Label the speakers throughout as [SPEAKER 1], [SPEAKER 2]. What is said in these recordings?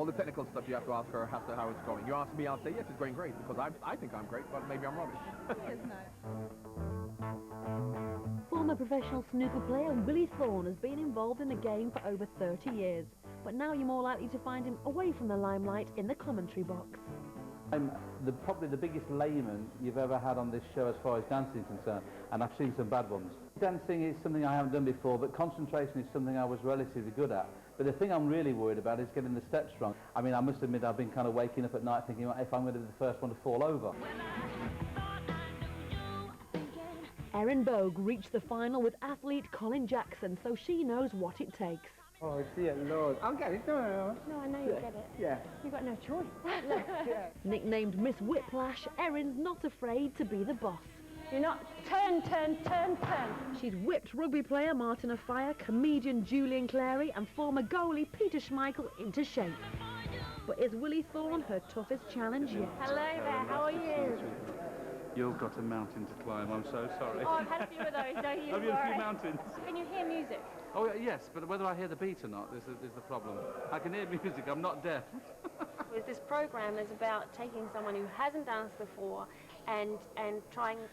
[SPEAKER 1] All the technical stuff you have to ask her as to how it's going. You ask me, I'll say, yes, it's going great, because I think I'm great, but maybe I'm rubbish.
[SPEAKER 2] Former professional snooker player Willie Thorne has been involved in the game for over 30 years, but now you're more likely to find him away from the limelight in the commentary box.
[SPEAKER 3] I'm probably the biggest layman you've ever had on this show as far as dancing is concerned, and I've seen some bad ones. Dancing is something I haven't done before, but concentration is something I was relatively good at. But the thing I'm really worried about is getting the steps wrong. I mean, I must admit I've been kind of waking up at night thinking if I'm going to be the first one to fall over.
[SPEAKER 2] Erin Bogue reached the final with athlete Colin Jackson, so she knows what it takes.
[SPEAKER 4] Oh dear Lord, I'll get it, no,
[SPEAKER 5] I know you'll get it.
[SPEAKER 4] Yeah.
[SPEAKER 5] You've got no choice.
[SPEAKER 4] Yeah.
[SPEAKER 2] Nicknamed Miss Whiplash, Erin's not afraid to be the boss.
[SPEAKER 5] You're not turn.
[SPEAKER 2] She's whipped rugby player Martin Afire, comedian Julian Clary and former goalie Peter Schmeichel into shape. But is Willie Thorne her toughest challenge yet?
[SPEAKER 5] Hello there, how are you?
[SPEAKER 3] You've got a mountain to climb, I'm so sorry.
[SPEAKER 5] Oh, I've had a few of those, don't you?
[SPEAKER 3] Have you a few mountains?
[SPEAKER 5] Can you hear music?
[SPEAKER 3] Oh, yes, but whether I hear the beat or not is the problem. I can hear music, I'm not deaf.
[SPEAKER 5] This program is about taking someone who hasn't danced before and trying to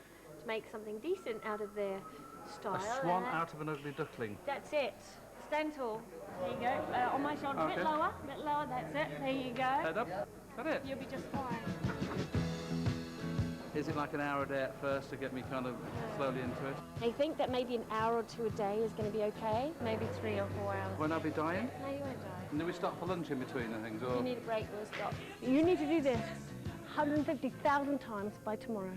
[SPEAKER 5] make something decent out of their style.
[SPEAKER 3] A swan out of an ugly duckling.
[SPEAKER 5] That's it. Stand tall. There you go. On my shoulder.
[SPEAKER 3] Okay.
[SPEAKER 5] A bit lower. That's it. There you go.
[SPEAKER 3] Head up. Is that it?
[SPEAKER 5] You'll be just fine.
[SPEAKER 3] Is it like an hour a day at first to get me kind of slowly into it?
[SPEAKER 5] I think that maybe an hour or two a day is going to be okay. Maybe 3 or 4 hours.
[SPEAKER 3] Won't I be dying?
[SPEAKER 5] No, you won't die.
[SPEAKER 3] And do we stop for lunch in between and things? Or?
[SPEAKER 5] You need a break, we'll stop. You need to do this 150,000 times by tomorrow.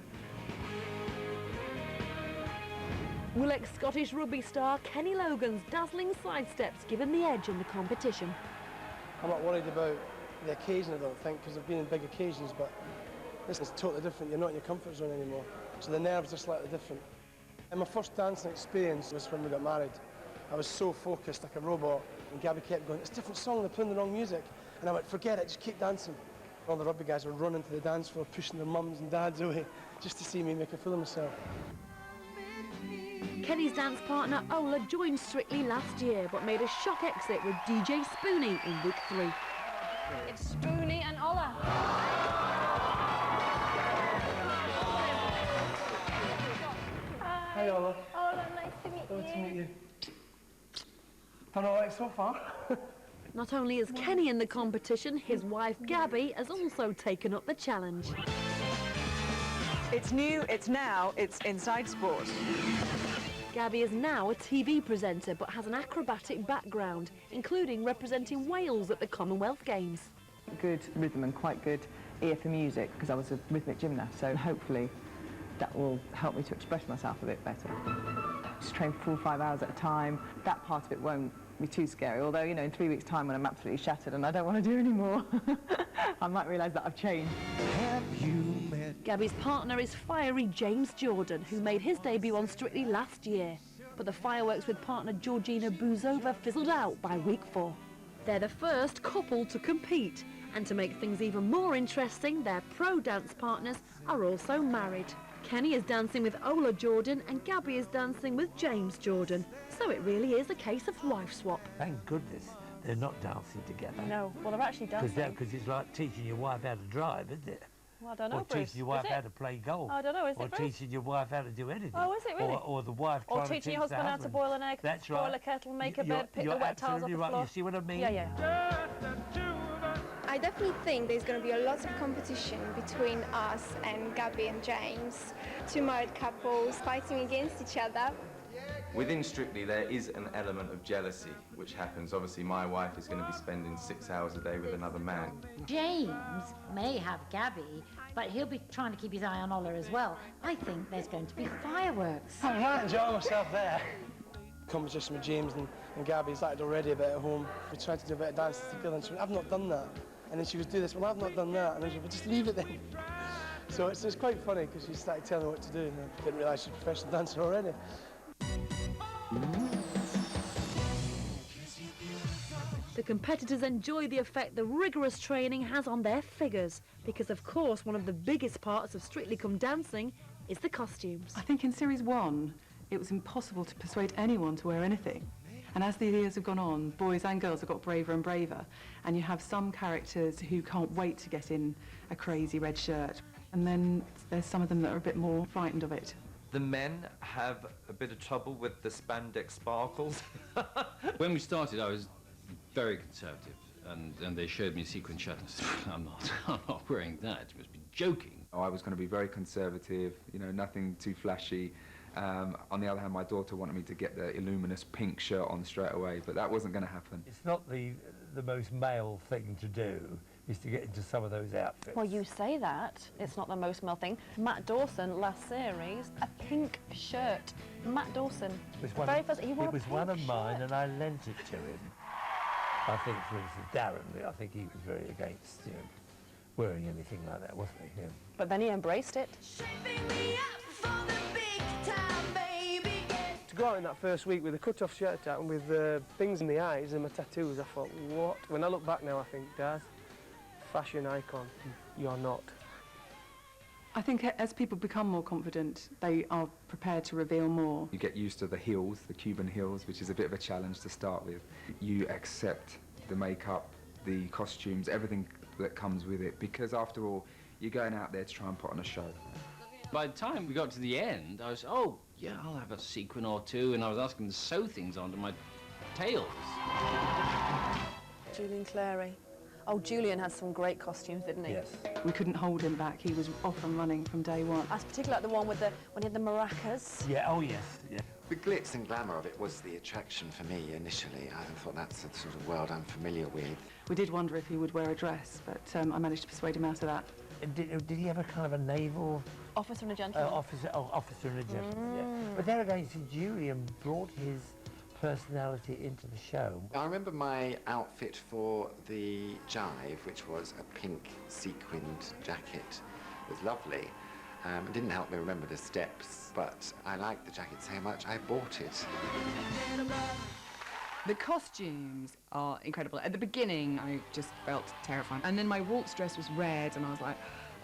[SPEAKER 2] Will ex-Scottish rugby star Kenny Logan's dazzling sidesteps give him the edge in the competition?
[SPEAKER 4] I'm not worried about the occasion, I don't think, because I've been in big occasions, but this is totally different. You're not in your comfort zone anymore, so the nerves are slightly different. And my first dancing experience was when we got married. I was so focused, like a robot, and Gabby kept going, it's a different song, they're playing the wrong music. And I went, forget it, just keep dancing. All the rugby guys were running to the dance floor, pushing their mums and dads away, just to see me make a fool of myself.
[SPEAKER 2] Kenny's dance partner Ola joined Strictly last year, but made a shock exit with DJ Spoonie in week 3.
[SPEAKER 5] It's Spoonie and Ola.
[SPEAKER 4] Hi Ola.
[SPEAKER 5] Ola, nice to meet you.
[SPEAKER 4] Nice to meet you. Done all right so far?
[SPEAKER 2] Not only is Kenny in the competition, his wife Gabby has also taken up the challenge.
[SPEAKER 6] It's new, it's now, it's Inside Sport.
[SPEAKER 2] Gabby is now a TV presenter, but has an acrobatic background, including representing Wales at the Commonwealth Games.
[SPEAKER 7] Good rhythm and quite good ear for music, because I was a rhythmic gymnast, so hopefully that will help me to express myself a bit better. Just train 4 or 5 hours at a time. That part of it won't be too scary, although, you know, in 3 weeks' time when I'm absolutely shattered and I don't want to do anymore, I might realise that I've changed.
[SPEAKER 2] Gabby's partner is fiery James Jordan, who made his debut on Strictly last year. But the fireworks with partner Georgina Buzova fizzled out by week 4. They're the first couple to compete. And to make things even more interesting, their pro dance partners are also married. Kenny is dancing with Ola Jordan and Gabby is dancing with James Jordan. So it really is a case of wife swap.
[SPEAKER 8] Thank goodness they're not dancing together.
[SPEAKER 5] No, well, they're actually dancing.
[SPEAKER 8] Because it's like teaching your wife how to drive, isn't it?
[SPEAKER 5] Well, I don't know,
[SPEAKER 8] or
[SPEAKER 5] Bruce.
[SPEAKER 8] teaching your wife how to play golf.
[SPEAKER 5] I don't know, is
[SPEAKER 8] or
[SPEAKER 5] it, Bruce?
[SPEAKER 8] teaching your wife how to do anything.
[SPEAKER 5] Oh, is it really?
[SPEAKER 8] Or the wife
[SPEAKER 5] or
[SPEAKER 8] trying to
[SPEAKER 5] teaching
[SPEAKER 8] teach
[SPEAKER 5] your husband how to boil an egg,
[SPEAKER 8] That's
[SPEAKER 5] boil
[SPEAKER 8] right.
[SPEAKER 5] a kettle, make a bed, pick the
[SPEAKER 8] you're
[SPEAKER 5] wet towels off the
[SPEAKER 8] absolutely
[SPEAKER 5] floor.
[SPEAKER 8] right. You see what I mean?
[SPEAKER 5] Yeah.
[SPEAKER 9] I definitely think there's going to be a lot of competition between us and Gabby and James, 2 married couples fighting against each other.
[SPEAKER 10] Within Strictly, there is an element of jealousy which happens. Obviously, my wife is going to be spending 6 hours a day with another man.
[SPEAKER 11] James may have Gabby, but he'll be trying to keep his eye on Ola as well. I think there's going to be fireworks.
[SPEAKER 4] I'm right enjoying myself there. Competition with James and Gabby started already a bit at home. We tried to do a bit of dancing together and she went, I've not done that. And then she would do this, well, I've not done that. And then she would just leave it then. So it's quite funny because she started telling me what to do and I didn't realise she's a professional dancer already.
[SPEAKER 2] The competitors enjoy the effect the rigorous training has on their figures, because of course one of the biggest parts of Strictly Come Dancing is the costumes.
[SPEAKER 6] I think in Series 1, it was impossible to persuade anyone to wear anything.
[SPEAKER 7] And as the years have gone on, boys and girls have got braver and braver. And you have some characters who can't wait to get in a crazy red shirt. And then there's some of them that are a bit more frightened of it.
[SPEAKER 12] The men have a bit of trouble with the spandex sparkles.
[SPEAKER 13] When we started, I was very conservative, and they showed me sequin shirt. I said, I'm not wearing that. You must be joking.
[SPEAKER 10] I was going to be very conservative, you know, nothing too flashy. On the other hand, my daughter wanted me to get the Illuminous pink shirt on straight away, but that wasn't going to happen.
[SPEAKER 8] It's not the most male thing to do, is to get into some of those outfits.
[SPEAKER 2] Well, you say that. It's not the most male thing. Matt Dawson, last series, a pink shirt. Matt Dawson.
[SPEAKER 8] It was one of mine, and I lent it to him. I think, for instance, Darren, I think he was very against, you know, wearing anything like that, wasn't he? Yeah.
[SPEAKER 2] But then he embraced it.
[SPEAKER 4] To go out in that first week with a cut-off shirt out and with things in the eyes and my tattoos, I thought, what? When I look back now, I think, Dad, fashion icon, you're not.
[SPEAKER 7] I think as people become more confident, they are prepared to reveal more.
[SPEAKER 10] You get used to the heels, the Cuban heels, which is a bit of a challenge to start with. You accept the makeup, the costumes, everything that comes with it, because after all, you're going out there to try and put on a show.
[SPEAKER 13] By the time we got to the end, I was, oh, yeah, I'll have a sequin or two, and I was asking them to sew things onto my tails.
[SPEAKER 2] Julian Clary. Oh, Julian had some great costumes, didn't he?
[SPEAKER 8] Yes.
[SPEAKER 7] We couldn't hold him back. He was off and running from day one.
[SPEAKER 2] I particularly like the one with when he had the maracas.
[SPEAKER 8] Yeah, oh yes, yeah.
[SPEAKER 14] The glitz and glamour of it was the attraction for me initially. I thought that's the sort of world I'm familiar with.
[SPEAKER 7] We did wonder if he would wear a dress, but I managed to persuade him out of that.
[SPEAKER 8] Did he have a kind of a naval...
[SPEAKER 2] Officer and a gentleman.
[SPEAKER 8] Officer and a gentleman, yeah. But there again, Julian brought his personality into the show.
[SPEAKER 14] I remember my outfit for the jive, which was a pink sequined jacket. It was lovely. It didn't help me remember the steps, but I liked the jacket so much I bought it.
[SPEAKER 15] The costumes are incredible. At the beginning, I just felt terrifying. And then my waltz dress was red, and I was like,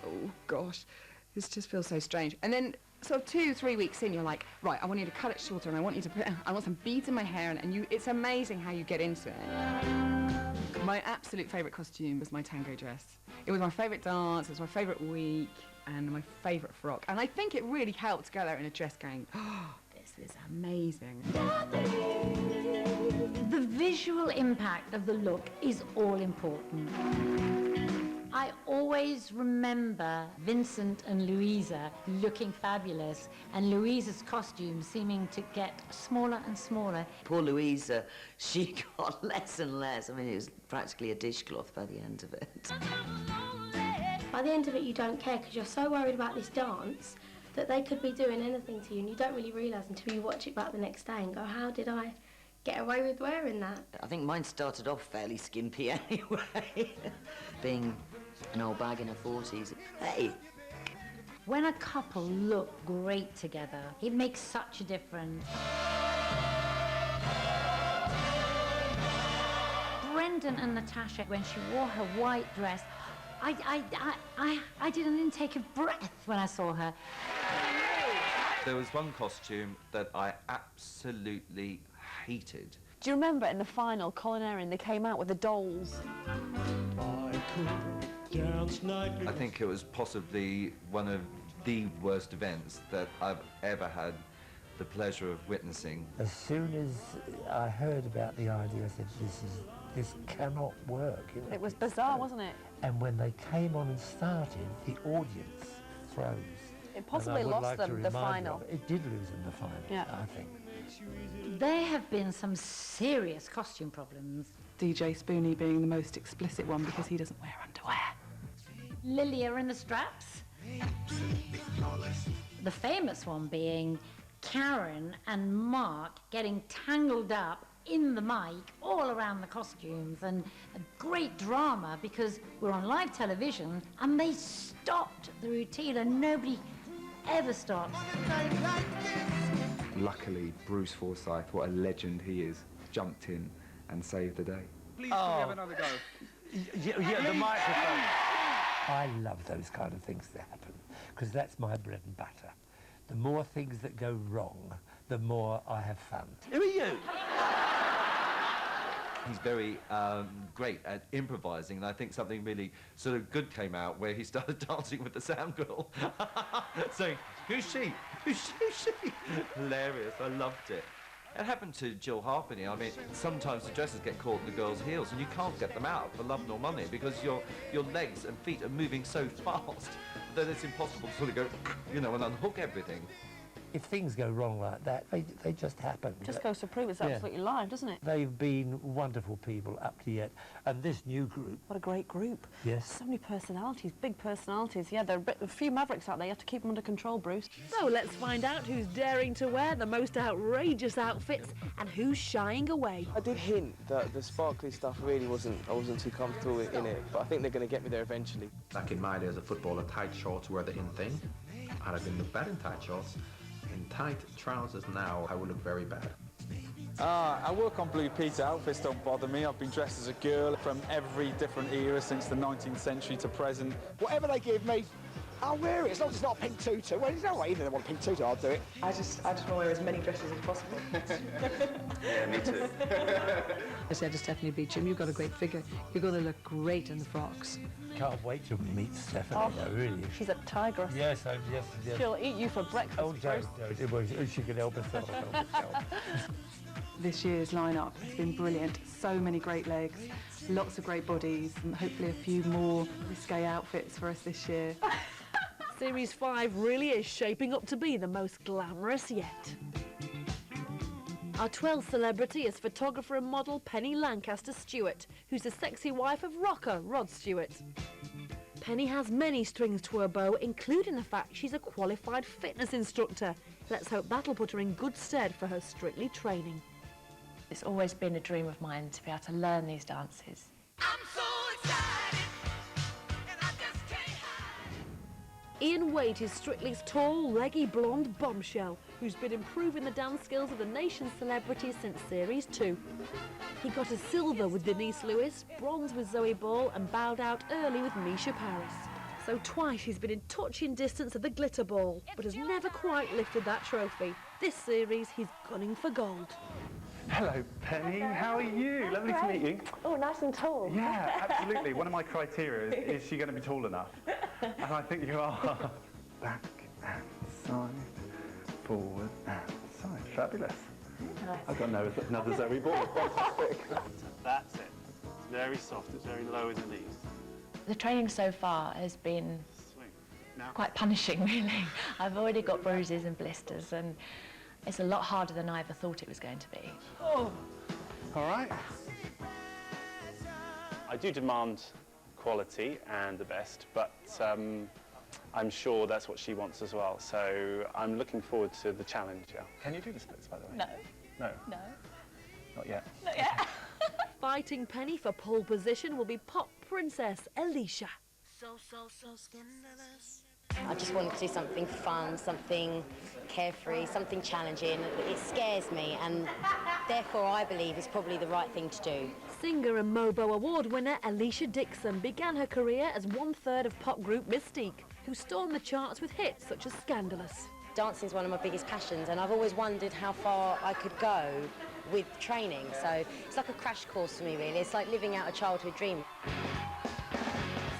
[SPEAKER 15] oh, gosh, this just feels so strange. And then sort of 2-3 weeks in, you're like, right, I want you to cut it shorter, and I want some beads in my hair, and it's amazing how you get into it. My absolute favourite costume was my tango dress. It was my favourite dance, it was my favourite week, and my favourite frock. And I think it really helped to go there in a dress going, oh, this is amazing.
[SPEAKER 11] The visual impact of the look is all important. I always remember Vincent and Louisa looking fabulous, and Louisa's costume seeming to get smaller and smaller.
[SPEAKER 16] Poor Louisa, she got less and less. I mean, it was practically a dishcloth by the end of it.
[SPEAKER 17] By the end of it, you don't care because you're so worried about this dance that they could be doing anything to you, and you don't really realise until you watch it back the next day and go, how did I get away with wearing that?
[SPEAKER 16] I think mine started off fairly skimpy anyway, being an old bag in her 40s. Hey!
[SPEAKER 11] When a couple look great together, it makes such a difference. Brendan and Natasha, when she wore her white dress, I did an intake of breath when I saw her.
[SPEAKER 12] There was one costume that I absolutely hated.
[SPEAKER 2] Do you remember in the final, Colin Erin, they came out with the dolls?
[SPEAKER 12] I think it was possibly one of the worst events that I've ever had the pleasure of witnessing.
[SPEAKER 8] As soon as I heard about the idea, I said, this cannot work.
[SPEAKER 2] It was bizarre, wasn't it?
[SPEAKER 8] And when they came on and started, the audience froze.
[SPEAKER 2] It possibly lost them the final.
[SPEAKER 8] It did lose them the final,
[SPEAKER 2] yeah.
[SPEAKER 8] I think.
[SPEAKER 11] There have been some serious costume problems.
[SPEAKER 7] DJ Spoonie being the most explicit one because he doesn't wear underwear.
[SPEAKER 11] Lilia in the straps. The famous one being Karen and Mark getting tangled up in the mic all around the costumes, and a great drama because we're on live television and they stopped the routine and nobody ever stops.
[SPEAKER 10] Luckily, Bruce Forsyth, what a legend he is, jumped in and saved the day.
[SPEAKER 1] Please, can we have another go?
[SPEAKER 8] Yeah, the microphone. I love those kind of things that happen, because that's my bread and butter. The more things that go wrong, the more I have fun. Who are you?
[SPEAKER 12] He's very great at improvising, and I think something really sort of good came out where he started dancing with the sound girl, saying, "Who's she? Who's she? Who's she?" Hilarious. I loved it. It happened to Jill Harpenny. I mean, sometimes the dresses get caught in the girls' heels, and you can't get them out for love nor money because your legs and feet are moving so fast that it's impossible to sort of go, you know, and unhook everything.
[SPEAKER 8] If things go wrong like that, they just happen.
[SPEAKER 2] Just goes to prove it's absolutely live, doesn't it?
[SPEAKER 8] They've been wonderful people up to yet. And this new group...
[SPEAKER 2] What a great group.
[SPEAKER 8] Yes.
[SPEAKER 2] So many personalities, big personalities. Yeah, there are a few mavericks out there. You have to keep them under control, Bruce. So let's find out who's daring to wear the most outrageous outfits and who's shying away.
[SPEAKER 18] I did hint that the sparkly stuff really I wasn't too comfortable in it, but I think they're going to get me there eventually.
[SPEAKER 19] Back in my day as a footballer, tight shorts were the in thing, and I didn't look bad in tight shorts. In tight trousers now, I would look very bad.
[SPEAKER 20] I work on Blue Peter. Outfits don't bother me. I've been dressed as a girl from every different era since the 19th century to present.
[SPEAKER 21] Whatever they give me, I'll wear it, as long as it's not a pink tutu. Well, there's no way either they want a pink tutu, I'll do it.
[SPEAKER 7] I just want to wear as many dresses as possible.
[SPEAKER 20] Yeah, me too.
[SPEAKER 22] I said to Stephanie Beecham, you've got a great figure. You're going to look great in the frocks.
[SPEAKER 8] Can't wait to meet Stephanie, though, really.
[SPEAKER 2] She's a tigress.
[SPEAKER 8] Yes, yes.
[SPEAKER 2] She'll eat you for breakfast.
[SPEAKER 8] Oh, don't. She can help herself.
[SPEAKER 15] This year's lineup has been brilliant. So many great legs, lots of great bodies, and hopefully a few more risque outfits for us this year.
[SPEAKER 2] Series 5 really is shaping up to be the most glamorous yet. Our 12th celebrity is photographer and model Penny Lancaster Stewart, who's the sexy wife of rocker Rod Stewart. Penny has many strings to her bow, including the fact she's a qualified fitness instructor. Let's hope that'll put her in good stead for her Strictly training.
[SPEAKER 23] It's always been a dream of mine to be able to learn these dances.
[SPEAKER 2] Ian Waite is Strictly's tall, leggy, blonde bombshell who's been improving the dance skills of the nation's celebrities since Series 2. He got a silver with Denise Lewis, bronze with Zoe Ball and bowed out early with Misha Paris. So twice he's been in touching distance of the glitter ball, but has never quite lifted that trophy. This series he's gunning for gold.
[SPEAKER 24] Hello, Penny. How are you? Lovely to meet you.
[SPEAKER 23] Oh, nice and tall.
[SPEAKER 24] Yeah, absolutely. One of my criteria is she going to be tall enough? And I think you are. Back and side, forward and side. Fabulous.
[SPEAKER 23] Nice.
[SPEAKER 24] I've got another Zoe Ball. Fantastic.
[SPEAKER 25] That's it. It's very soft. It's very low in the knees.
[SPEAKER 23] The training so far has been quite punishing, really. I've already got bruises and blisters, and it's a lot harder than I ever thought it was going to be.
[SPEAKER 24] Oh. All right.
[SPEAKER 25] I do demand quality and the best, but I'm sure that's what she wants as well. So I'm looking forward to the challenge, yeah.
[SPEAKER 24] Can you do the splits, by the way?
[SPEAKER 23] No.
[SPEAKER 24] No?
[SPEAKER 23] No.
[SPEAKER 24] Not yet.
[SPEAKER 23] Not yet.
[SPEAKER 2] Fighting Penny for pole position will be pop princess Alicia.
[SPEAKER 26] So scandalous.
[SPEAKER 27] I just wanted to do something fun, something carefree, something challenging. It scares me, and therefore I believe it's probably the right thing to do.
[SPEAKER 2] Singer and Mobo Award winner Alicia Dixon began her career as 1/3 of pop group Mystique, who stormed the charts with hits such as Scandalous.
[SPEAKER 27] Dancing is one of my biggest passions, and I've always wondered how far I could go with training. So it's like a crash course for me, really. It's like living out a childhood dream.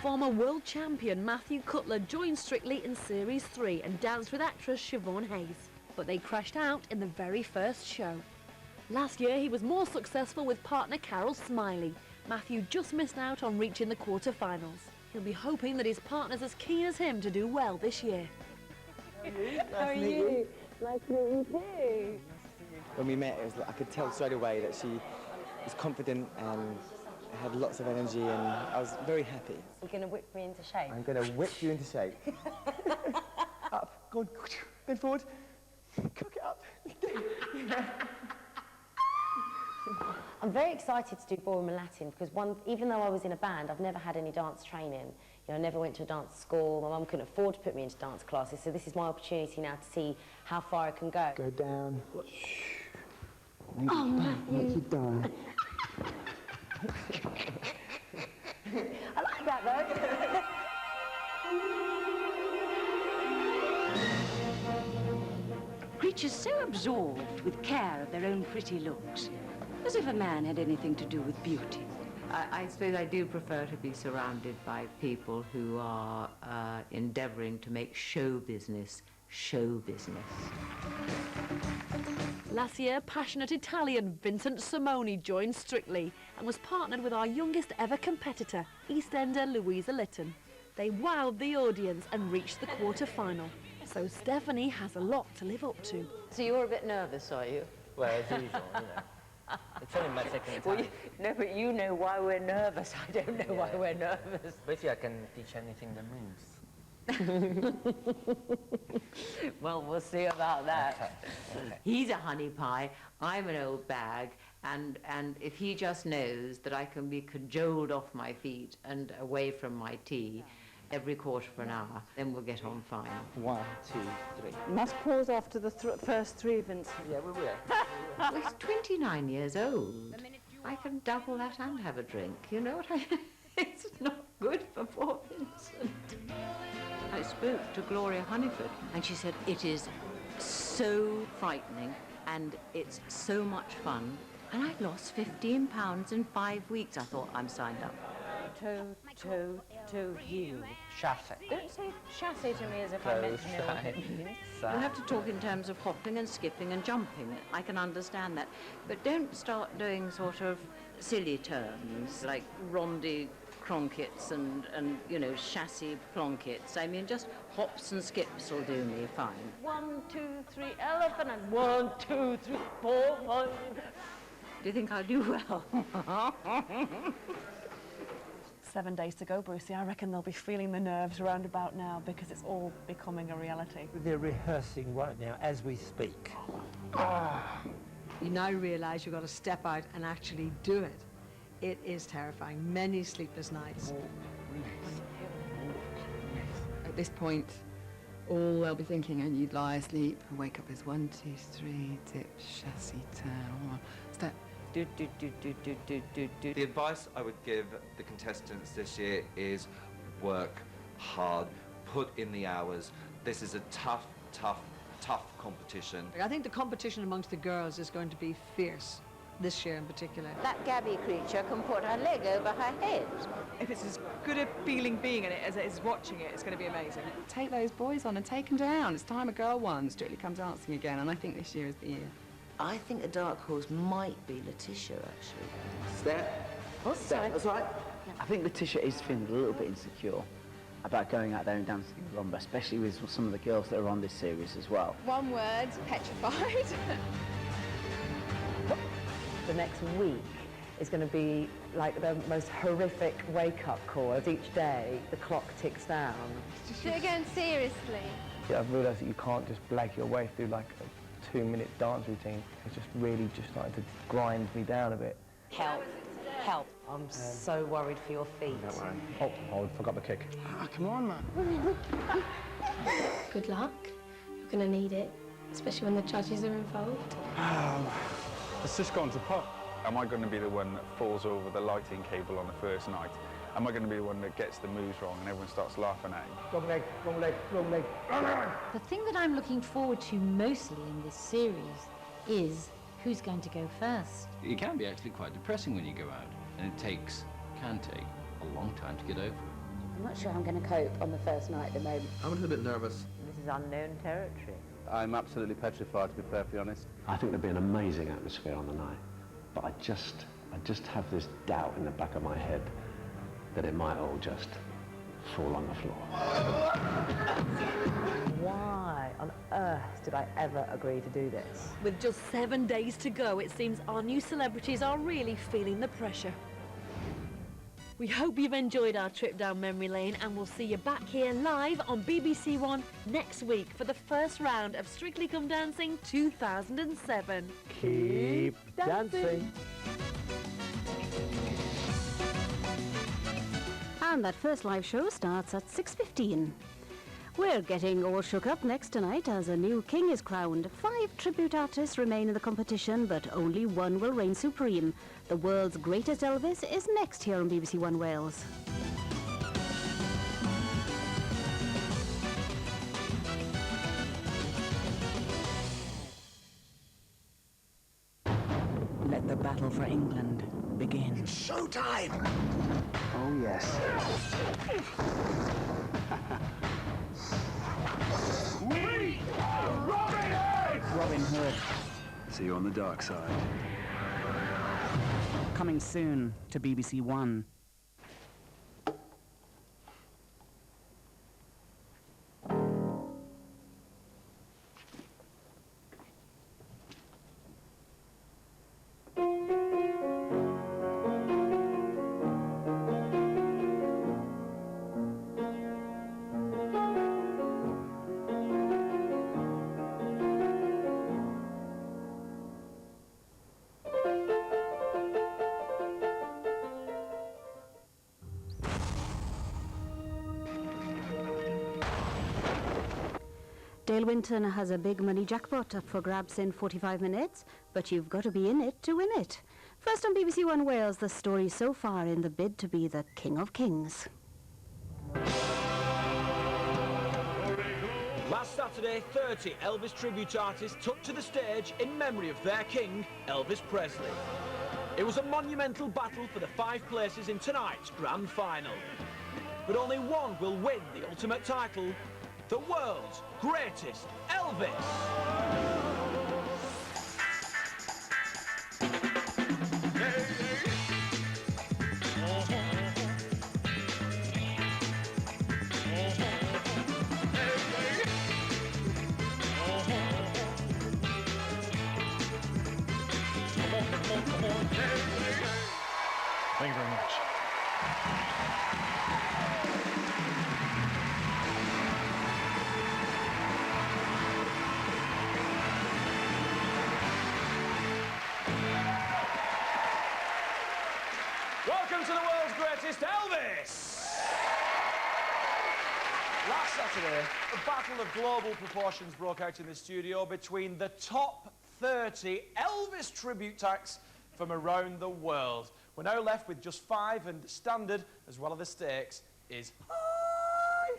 [SPEAKER 2] Former world champion Matthew Cutler joined Strictly in Series 3 and danced with actress Siobhan Hayes, but they crashed out in the very first show. Last year he was more successful with partner Carol Smiley. Matthew just missed out on reaching the quarter-finals. He'll be hoping that his partner's as keen as him to do well this year.
[SPEAKER 23] How are you? Nice to meet you too.
[SPEAKER 18] When we met, it was like, I could tell straight away that she was confident and had lots of energy, and I was very happy.
[SPEAKER 27] You're going to whip me into shape?
[SPEAKER 18] I'm going to whip you into shape. Up, go on, then forward, cook it up.
[SPEAKER 27] I'm very excited to do ballroom and Latin because even though I was in a band, I've never had any dance training. You know, I never went to a dance school. My mum couldn't afford to put me into dance classes, so this is my opportunity now to see how far I can go.
[SPEAKER 18] Go down.
[SPEAKER 27] Oh, Matthew.
[SPEAKER 18] What you done?
[SPEAKER 23] I like that though.
[SPEAKER 28] Creatures so absorbed with care of their own pretty looks
[SPEAKER 3] As if a man had anything to do with beauty.
[SPEAKER 4] I suppose I do prefer to be surrounded by people who are endeavouring to make show business.
[SPEAKER 2] Last year, passionate Italian Vincent Simoni joined Strictly and was partnered with our youngest ever competitor, EastEnder Louisa Lytton. They wowed the audience and reached the quarter-final. So Stephanie has a lot to live up to.
[SPEAKER 4] So you're a bit nervous, are you?
[SPEAKER 5] Well, as usual, you know. It's only my second time.
[SPEAKER 4] Well, no, but you know why we're nervous. I don't know why we're nervous.
[SPEAKER 5] Basically, I can teach anything that moves.
[SPEAKER 4] Well, we'll see about that. Okay. He's a honey pie, I'm an old bag, and if he just knows that I can be cajoled off my feet and away from my tea every quarter of an hour, then we'll get on fine.
[SPEAKER 5] 1, 2, 3.
[SPEAKER 22] Must pause after the first 3, Vincent.
[SPEAKER 5] Yeah, we will.
[SPEAKER 4] Well, he's 29 years old. I can double that and have a drink. You know what I mean? It's not good for poor Vincent. I spoke to Gloria Honeyford, and she said, it is so frightening, and it's so much fun. And I lost 15 pounds in 5 weeks. I thought, I'm signed up. Toe, heel.
[SPEAKER 5] Chassis.
[SPEAKER 4] Don't say chassis to me as if I meant to know what it means. You have to talk in terms of hopping and skipping and jumping. I can understand that. But don't start doing sort of silly terms like rondy cronkets and you know, chassis plonkets. I mean, just hops and skips will do me fine. 1, 2, 3, elephant, and 1, 2, 3, 4, 5. Do you think I'll do well?
[SPEAKER 2] 7 days to go, Brucey. I reckon they'll be feeling the nerves round about now because it's all becoming a reality.
[SPEAKER 8] They're rehearsing right now as we speak.
[SPEAKER 22] You now realise you've got to step out and actually do it. It is terrifying. Many sleepless nights.
[SPEAKER 15] At this point, all they'll be thinking, and you'd lie asleep and wake up as 1, 2, 3, dip, chassis, turn, step.
[SPEAKER 12] The advice I would give the contestants this year is work hard, put in the hours. This is a tough competition.
[SPEAKER 22] I think the competition amongst the girls is going to be fierce, this year in particular.
[SPEAKER 4] That Gabby creature can put her leg over her head.
[SPEAKER 15] If it's as good a feeling being in it as it is watching it, it's going to be amazing. Take those boys on and take them down. It's time a girl won. Strictly Come Dancing again, and I think this year is the year.
[SPEAKER 16] I think a dark horse might be Letitia, actually.
[SPEAKER 21] Step. Step. That's right. I think Letitia is feeling a little bit insecure about going out there and dancing the rumba, especially with some of the girls that are on this series as well.
[SPEAKER 6] One word, petrified.
[SPEAKER 7] The next week is going to be like the most horrific wake-up call. As each day, the clock ticks down.
[SPEAKER 6] Do it again, seriously.
[SPEAKER 9] Yeah, I've realised that you can't just blag your way through like a 2-minute dance routine. It's just really just starting to grind me down a bit.
[SPEAKER 27] Help. I'm so worried for your feet.
[SPEAKER 9] Don't worry. Oh, I forgot the kick.
[SPEAKER 21] Come on, man.
[SPEAKER 17] Good luck. You're going to need it, especially when the judges are involved.
[SPEAKER 20] It's just gone to pot. Am I going to be the one that falls over the lighting cable on the first night? Am I going to be the one that gets the moves wrong and everyone starts laughing at him?
[SPEAKER 9] Wrong leg, wrong leg, wrong leg.
[SPEAKER 11] The thing that I'm looking forward to mostly in this series is who's going to go first.
[SPEAKER 13] It can be actually quite depressing when you go out, and it can take a long time to get over it.
[SPEAKER 4] I'm not sure I'm going to cope on the first night at the moment.
[SPEAKER 19] I'm a little bit nervous.
[SPEAKER 4] This is unknown territory.
[SPEAKER 13] I'm absolutely petrified, to be perfectly honest.
[SPEAKER 14] I think there'd be an amazing atmosphere on the night, but I just have this doubt in the back of my head that it might all just fall on the floor.
[SPEAKER 7] Why on earth did I ever agree to do this?
[SPEAKER 2] With just 7 days to go, it seems our new celebrities are really feeling the pressure. We hope you've enjoyed our trip down memory lane, and we'll see you back here live on BBC One next week for the first round of Strictly Come Dancing 2007.
[SPEAKER 9] Keep dancing.
[SPEAKER 28] And that first live show starts at 6:15. We're getting all shook up next tonight as a new king is crowned. 5 tribute artists remain in the competition, but only one will reign supreme. The world's greatest Elvis is next here on BBC One Wales.
[SPEAKER 29] Let
[SPEAKER 1] The battle for England begins.
[SPEAKER 21] Showtime! Oh, yes.
[SPEAKER 3] We are Robin Hood!
[SPEAKER 1] Robin Hood.
[SPEAKER 3] See you on the dark side.
[SPEAKER 1] Coming soon to BBC One.
[SPEAKER 28] Dale Winton has a big money jackpot up for grabs in 45 minutes, but you've got to be in it to win it. First on BBC One Wales, the story so far in the bid to be the King of Kings.
[SPEAKER 10] Last Saturday, 30 Elvis tribute artists took to the stage in memory of their king, Elvis Presley. It was a monumental battle for the 5 places in tonight's grand final. But only one will win the ultimate title, the world's greatest Elvis.
[SPEAKER 3] Thank you very much.
[SPEAKER 10] Welcome to the world's greatest Elvis! Last Saturday, a battle of global proportions broke out in the studio between the top 30 Elvis tribute acts from around the world. We're now left with just 5, and standard, as well as the stakes, is high.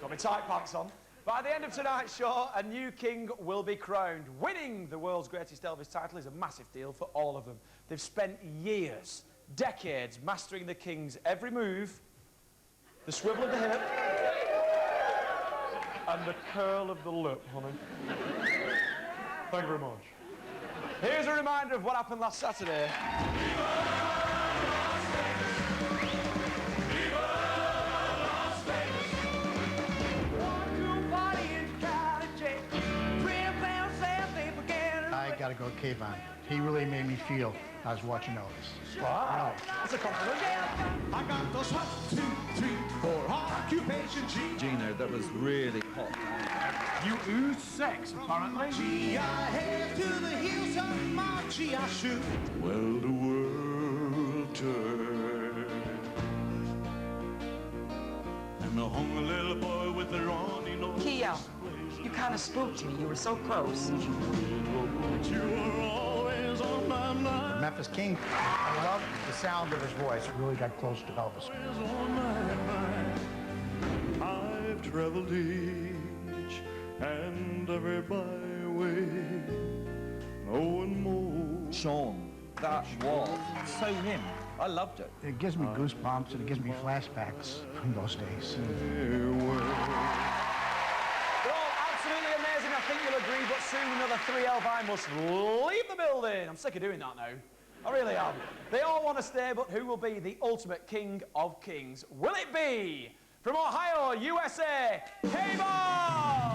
[SPEAKER 10] Got my tight pants on. By the end of tonight's show, a new king will be crowned. Winning the world's greatest Elvis title is a massive deal for all of them. They've spent years, decades, mastering the king's every move, the swivel of the hip, and the curl of the lip, honey. Thank you very much. Here's a reminder of what happened last Saturday.
[SPEAKER 18] I gotta go cave on. He really made me feel I was watching Elvis.
[SPEAKER 10] Wow, that's a compliment.
[SPEAKER 3] I got those 1, 2, 3, 4 occupation G.
[SPEAKER 12] Gino, that was really hot.
[SPEAKER 18] You ooze sex, apparently.
[SPEAKER 3] G, I head to the hills of my G, I shoot. Well, the world turned. And the hungry little boy with the runny nose.
[SPEAKER 23] Kia, you kind of spooked me. You were so close.
[SPEAKER 3] You were always on my mind.
[SPEAKER 18] The Memphis King, I love the sound of his voice. Really got close to Elvis.
[SPEAKER 3] I've traveled each and every byway, knowing more.
[SPEAKER 12] Sean, that was so him. I loved it.
[SPEAKER 18] It gives me goosebumps and it gives me flashbacks from those days.
[SPEAKER 10] They're all absolutely amazing, I think you'll agree, but soon another 3 Elvi must leave the building. I'm sick of doing that now. I really am. They all want to stay, but who will be the ultimate king of kings? Will it be, from Ohio, USA, K-Ball?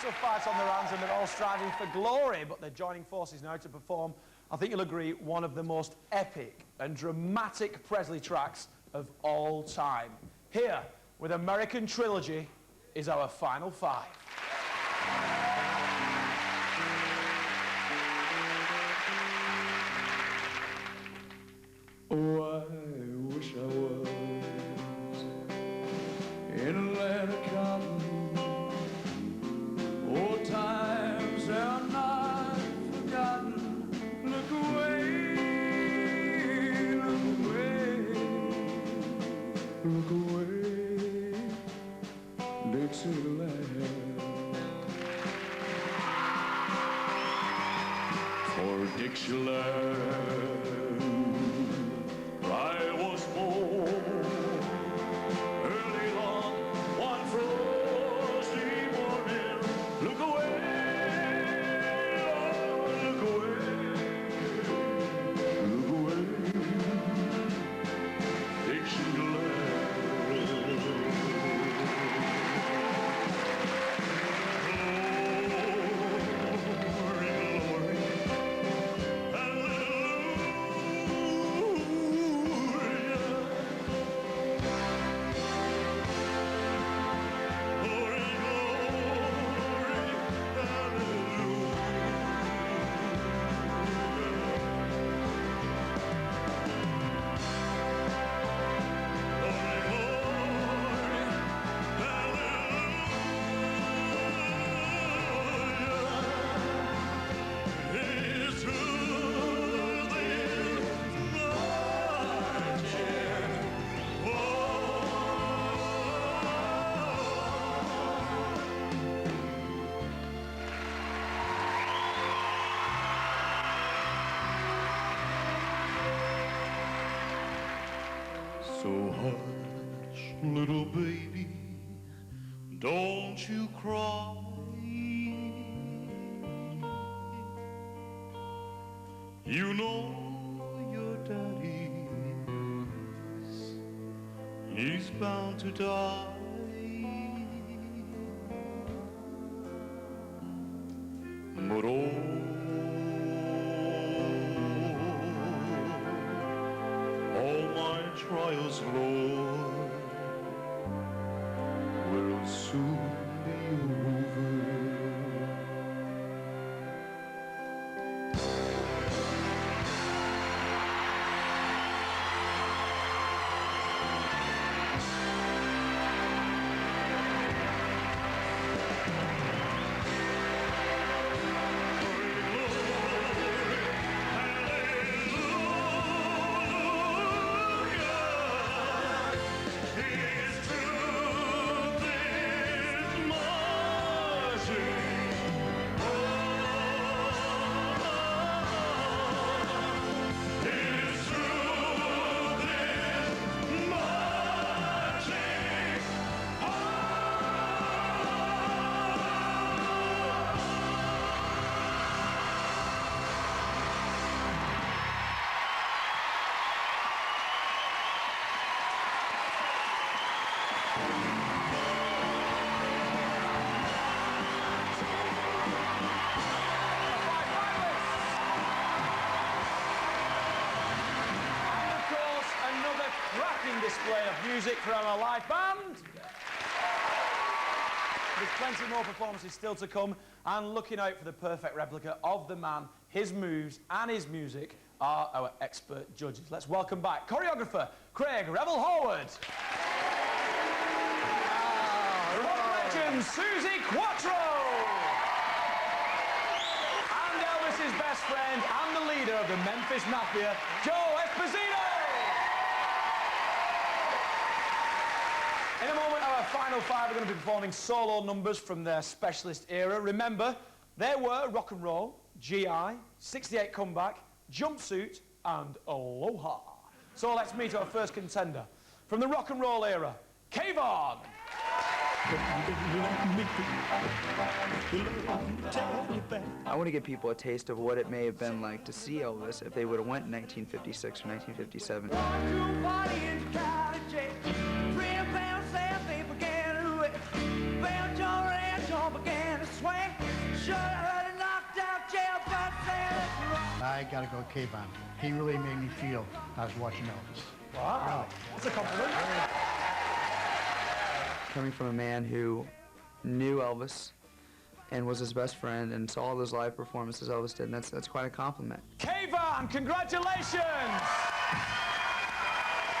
[SPEAKER 10] Tough fights on their hands and they're all striving for glory, but they're joining forces now to perform I think you'll agree, one of the most epic and dramatic Presley tracks of all time. Here, with American Trilogy, is our final five.
[SPEAKER 3] Oh, I wish I was in a land of cotton. Old times are not forgotten. Look away, look away, look away, Dixieland. For Dixieland I was born early on one frosty morning. Look away, oh, look away, Dixieland. So hush, little baby, don't you cry. You know your daddy, he's bound to die. But all my trials, Lord, will soon be over.
[SPEAKER 10] Display of music from a live band. There's plenty more performances still to come, and looking out for the perfect replica of the man, his moves and his music are our expert judges. Let's welcome back choreographer Craig Revel Howard, rock legend Susie Quattro, and Elvis's best friend and the leader of the Memphis Mafia, Joe Esposito. In a moment, our final five are going to be performing solo numbers from their specialist era. Remember, there were Rock and Roll, GI, 68 Comeback, Jumpsuit, and Aloha. So let's meet our first contender. From the Rock and Roll era, Kayvon.
[SPEAKER 5] I want to give people a taste of what it may have been like to see Elvis if they would have went in 1956 or 1957.
[SPEAKER 18] I gotta go with Kayvon. He really made me feel I was watching Elvis.
[SPEAKER 10] Wow, that's a compliment.
[SPEAKER 5] Coming from a man who knew Elvis and was his best friend and saw all those live performances Elvis did, and that's quite a compliment.
[SPEAKER 10] Kayvon, congratulations!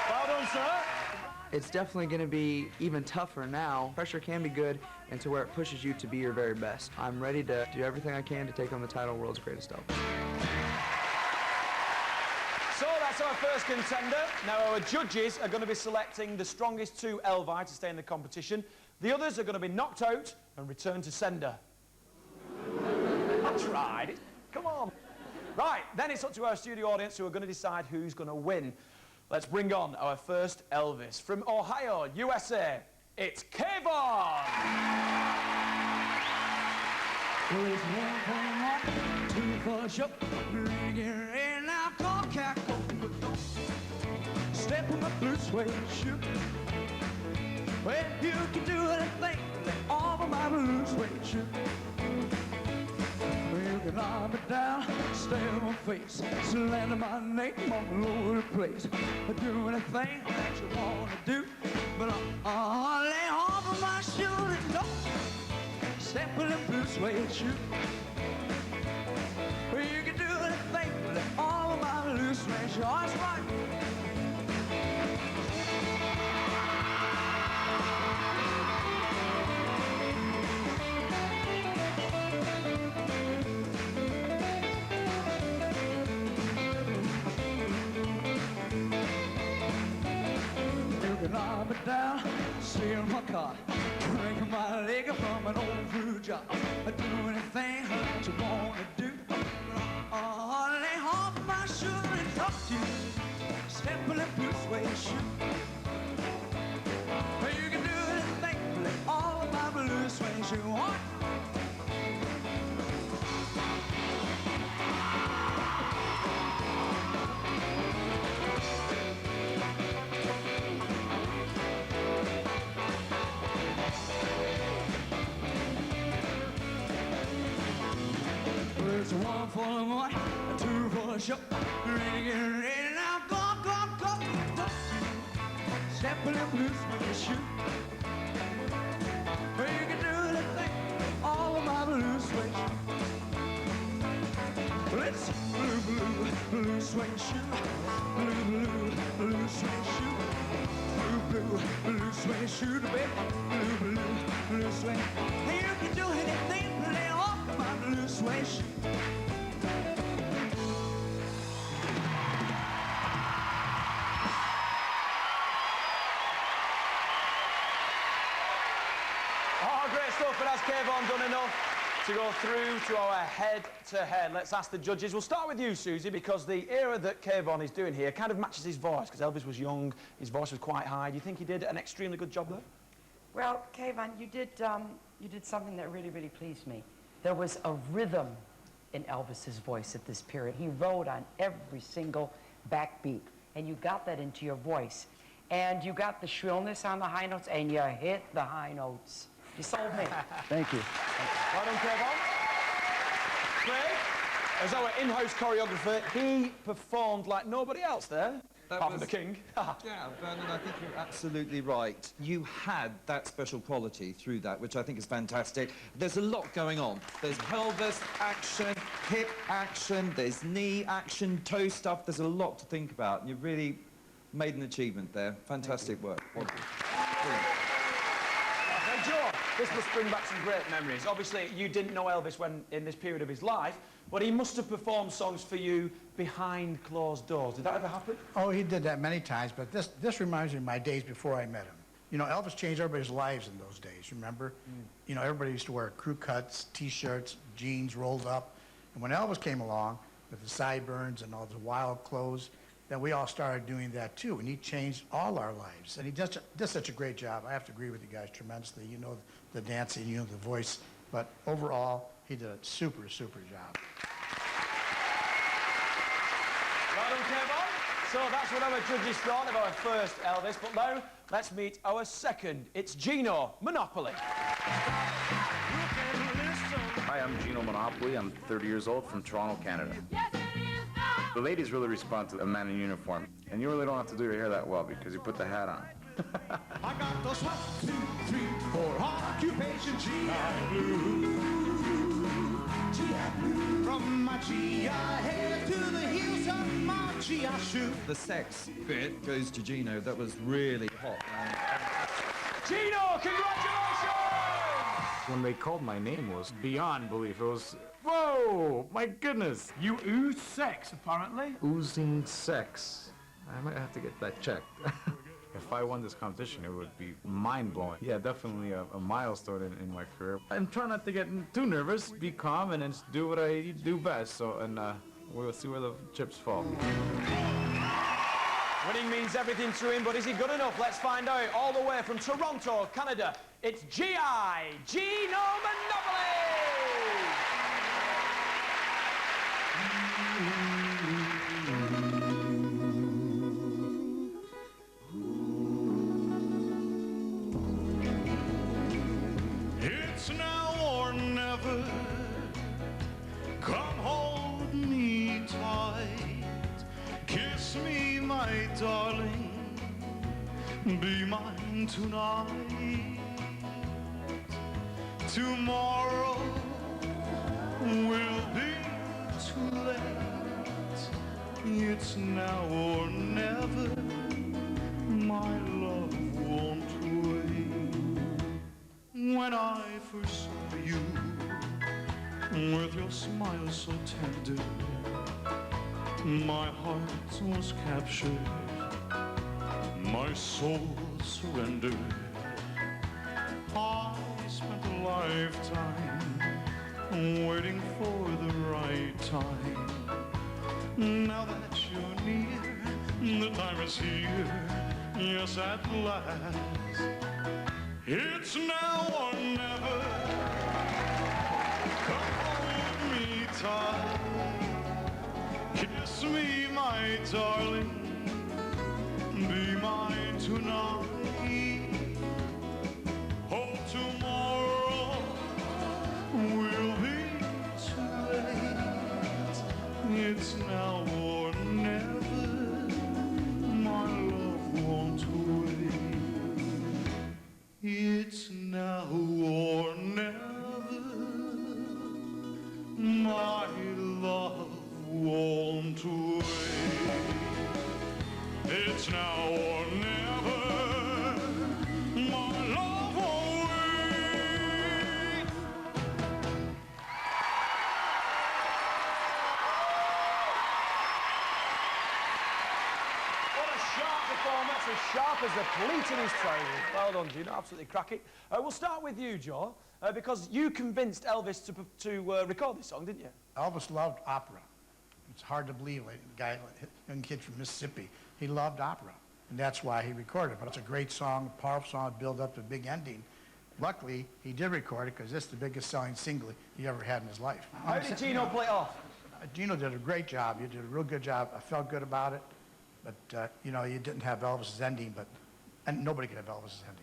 [SPEAKER 10] Well done, sir.
[SPEAKER 5] It's definitely going to be even tougher now. Pressure can be good, and to where it pushes you to be your very best. I'm ready to do everything I can to take on the title World's Greatest Elvis.
[SPEAKER 10] So that's our first contender. Now our judges are going to be selecting the strongest two Elvi to stay in the competition. The others are going to be knocked out and return to sender. I tried. Come on. Right, then it's up to our studio audience who are going to decide who's going to win. Let's bring on our first Elvis. From Ohio, USA, it's Kayvon!
[SPEAKER 3] Step on my blue suede shoe. Well, you can do anything all of my blue suede shoe. You can knock me down, stay on my face, slander my name all over the place. Do anything that you want to do, but I'll lay off of my shoe and don't step on the blue suede shoe. Well, you can do anything with all of my blue suede shoe. That's right. Knock me down, steal my car, break my leg from an old blue job. Do anything that you want to do. Lay off my shoe and talk to you. Step in the blue suede shoe. You can do anything with all of my blue suede shoe. It's one for the morning, two for the show. Ready, get ready now, go, go, go, go. Step in the blue suede shoe. Well, you can do the thing, all of my blue suede shoe. It's blue, blue, blue suede shoe. Blue, blue, blue suede shoe. Blue, blue, blue suede shoe, baby. Blue, blue, blue suede. Hey, you can do anything, lay off my blue suede shoe.
[SPEAKER 10] But has Kayvon done enough to go through to our head-to-head? Let's ask the judges. We'll start with you, Susie, because the era that Kayvon is doing here kind of matches his voice, because Elvis was young, his voice was quite high. Do you think he did an extremely good job there?
[SPEAKER 23] Well, Kayvon, you did something that really, really pleased me. There was a rhythm in Elvis's voice at this period. He rode on every single backbeat, and you got that into your voice. And you got the shrillness on the high notes, and you hit the high notes. You sold me.
[SPEAKER 9] Thank you.
[SPEAKER 10] Well done, Kayvon. Craig, as our in-house choreographer, he performed like nobody else there. Apart from the king.
[SPEAKER 12] Yeah, Vernon, I think you're absolutely right. You had that special quality through that, which I think is fantastic. There's a lot going on. There's pelvis action, hip action, there's knee action, toe stuff. There's a lot to think about, and you really made an achievement there. Fantastic work. Wonderful.
[SPEAKER 10] Now, Joe, this must bring back some great memories. Obviously, you didn't know Elvis when in this period of his life, but he must have performed songs for you behind closed doors. Did that ever happen?
[SPEAKER 18] Oh, he did that many times, but this reminds me of my days before I met him. You know, Elvis changed everybody's lives in those days, remember? You know, everybody used to wear crew cuts, T-shirts, jeans rolled up. And when Elvis came along with the sideburns and all the wild clothes, then we all started doing that too, and he changed all our lives. And he did such a great job. I have to agree with you guys tremendously. You know the dancing, you know the voice, but overall, he did a super, super job.
[SPEAKER 10] Well done, Kayvon. So that's what our judges thought of our first Elvis, but now let's meet our second. It's Gino Monopoly.
[SPEAKER 6] Hi, I'm Gino Monopoly. I'm 30 years old from Toronto, Canada.
[SPEAKER 3] Yes, it is.
[SPEAKER 20] The ladies really respond to a man in uniform, and you really don't have to do your hair that well because you put the hat on.
[SPEAKER 3] I got those 1, 2, 3, 4 occupation GI Blue. GI Blue. From my GI head to the heels of my GI shoe.
[SPEAKER 12] The sex bit goes to Gino. That was really hot.
[SPEAKER 10] Gino, congratulations!
[SPEAKER 20] When they called my name, was beyond belief. It was, whoa, my goodness.
[SPEAKER 3] You ooze sex, apparently.
[SPEAKER 20] Oozing sex. I might have to get that checked. If I won this competition, it would be mind-blowing. Yeah, definitely a milestone in my career. I'm trying not to get too nervous, be calm, and then just do what I do best. So, and we'll see where the chips fall.
[SPEAKER 10] Winning means everything to him, but is he good enough? Let's find out. All the way from Toronto, Canada, it's G.I. Gino Monopoly!
[SPEAKER 3] It's now or never. Come hold me tight. Kiss me, my darling. Be mine tonight. Tomorrow will be too late. It's now or never. My love won't wait. When I first saw you, with your smile so tender, my heart was captured, my soul surrendered. I spent a lifetime waiting for the right time. Now that you're near, the time is here, yes, at last. It's now or never. Come hold me tight. Kiss me, my darling. Be mine tonight. Oh, tomorrow will be too late. It's now or never. My love won't wait. It's now or never. My love won't wait. It's now or never. My love won't wait.
[SPEAKER 10] What a sharp performance, as sharp as the pleat in his trousers. Well done, Gino, absolutely cracking. We'll start with you, Joe, because you convinced Elvis to record this song, didn't you?
[SPEAKER 18] Elvis loved opera. It's hard to believe, like, a guy, young kid from Mississippi, he loved opera, and that's why he recorded it. But it's a great song, a powerful song, build up to a big ending. Luckily, he did record it because this is the biggest selling single he ever had in his life.
[SPEAKER 10] How did Gino play it off?
[SPEAKER 18] Gino did a great job. You did a real good job. I felt good about it, but you know, you didn't have Elvis's ending, and nobody could have Elvis's ending.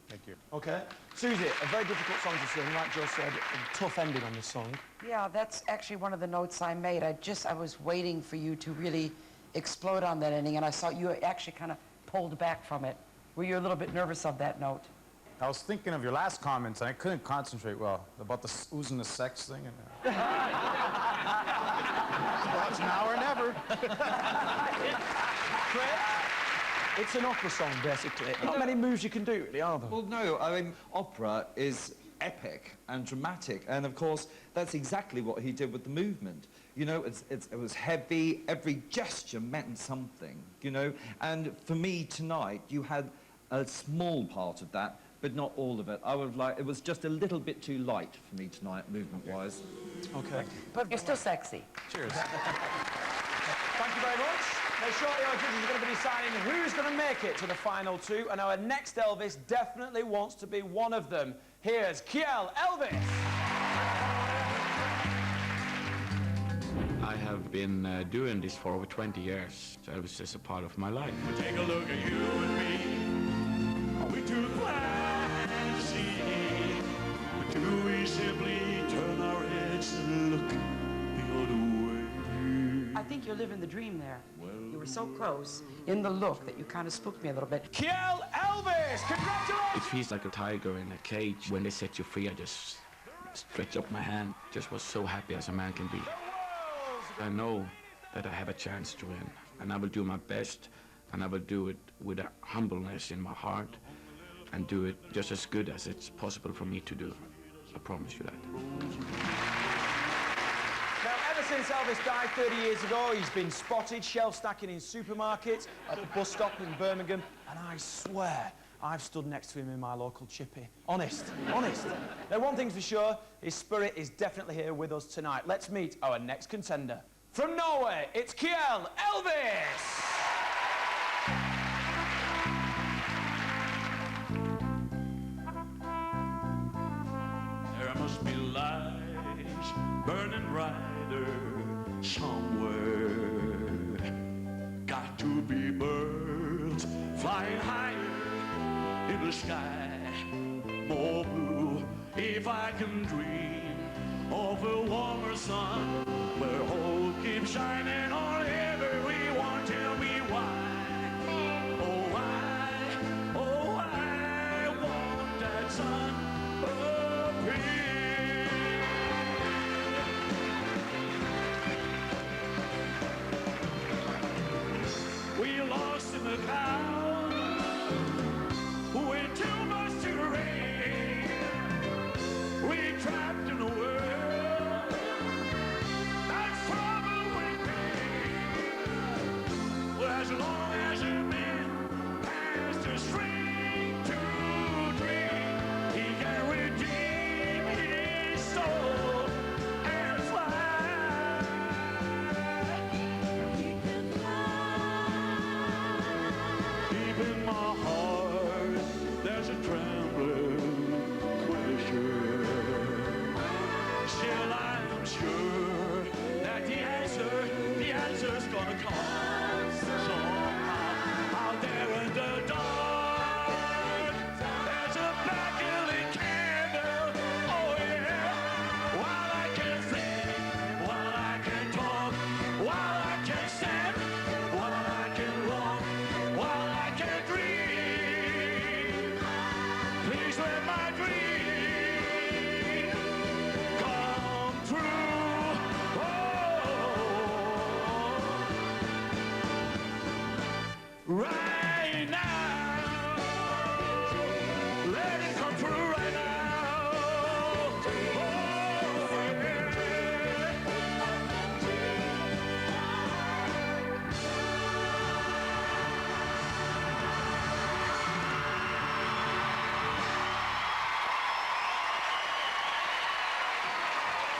[SPEAKER 20] Thank you.
[SPEAKER 10] Okay. Susie, a very difficult song to sing, like Joe said, a tough ending on this song.
[SPEAKER 23] Yeah, that's actually one of the notes I made. I was waiting for you to really explode on that ending, and I saw you actually kind of pulled back from it. Were you a little bit nervous of that note?
[SPEAKER 20] I was thinking of your last comments, and I couldn't concentrate well about the oozing the sex thing. And,
[SPEAKER 18] Well, it's now or never.
[SPEAKER 10] It's an opera song, basically. Not many moves you can do, really, are there?
[SPEAKER 12] Well, no, I mean, opera is epic and dramatic, and of course, that's exactly what he did with the movement. You know, it was heavy, every gesture meant something, you know, and for me tonight, you had a small part of that, but not all of it. It was just a little bit too light for me tonight, movement-wise.
[SPEAKER 10] Okay.
[SPEAKER 23] But you're still sexy.
[SPEAKER 20] Cheers.
[SPEAKER 10] Thank you very much. Now, shortly, our judges are going to be deciding who's going to make it to the final two, and our next Elvis definitely wants to be one of them. Here's Kiel Elvis.
[SPEAKER 6] I have been doing this for over 20 years. So Elvis is a part of my life.
[SPEAKER 3] Take a look at you and me. We took fancy. But do we simply turn our heads and look the other way?
[SPEAKER 23] I think you're living the dream there. You were so close in the look that you kind of spooked me a little bit.
[SPEAKER 10] Kiel Elvis, congratulations!
[SPEAKER 6] It feels like a tiger in a cage. When they set you free, I just stretch up my hand. Just was so happy as a man can be. I know that I have a chance to win, and I will do my best, and I will do it with a humbleness in my heart, and do it just as good as it's possible for me to do. I promise you that.
[SPEAKER 10] Now, ever since Elvis died 30 years ago, he's been spotted shelf stacking in supermarkets, at the bus stop in Birmingham, and I swear I've stood next to him in my local chippy. Honest, honest. Now, one thing's for sure, his spirit is definitely here with us tonight. Let's meet our next contender. From Norway, it's Kiel Elvis!
[SPEAKER 3] There must be lights burning brighter somewhere. Got to be birds flying higher in the sky, more blue. If I can dream of a warmer sun where hope keeps shining on everyone, tell me why. Oh, I want that sun up here. We lost in the clouds, with too much to rain. We trapped in a world that's troubled with pain. Well, as long as a man has the strength to dream, he can redeem his soul and fly. He can fly. Deep in my heart, there's a trembling question. Still, I'm sure that the answer's gonna come somehow. Out there in the dark, there's a backlit candle. Oh yeah. While I can think, while I can talk, while I can stand, while I can walk, while I can dream. Please let my dream come true. Oh, right now. Let it come true right now. Oh,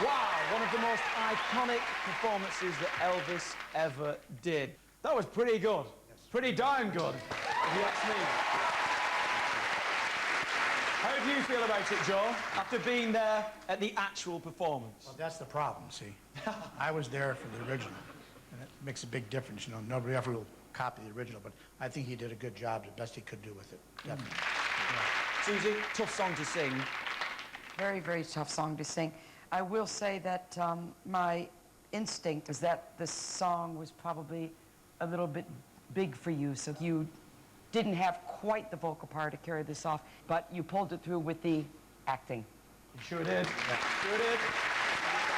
[SPEAKER 10] Wow, one of the most iconic performances that Elvis ever did. That was pretty good. Pretty darn good, if you ask me. How do you feel about it, Joe, after being there at the actual performance?
[SPEAKER 18] Well, that's the problem, see. I was there for the original, and it makes a big difference. You know, nobody ever will copy the original, but I think he did a good job, the best he could do with it, definitely.
[SPEAKER 10] Susie, tough song to sing.
[SPEAKER 23] Very, very tough song to sing. I will say that my instinct is that the song was probably a little bit big for you, so you didn't have quite the vocal power to carry this off, but you pulled it through with the acting.
[SPEAKER 10] You sure did. Sure did.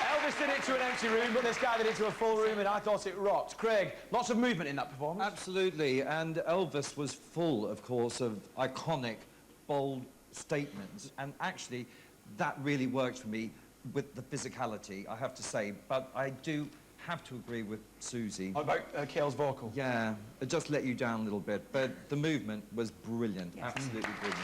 [SPEAKER 10] Elvis did it to an empty room, but this guy did it to a full room, and I thought it rocked. Craig, lots of movement in that performance.
[SPEAKER 12] Absolutely, and Elvis was full, of course, of iconic, bold statements, and actually, that really worked for me with the physicality, I have to say, but I do have to agree with Susie.
[SPEAKER 10] What about Kiel's vocal?
[SPEAKER 12] Yeah, it just let you down a little bit, but the movement was brilliant, absolutely brilliant.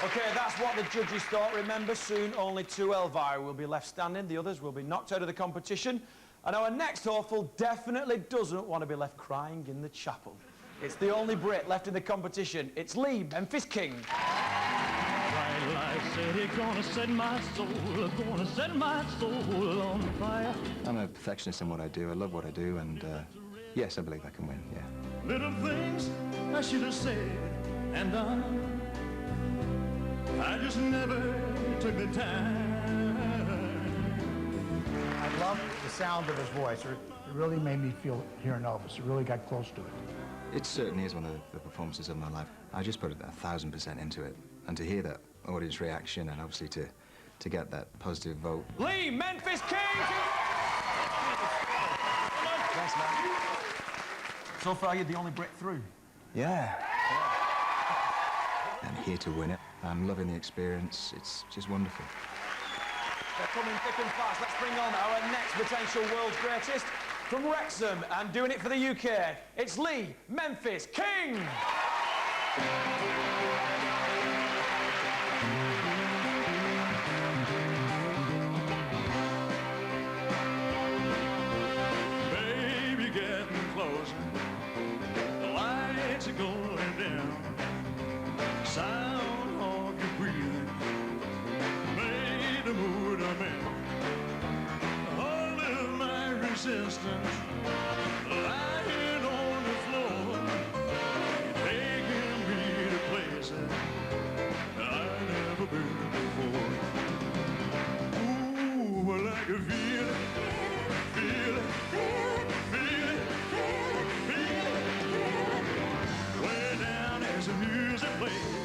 [SPEAKER 10] OK, that's what the judges thought. Remember, soon only 2 Elvi will be left standing. The others will be knocked out of the competition. And our next hopeful definitely doesn't want to be left crying in the chapel. It's the only Brit left in the competition. It's Lee, Memphis King.
[SPEAKER 3] Life said it's gonna set my soul on fire.
[SPEAKER 8] I'm a perfectionist in what I do. I love what I do, and yes, I believe I can win, yeah.
[SPEAKER 3] Little things I should have said and done, I just never took the time.
[SPEAKER 18] the sound of his voice. It really made me feel hearing Elvis. It really got close to it.
[SPEAKER 8] It certainly is one of the performances of my life. I just put 1,000% into it. And to hear that audience reaction and obviously to get that positive vote.
[SPEAKER 10] Lee, Memphis King! Thanks, man. So far, you're the only breakthrough.
[SPEAKER 8] Yeah. I'm here to win it. I'm loving the experience. It's just wonderful.
[SPEAKER 10] They're coming thick and fast. Let's bring on our next potential world's greatest from Wrexham and doing it for the UK. It's Lee, Memphis King!
[SPEAKER 3] Baby, getting closer. The lights are going down. Sound of your breathing made the mood I'm in. All of my resistance lying on the floor, taking me to places I've never been before. Ooh, well, I can feel it, feel it, feel it, feel it, feel it, feel it. Way down as the music plays.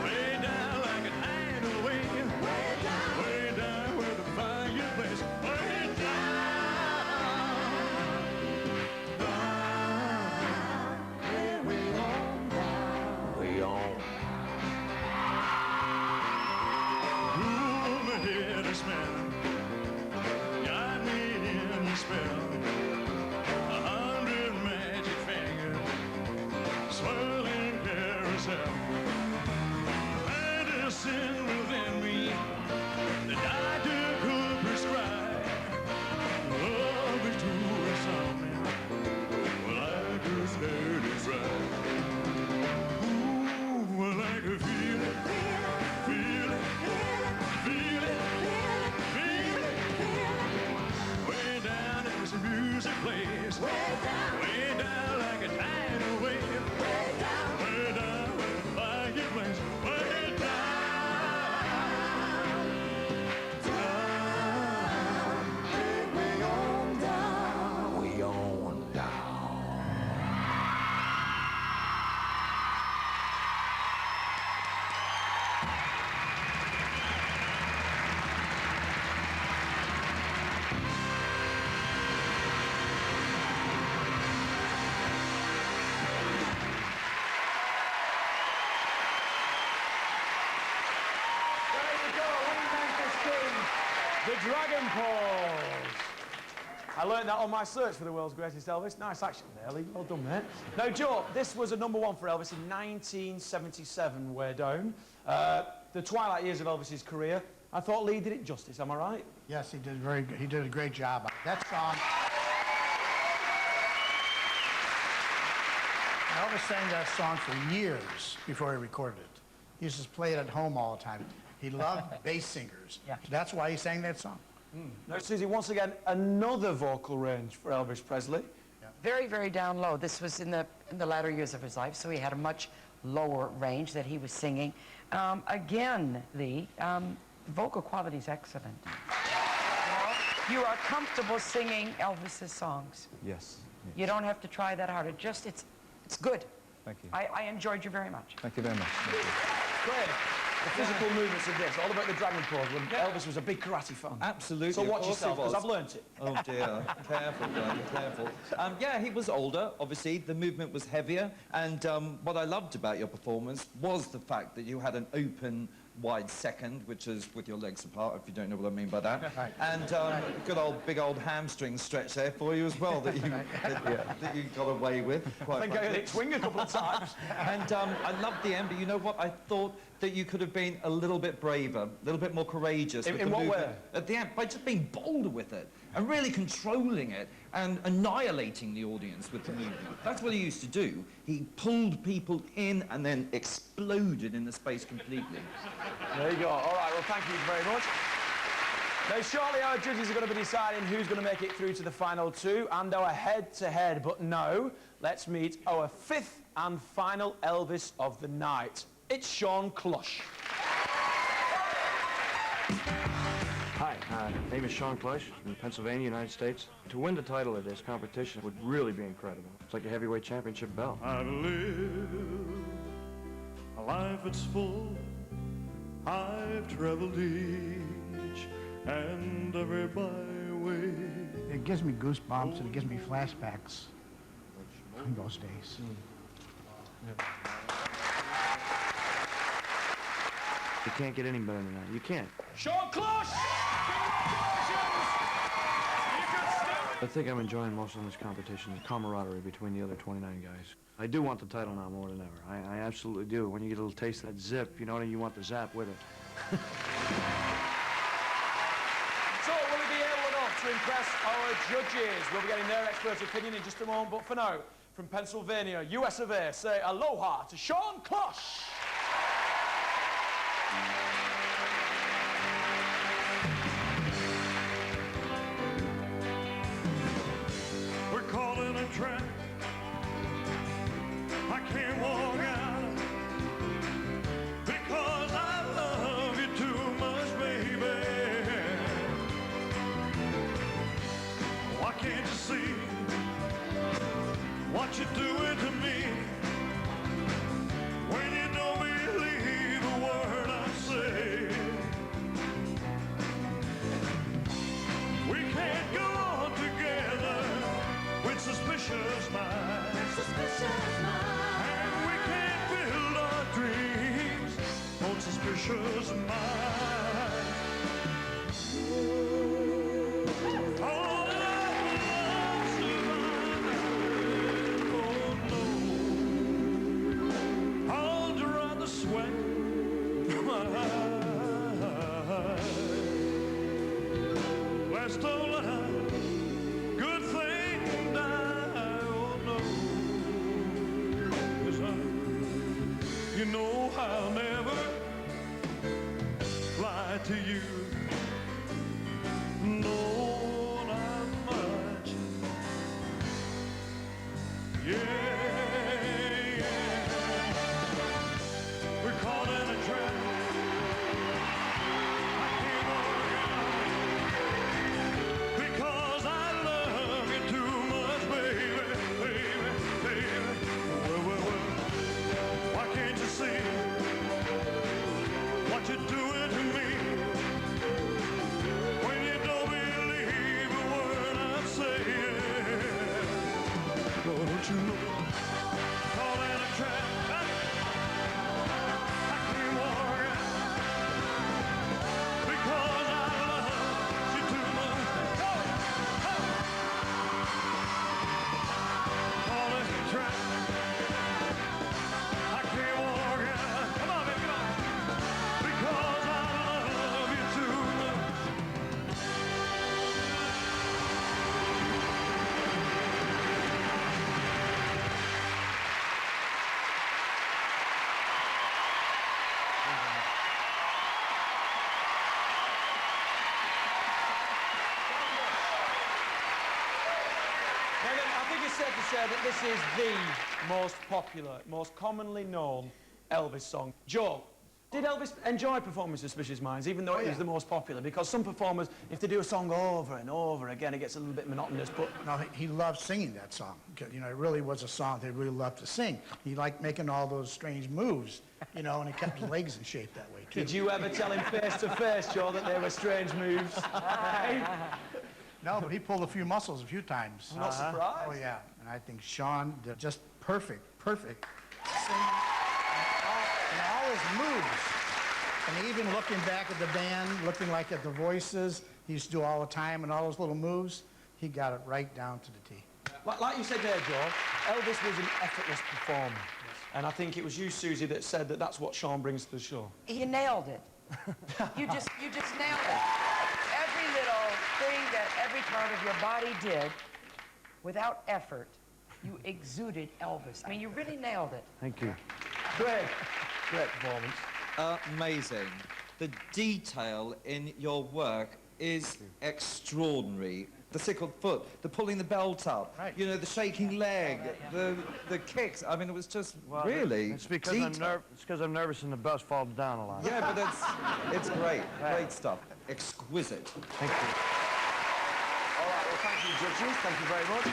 [SPEAKER 3] Way down like an idle wave. Way down where the fireplace. Way down, way on down. Way on. Ooh, my head is smelling. Got me in the spell. 100 magic fingers swirling carousel. Medicine within me, the doctor could prescribe. Love me to insomnia, well, I just let it ride. Ooh, well, I can feel it, feel it, feel it, feel it, feel it. Way down as the music plays. Way down like a tidal wave. Way down where the fireplace. Way down, way on down, way on down.
[SPEAKER 10] There you go, Lee, Memphis King, the Dragon Pause. I learned that on my search for the world's greatest Elvis. Nice action there, Lee. Well done, mate. Now, Joe, this was a #1 for Elvis in 1977, we're down. The twilight years of Elvis's career. I thought Lee did it justice, am I right?
[SPEAKER 18] Yes, he did very good. He did a great job. That song. Elvis sang that song for years before he recorded it. He used to play it at home all the time. He loved bass singers. Yeah. So that's why he sang that song.
[SPEAKER 10] Now, Susie, once again, another vocal range for Elvis Presley.
[SPEAKER 23] Very, very down low. This was in the latter years of his life, so he had a much lower range that he was singing. Again, the vocal quality is excellent. You are comfortable singing Elvis's songs.
[SPEAKER 8] Yes.
[SPEAKER 23] You don't have to try that hard. It's good.
[SPEAKER 8] Thank you.
[SPEAKER 23] I enjoyed you very much.
[SPEAKER 8] Thank you very much.
[SPEAKER 10] Great. The physical movements of this, all about the Dragon Pause, when Elvis was a big karate fan.
[SPEAKER 12] Absolutely.
[SPEAKER 10] So
[SPEAKER 12] of
[SPEAKER 10] watch
[SPEAKER 12] course
[SPEAKER 10] yourself,
[SPEAKER 12] he was.
[SPEAKER 10] because I've learnt it.
[SPEAKER 12] Oh dear, careful, Glenn, careful. Yeah, he was older, obviously. The movement was heavier. And what I loved about your performance was the fact that you had an open, wide second, which is with your legs apart, if you don't know what I mean by that.
[SPEAKER 18] Right.
[SPEAKER 12] And good old, big old hamstring stretch there for you as well that you, that you got away with.
[SPEAKER 10] I think I heard it swing a couple of times.
[SPEAKER 12] And I loved the end, but you know what? I thought that you could have been a little bit braver, a little bit more courageous.
[SPEAKER 10] In what way?
[SPEAKER 12] At the end, by just being bolder with it and really controlling it and annihilating the audience with the movement. That's what he used to do. He pulled people in and then exploded in the space completely.
[SPEAKER 10] There you go. All right, well, thank you very much. Now, shortly our judges are going to be deciding who's going to make it through to the final two and our head-to-head. But now, let's meet our fifth and final Elvis of the night. It's Sean Clush.
[SPEAKER 15] Hi, My name is Sean Clush from Pennsylvania, United States. To win the title of this competition would really be incredible. It's like a heavyweight championship belt.
[SPEAKER 3] I've lived a life that's full. I've traveled each and every byway.
[SPEAKER 18] It gives me goosebumps and it gives me flashbacks on those days.
[SPEAKER 15] You can't get any better than that. You can't.
[SPEAKER 10] Sean Clush!
[SPEAKER 15] I think I'm enjoying most of this competition, the camaraderie between the other 29 guys. I do want the title now more than ever. I absolutely do. When you get a little taste of that zip, you know, you want the zap with it.
[SPEAKER 10] So, will he be able enough to impress our judges? We'll be getting their expert opinion in just a moment, but for now, from Pennsylvania, US of A, say aloha to Sean Clush!
[SPEAKER 3] We're caught in a trap. I can't walk out because I love you too much, baby. Why can't you see what you're doing to me when you don't believe a word I say? We can't go on together with suspicious minds. And we can't build our dreams on suspicious minds. All that I love survived, oh no. I'll dry the sweat from my eyes. Last all I good thing die, oh no. 'Cause you know I'll never lie to you. No, not much. Yeah, yeah. We're caught in a trap. I can't walk out because I love you too much, baby, baby, baby. Well, why can't you see what you're doing to me when you don't believe a word I'm saying? Oh, don't you know? Caught in a trap. I can't walk out because I love you too much. Caught in a trap. I can't walk out. Come on, baby, come on. Because I love you too much.
[SPEAKER 10] Megan, I think it's safe to say that this is the most popular, most commonly known Elvis song. Joe, did Elvis enjoy performing Suspicious Minds, even though it was the most popular? Because some performers, if they do a song over and over again, it gets a little bit monotonous, but...
[SPEAKER 18] No, he loved singing that song. You know, it really was a song they really loved to sing. He liked making all those strange moves, you know, and he kept his legs in shape that way, too.
[SPEAKER 10] Did you ever tell him face to face, Joe, that they were strange moves?
[SPEAKER 18] No, but he pulled a few muscles a few times.
[SPEAKER 10] I'm not surprised.
[SPEAKER 18] Oh, yeah. And I think Sean did just perfect singing and all his moves. And even looking back at the band, looking like at the voices he used to do all the time and all those little moves, he got it right down to the T.
[SPEAKER 10] Like you said there, Joe, Elvis was an effortless performer. Yes. And I think it was you, Susie, that said that that's what Sean brings to the show.
[SPEAKER 23] You nailed it. you just nailed it. Every little thing that every part of your body did, without effort, you exuded Elvis. I mean, you really nailed it.
[SPEAKER 15] Thank you.
[SPEAKER 10] Great performance.
[SPEAKER 12] Amazing. The detail in your work is extraordinary. The sickled foot, the pulling the belt up, you know, the shaking leg, the kicks. I mean, it was just really
[SPEAKER 15] It's because I'm nervous and the bus falls down a lot.
[SPEAKER 12] Yeah, but it's great. Great stuff.
[SPEAKER 11] exquisite.
[SPEAKER 10] Thank you. All right, well, thank you, judges. Thank you very much.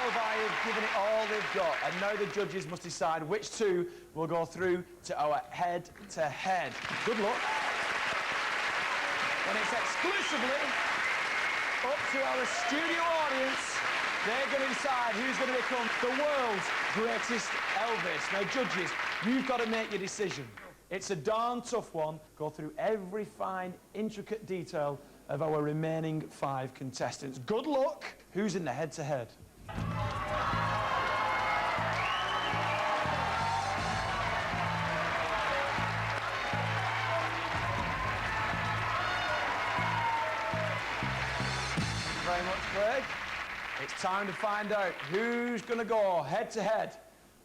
[SPEAKER 10] Elvi have given it all they've got, and now the judges must decide which two will go through to our head-to-head. Good luck. And it's exclusively up to our studio audience. They're going to decide who's going to become the world's greatest Elvis. Now, judges, you've got to make your decision. It's a darn tough one. Go through every fine, intricate detail of our remaining 5 contestants. Good luck. Who's in the head-to-head? Very much, Craig. It's time to find out who's going to go head-to-head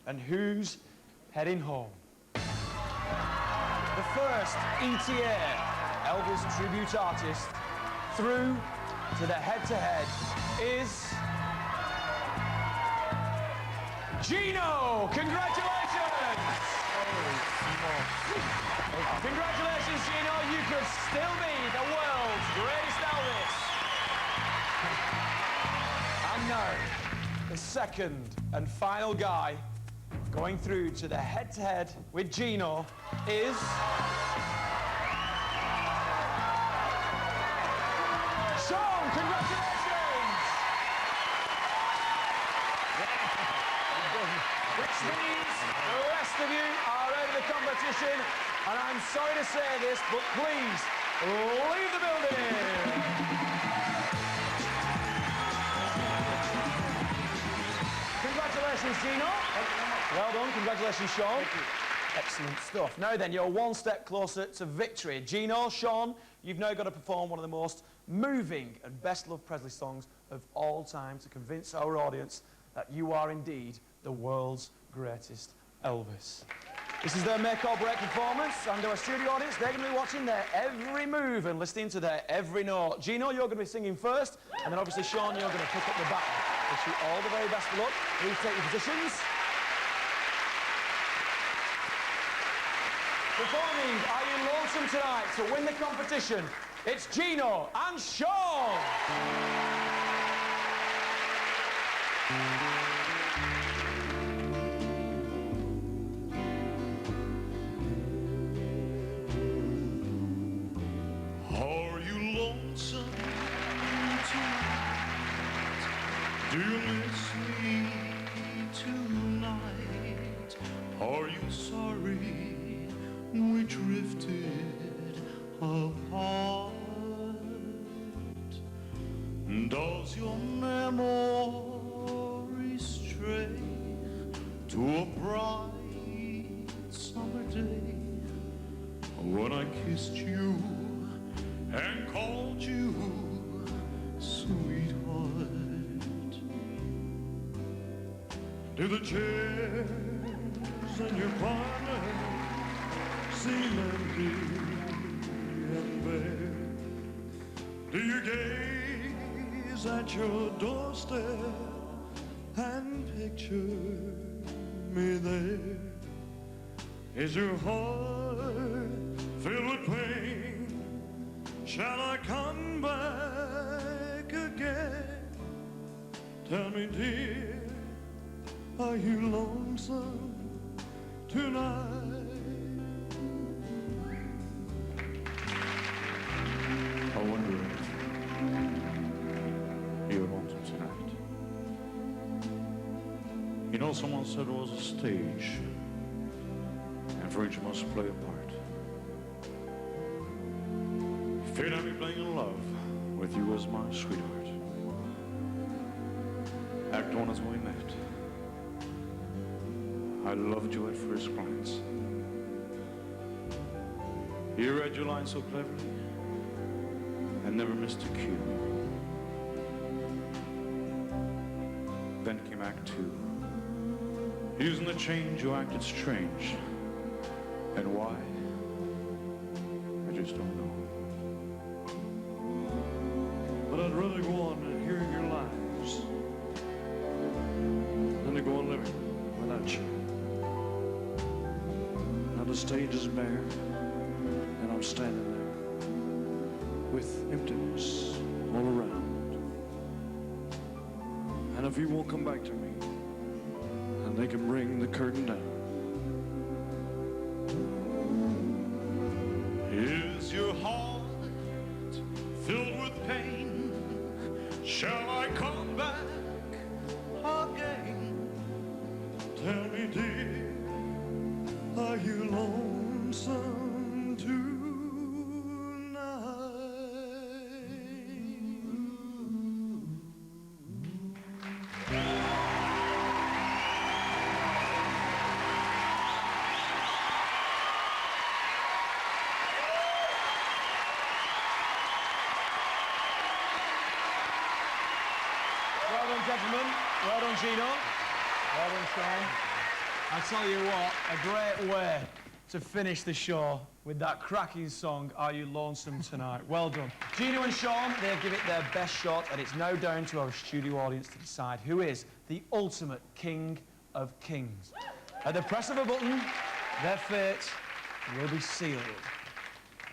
[SPEAKER 10] and who's heading home. The first ETA, Elvis tribute artist, through to the head-to-head is Gino. Congratulations! Congratulations, Gino. You could still be the world's greatest Elvis. And now, the second and final guy going through to the head-to-head with Gino is Sean. Congratulations! Which means the rest of you are out of the competition, and I'm sorry to say this, but please leave the building. Congratulations, Gino. Well done. Congratulations, Sean. Excellent stuff. Now then, you're one step closer to victory. Gino, Sean, you've now got to perform one of the most moving and best-loved Presley songs of all time to convince our audience that you are indeed the world's greatest Elvis. This is their make or break performance, and our studio audience, they're going to be watching their every move and listening to their every note. Gino, you're going to be singing first, and then obviously, Sean, you're going to pick up the baton. Wish you all the very best of luck. Please take your positions. Performing Are You Lonesome Tonight to win the competition, it's Gino and Sean.
[SPEAKER 3] Are you lonesome tonight? Do you miss me tonight? Are you sorry we drifted apart? Does your memory stray to a bright summer day when I kissed you and called you sweetheart? Do the chairs in your parlor seem empty and bare? Do you gaze at your doorstep and picture me there? Is your heart filled with pain? Shall I come back again? Tell me, dear, are you lonesome tonight?
[SPEAKER 20] I wonder if you're lonesome tonight. You know, someone said it was a stage, and for each must play a part. Fate had me playing in love with you as my sweetheart. Act 1 is when we met. I loved you at first glance. You read your lines so cleverly and never missed a cue. Then came Act 2. Using the change, you acted strange. And why? I just don't know. But I'd rather go on and hearing your lives than to go on living without you.
[SPEAKER 15] the stage is bare, and I'm standing there with emptiness all around. And if you won't come back to me, then they can bring the curtain down.
[SPEAKER 3] Is your heart filled with pain? Shall I come back again? Tell me, dear, are you lonesome tonight?
[SPEAKER 10] Well done, gentlemen. Well done, Gino. Well done, Sean. I tell you what, a great way to finish the show with that cracking song, Are You Lonesome Tonight? Well done. Gino and Sean, they'll give it their best shot, and it's now down to our studio audience to decide who is the ultimate king of kings. At the press of a button, their fate will be sealed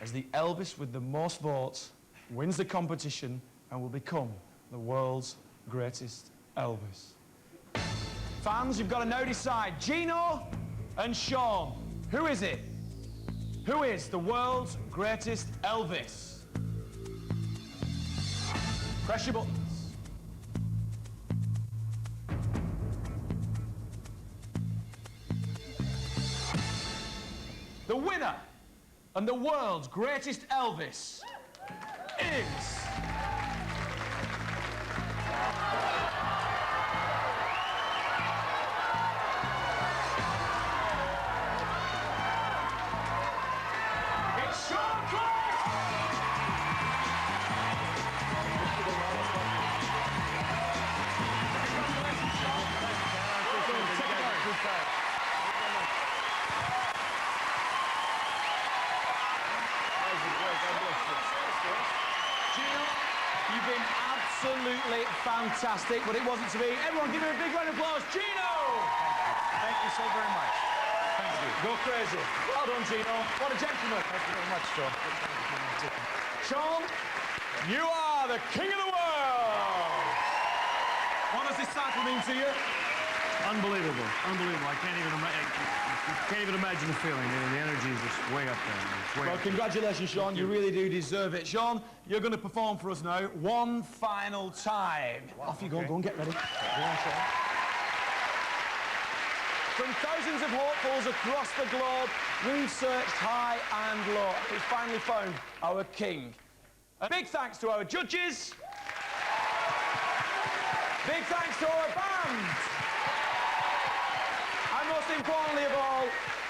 [SPEAKER 10] as the Elvis with the most votes wins the competition and will become the world's greatest Elvis. Fans, you've got to now decide, Gino and Sean, who is it? Who is the world's greatest Elvis? Press your buttons. The winner and the world's greatest Elvis is... You've been absolutely fantastic, but it wasn't to be. Everyone give him a big round of applause. Gino!
[SPEAKER 20] Thank you so very much. Thank you.
[SPEAKER 10] Go crazy. Well done, Gino. What a gentleman.
[SPEAKER 20] Thank you very much, Sean.
[SPEAKER 10] Sean, you are the king of the world. What does this title mean to you?
[SPEAKER 15] Unbelievable. Unbelievable. I can't even imagine the feeling. The energy is just way up there. It's way
[SPEAKER 10] Well,
[SPEAKER 15] up
[SPEAKER 10] congratulations, Sean. You really do deserve it. Sean, you're going to perform for us now one final time. Wow, off you go. Go and get ready. Go on, Sean. From thousands of hopefuls across the globe, we've searched high and low. We've finally found our king. A big thanks to our judges. Big thanks to our band. And most importantly of all,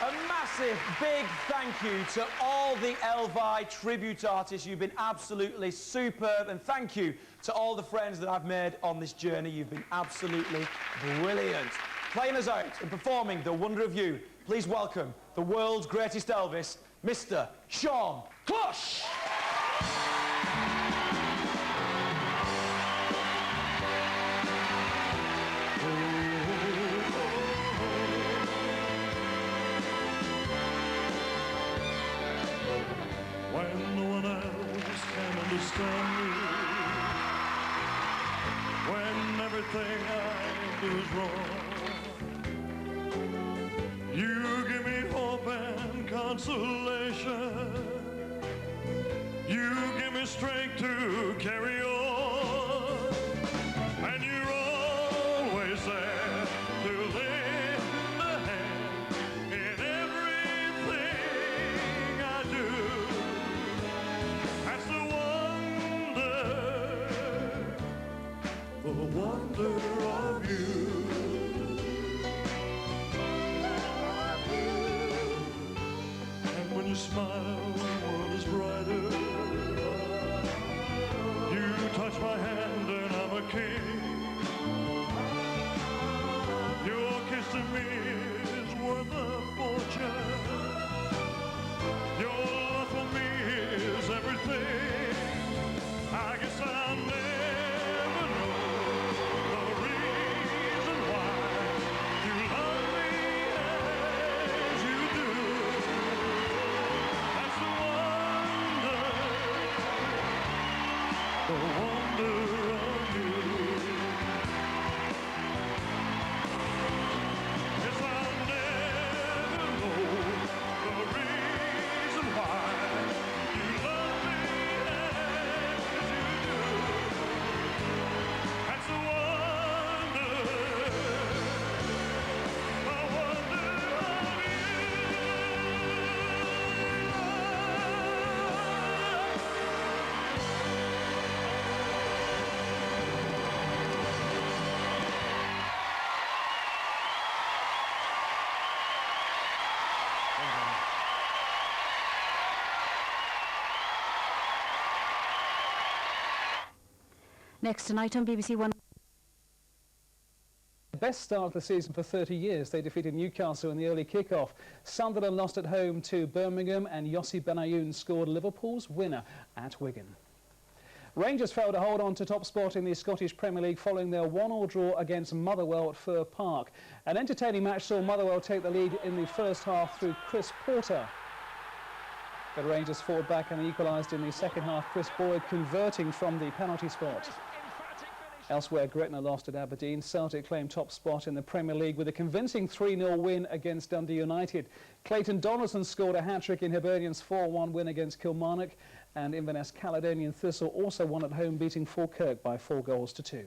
[SPEAKER 10] a massive big thank you to all the Elvi tribute artists. You've been absolutely superb, and thank you to all the friends that I've made on this journey. You've been absolutely brilliant. Playing us out and performing The Wonder of You, please welcome the world's greatest Elvis, Mr. Sean Clush.
[SPEAKER 3] When no one else can understand me, when everything I do is wrong, you give me hope and consolation. You give me strength to carry on, and you're always there to lend a hand in everything I do. That's the wonder of you. And when you smile
[SPEAKER 28] Next tonight on BBC One.
[SPEAKER 11] Best start of the season for 30 years. They defeated Newcastle in the early kick-off. Sunderland lost at home to Birmingham, and Yossi Benayoun scored Liverpool's winner at Wigan. Rangers failed to hold on to top spot in the Scottish Premier League following their 1-1 draw against Motherwell at Fir Park. An entertaining match saw Motherwell take the lead in the first half through Chris Porter. But Rangers fought back and equalised in the second half, Chris Boyd converting from the penalty spot. Elsewhere, Gretna lost at Aberdeen. Celtic claimed top spot in the Premier League with a convincing 3-0 win against Dundee United. Clayton Donaldson scored a hat-trick in Hibernian's 4-1 win against Kilmarnock, and Inverness Caledonian Thistle also won at home, beating Falkirk by 4-2.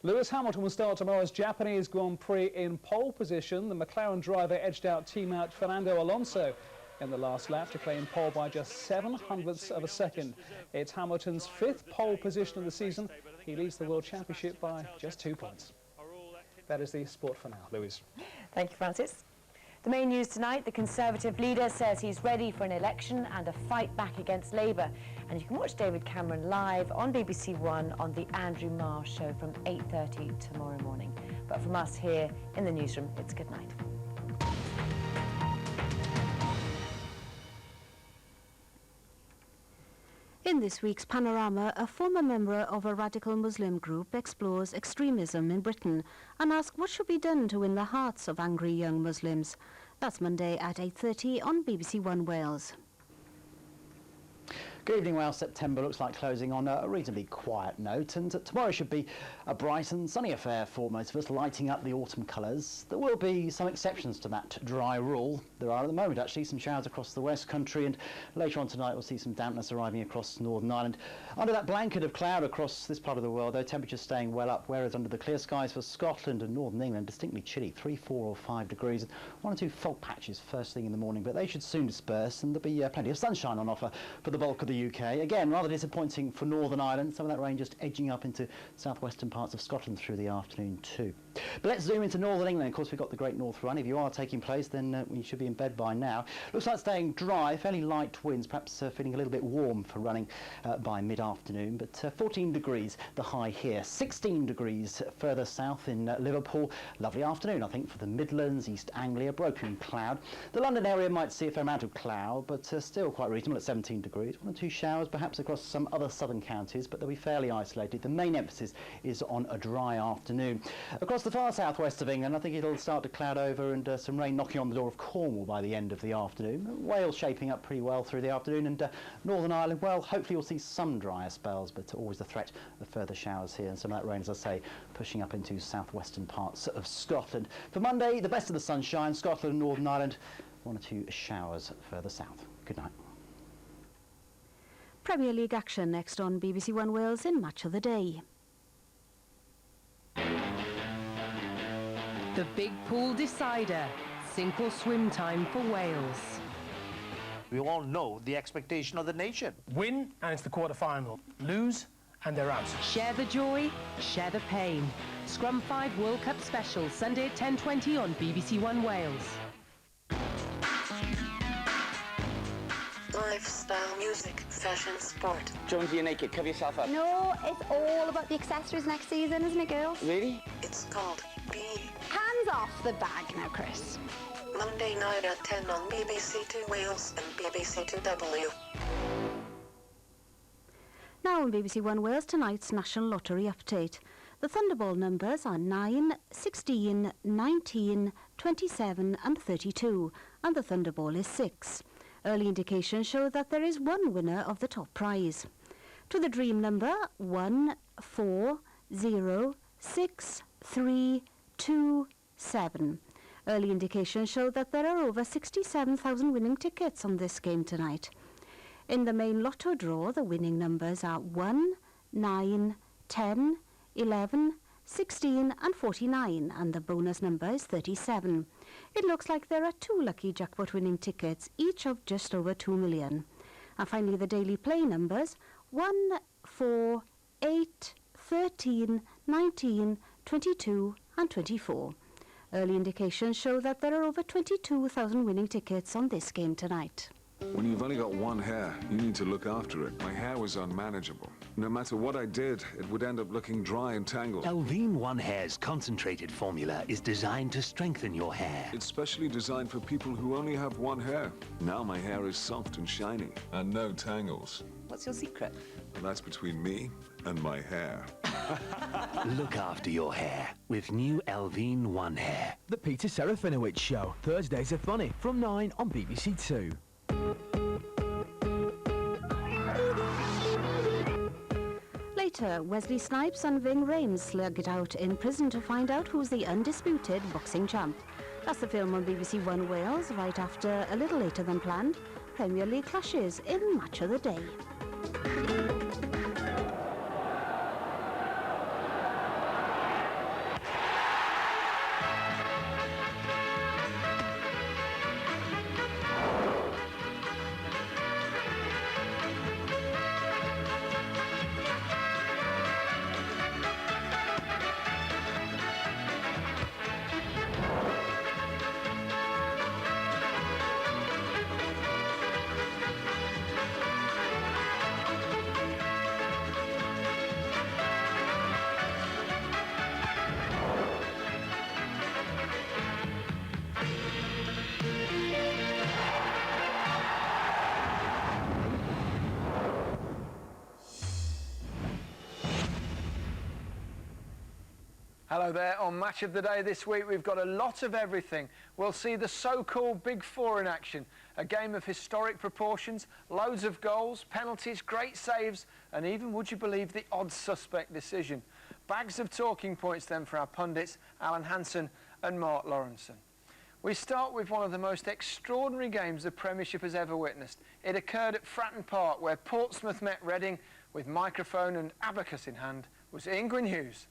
[SPEAKER 11] Lewis Hamilton will start tomorrow's Japanese Grand Prix in pole position. The McLaren driver edged out teammate Fernando Alonso in the last lap to claim pole by just 0.07 of a second. It's Hamilton's 5th pole position of the season. He leads the World Championship by just 2 points. That is the sport for now. Louise.
[SPEAKER 2] Thank you, Francis. The main news tonight, the Conservative leader says he's ready for an election and a fight back against Labour. And you can watch David Cameron live on BBC One on the Andrew Marr Show from 8:30 tomorrow morning. But from us here in the newsroom, it's good night.
[SPEAKER 28] In this week's Panorama, a former member of a radical Muslim group explores extremism in Britain and asks what should be done to win the hearts of angry young Muslims. That's Monday at 8:30 on BBC One Wales.
[SPEAKER 16] Good evening, Wales. September looks like closing on a reasonably quiet note, and tomorrow should be a bright and sunny affair for most of us, lighting up the autumn colours. There will be some exceptions to that dry rule. There are at the moment, actually, some showers across the West Country, and later on tonight we'll see some dampness arriving across Northern Ireland. Under that blanket of cloud across this part of the world, though, temperatures staying well up, whereas under the clear skies for Scotland and Northern England, distinctly chilly, 3, 4 or 5 degrees. 1 or 2 fog patches first thing in the morning, but they should soon disperse, and there'll be plenty of sunshine on offer for the bulk of the UK. Again, rather disappointing for Northern Ireland. Some of that rain just edging up into southwestern parts of Scotland through the afternoon too. But let's zoom into Northern England. Of course, we've got the Great North Run. If you are taking place, then we should be in bed by now. Looks like staying dry, fairly light winds, perhaps feeling a little bit warm for running by mid-afternoon. But 14 degrees the high here, 16 degrees further south in Liverpool. Lovely afternoon, I think, for the Midlands, East Anglia, broken cloud. The London area might see a fair amount of cloud, but still quite reasonable at 17 degrees. 1 or 2 showers perhaps across some other southern counties, but they'll be fairly isolated. The main emphasis is on a dry afternoon. Across the far southwest of England, I think it'll start to cloud over and some rain knocking on the door of Cornwall by the end of the afternoon. Wales shaping up pretty well through the afternoon, and Northern Ireland, well, hopefully you'll see some drier spells, but always the threat of further showers here, and some of that rain, as I say, pushing up into southwestern parts of Scotland. For Monday, the best of the sunshine, Scotland and Northern Ireland, 1 or 2 showers further south. Good night.
[SPEAKER 28] Premier League action next on BBC One Wales in Match of the Day.
[SPEAKER 17] The big pool decider, sink or swim time for Wales.
[SPEAKER 22] We all know the expectation of the nation.
[SPEAKER 24] Win and it's the quarter-final. Lose and they're out.
[SPEAKER 17] Share the joy, share the pain. Scrum 5 World Cup Special, Sunday at 10:20 on BBC One Wales.
[SPEAKER 25] Lifestyle, music, fashion, sport.
[SPEAKER 21] Jonesy, you're naked. Cover yourself up.
[SPEAKER 26] No, it's all about the accessories next season, isn't it, girls?
[SPEAKER 21] Really?
[SPEAKER 25] It's called Be.
[SPEAKER 26] Hands off the bag now, Chris.
[SPEAKER 25] Monday night at 10 on BBC Two Wales and BBC Two W.
[SPEAKER 28] Now on BBC One Wales, tonight's National Lottery update. The Thunderball numbers are 9, 16, 19, 27 and 32, and the Thunderball is 6. Early indications show that there is one winner of the top prize. To the dream number 1, 4, 0, 6, 3, 2, 7. Early indications show that there are over 67,000 winning tickets on this game tonight. In the main lotto draw, the winning numbers are 1, 9, 10, 11, 16 and 49, and the bonus number is 37. It looks like there are 2 lucky jackpot winning tickets, each of just over 2 million. And finally, the daily play numbers 1, 4, 8, 13, 19, 22 and 24. Early indications show that there are over 22,000 winning tickets on this game tonight.
[SPEAKER 1] When you've only got one hair, you need to look after it. My hair was unmanageable. No matter what I did, it would end up looking dry and tangled.
[SPEAKER 4] ELVIS One Hair's concentrated formula is designed to strengthen your hair.
[SPEAKER 1] It's specially designed for people who only have one hair. Now my hair is soft and shiny, and no tangles.
[SPEAKER 5] What's your secret?
[SPEAKER 1] And that's between me and my hair.
[SPEAKER 4] Look after your hair with new ELVIS One Hair.
[SPEAKER 7] The Peter Serafinowicz Show. Thursdays are funny from 9 on BBC Two.
[SPEAKER 28] Later, Wesley Snipes and Ving Rhames slug it out in prison to find out who's the undisputed boxing champ. That's the film on BBC One Wales, right after, a little later than planned, Premier League clashes in Match of the Day.
[SPEAKER 13] Hello there. On Match of the Day this week, we've got a lot of everything. We'll see the so-called Big Four in action, a game of historic proportions, loads of goals, penalties, great saves, and even, would you believe, the odd suspect decision. Bags of talking points then for our pundits, Alan Hansen and Mark Lawrenson. We start with one of the most extraordinary games the Premiership has ever witnessed. It occurred at Fratton Park, where Portsmouth met Reading. With microphone and abacus in hand was Ingwin Hughes.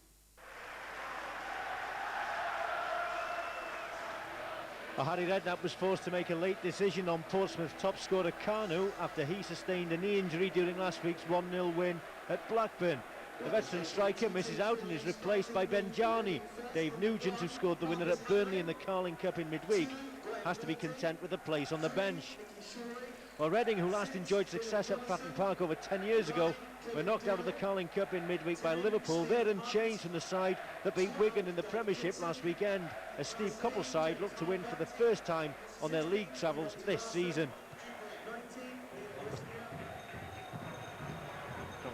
[SPEAKER 14] Well, Harry Redknapp was forced to make a late decision on Portsmouth top scorer Kanu after he sustained a knee injury during last week's 1-0 win at Blackburn. The veteran striker misses out and is replaced by Benjani. Dave Nugent, who scored the winner at Burnley in the Carling Cup in midweek, has to be content with a place on the bench. Well, Reading, who last enjoyed success at Fratton Park over 10 years ago, were knocked out of the Carling Cup in midweek by Liverpool. They're unchanged from the side that beat Wigan in the Premiership last weekend, as Steve Coppell's side looked to win for the first time on their league travels this season. From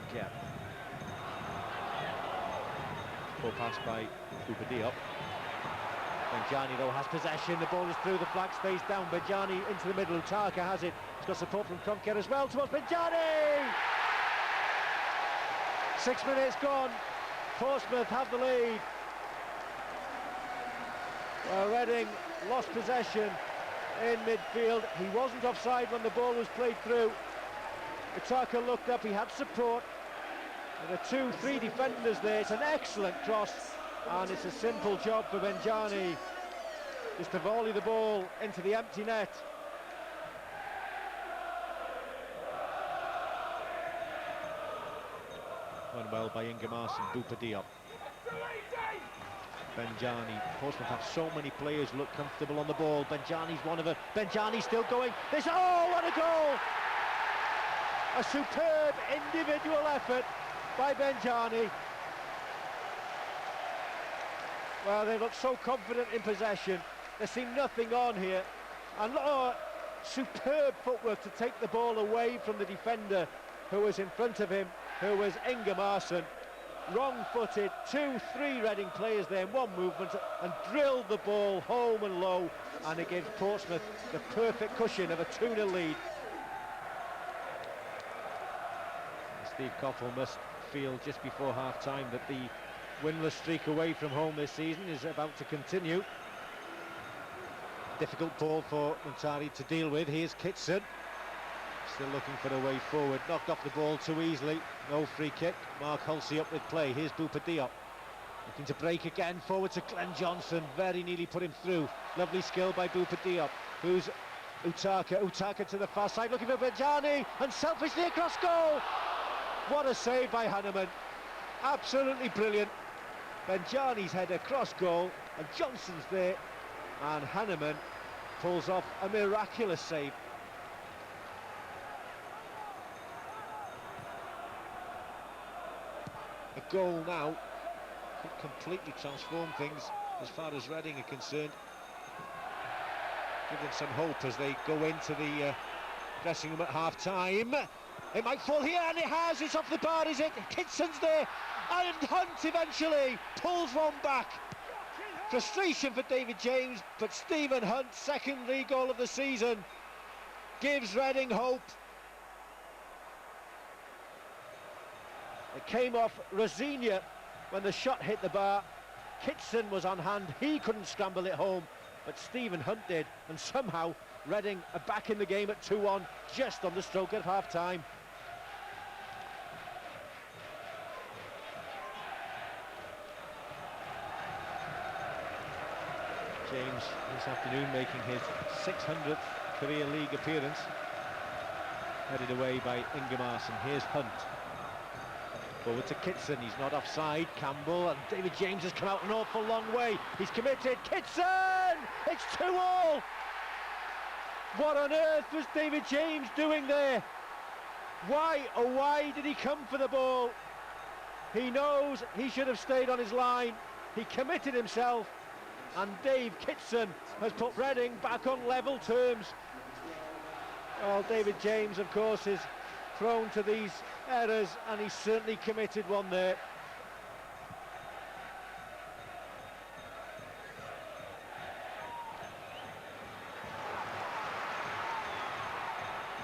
[SPEAKER 14] Poor pass by Cooper Diop. Benjani, though, has possession. The ball is through the flag space down. Benjani into the middle. Utaka has it. He's got support from Kroenke as well towards Benjani! 6 minutes gone. Portsmouth have the lead. Well, Reading lost possession in midfield. He wasn't offside when the ball was played through. Utaka looked up. He had support. There are 2-3 defenders there. It's an excellent cross. And it's a simple job for Benjani, just to volley the ball into the empty net. Won well by Ingemars and Booper Diop. Benjani. Portsmouth have so many players who look comfortable on the ball. Benjani's one of them. Benjani still going. This, oh, what a goal! A superb individual effort by Benjani. Well, they look so confident in possession. There seemed nothing on here. And superb footwork to take the ball away from the defender who was in front of him, who was Ingemars. Wrong-footed, 2-3 Reading players there in one movement and drilled the ball home and low, and it gives Portsmouth the perfect cushion of a 2-0 lead. Steve Coppell must feel just before half-time that the winless streak away from home this season is about to continue. Difficult ball for Muntari to deal with. Here's Kitson, still looking for a way forward. Knocked off the ball too easily. No free kick. Mark Hulsey up with play. Here's Booper Diop, looking to break again. Forward to Glenn Johnson. Very nearly put him through. Lovely skill by Booper Diop. Who's Utaka? Utaka to the far side, looking for Benjani, and selfishly across goal. What a save by Hanneman. Absolutely brilliant. Benjani's header cross goal, and Johnson's there, and Hanneman pulls off a miraculous save. goal now could completely transform things as far as Reading are concerned. Give them some hope as they go into the dressing room at half-time. It might fall here, and it has. It's off the bar, is it? Kitson's there, and Hunt eventually pulls one back. Frustration for David James, but Stephen Hunt's second league goal of the season gives Reading hope. It came off Rosinia when the shot hit the bar. Kitson was on hand, he couldn't scramble it home, but Stephen Hunt did, and somehow Reading are back in the game at 2-1, just on the stroke at half-time. James this afternoon making his 600th career league appearance, headed away by Ingemarson. Here's Hunt. Forward to Kitson, he's not offside. Campbell, and David James has come out an awful long way. He's committed. Kitson! It's 2-2! What on earth was David James doing there? Why, oh why did he come for the ball? He knows he should have stayed on his line. He committed himself, and Dave Kitson has put Reading back on level terms. Well, David James, of course, is prone to these errors, and he certainly committed one there.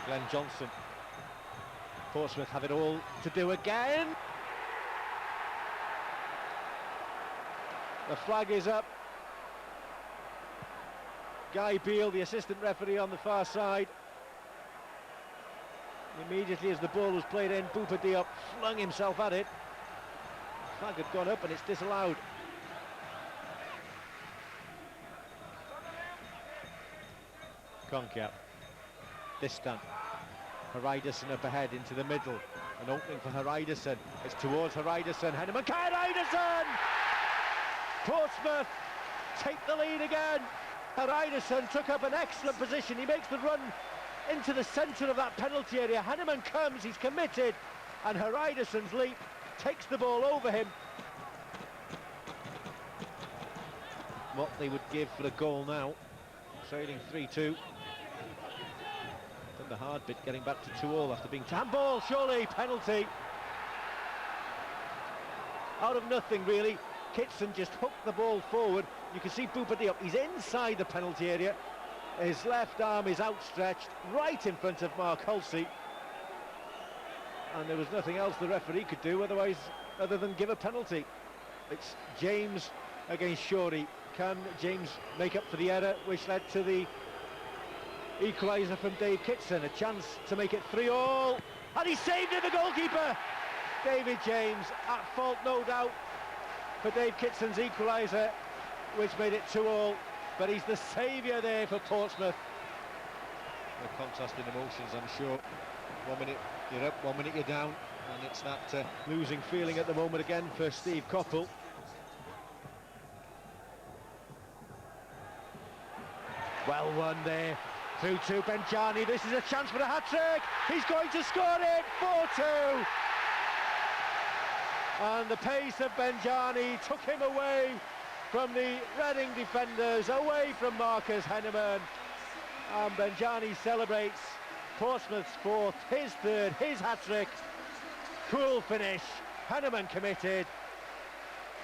[SPEAKER 14] Glenn Johnson. Portsmouth have it all to do again. The flag is up. Guy Beale, the assistant referee on the far side. Immediately as the ball was played in, Bouba Diop flung himself at it. Flag had gone up and it's disallowed. Konkia, distant. Hariderson up ahead into the middle. An opening for Hariderson. It's towards Hariderson. Henneman, Hariderson! Portsmouth take the lead again. Hariderson took up an excellent position. He makes the run into the centre of that penalty area. Henneman comes, he's committed, and Hariderson's leap takes the ball over him. What they would give for a goal now. Trailing 3-2. The hard bit getting back to 2-2 after being handball, surely, penalty. Out of nothing really, Kitson just hooked the ball forward. You can see Bouba Diop, he's inside the penalty area. His left arm is outstretched right in front of Mark Hulsey. And there was nothing else the referee could do otherwise, other than give a penalty. It's James against Shorey. Can James make up for the error which led to the equaliser from Dave Kitson? A chance to make it 3-3, and he saved it, the goalkeeper. David James at fault, no doubt, for Dave Kitson's equaliser, which made it 2-2, but he's the saviour there for Portsmouth. The contrast in emotions, I'm sure. 1 minute you're up, 1 minute you're down, and it's that losing feeling at the moment again for Steve Coppell. Well won there. Through to Benjani, this is a chance for a hat-trick, he's going to score it, 4-2! And the pace of Benjani took him away from the Reading defenders, away from Marcus Henneman. And Benjani celebrates Portsmouth's fourth, his third, his hat-trick. Cool finish, Henneman committed.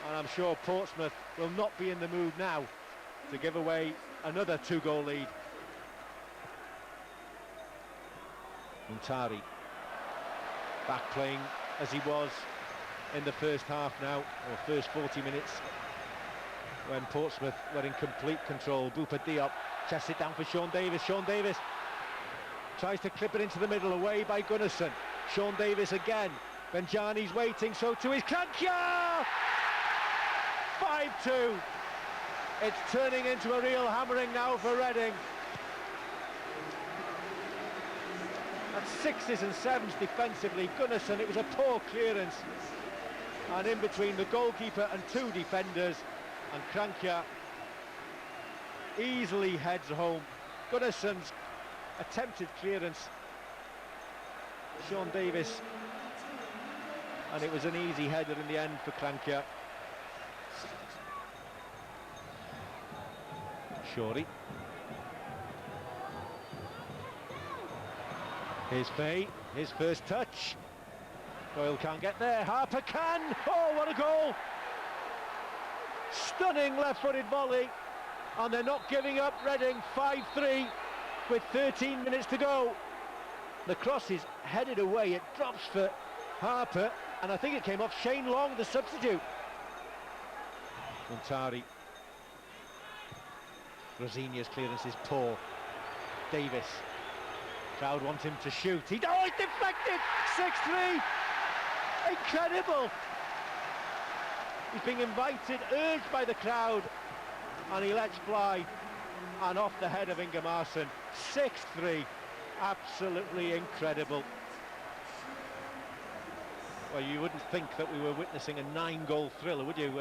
[SPEAKER 14] And I'm sure Portsmouth will not be in the mood now to give away another 2-goal lead. Muntari back playing as he was in the first half now, or first 40 minutes, when Portsmouth were in complete control. Bouba Diop chests it down for Sean Davis. Sean Davis tries to clip it into the middle, away by Gunnarsson. Sean Davis again. Benjani's waiting, so too is Krankia! 5-2. It's turning into a real hammering now for Reading. At sixes and sevens defensively, Gunnarsson, it was a poor clearance. And in between the goalkeeper and two defenders, and Krankia easily heads home. Gunnarsson's attempted clearance. Sean Davis and it was an easy header in the end for Krankia. Shorey. Here's Fay, his first touch. Doyle can't get there, Harper can! Oh, what a goal! Stunning left-footed volley, and they're not giving up. Reading 5-3 with 13 minutes to go. The cross is headed away, it drops for Harper, and I think it came off Shane Long, the substitute. Montari. Rosinia's clearance is poor. Davis. Crowd want him to shoot. Oh, it's deflected! 6-3! Incredible! He's being invited, urged by the crowd, and he lets fly, and off the head of Ingemarson. 6-3. Absolutely incredible. Well, you wouldn't think that we were witnessing a 9-goal thriller, would you?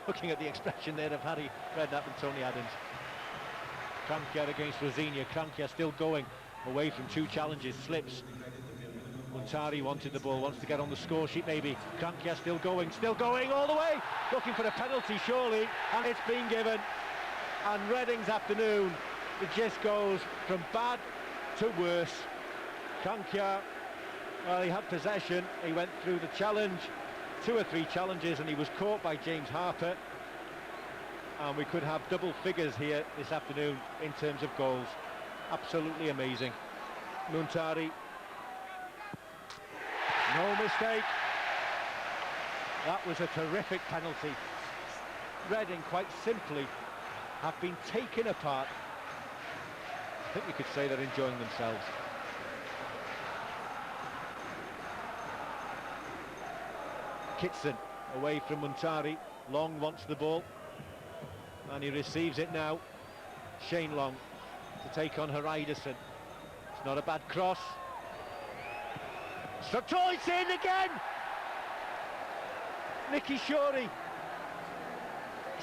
[SPEAKER 14] Looking at the expression there of Harry Redknapp and Tony Adams. Krankia against Rosinia. Krankia still going away from 2 challenges, slips. Montari wanted the ball, wants to get on the score sheet maybe. Krankia still going all the way. Looking for a penalty surely, and it's been given. And Reading's afternoon, it just goes from bad to worse. Krankia, well, he had possession, he went through the challenge, 2 or 3 challenges, and he was caught by James Harper. And we could have double figures here this afternoon in terms of goals. Absolutely amazing. Montari, no mistake. That was a terrific penalty. Reading, quite simply, have been taken apart. I think we could say they're enjoying themselves. Kitson away from Montari. Long wants the ball, and he receives it now. Shane Long to take on Hariderson. It's not a bad cross. It's in again! Nicky Shorey.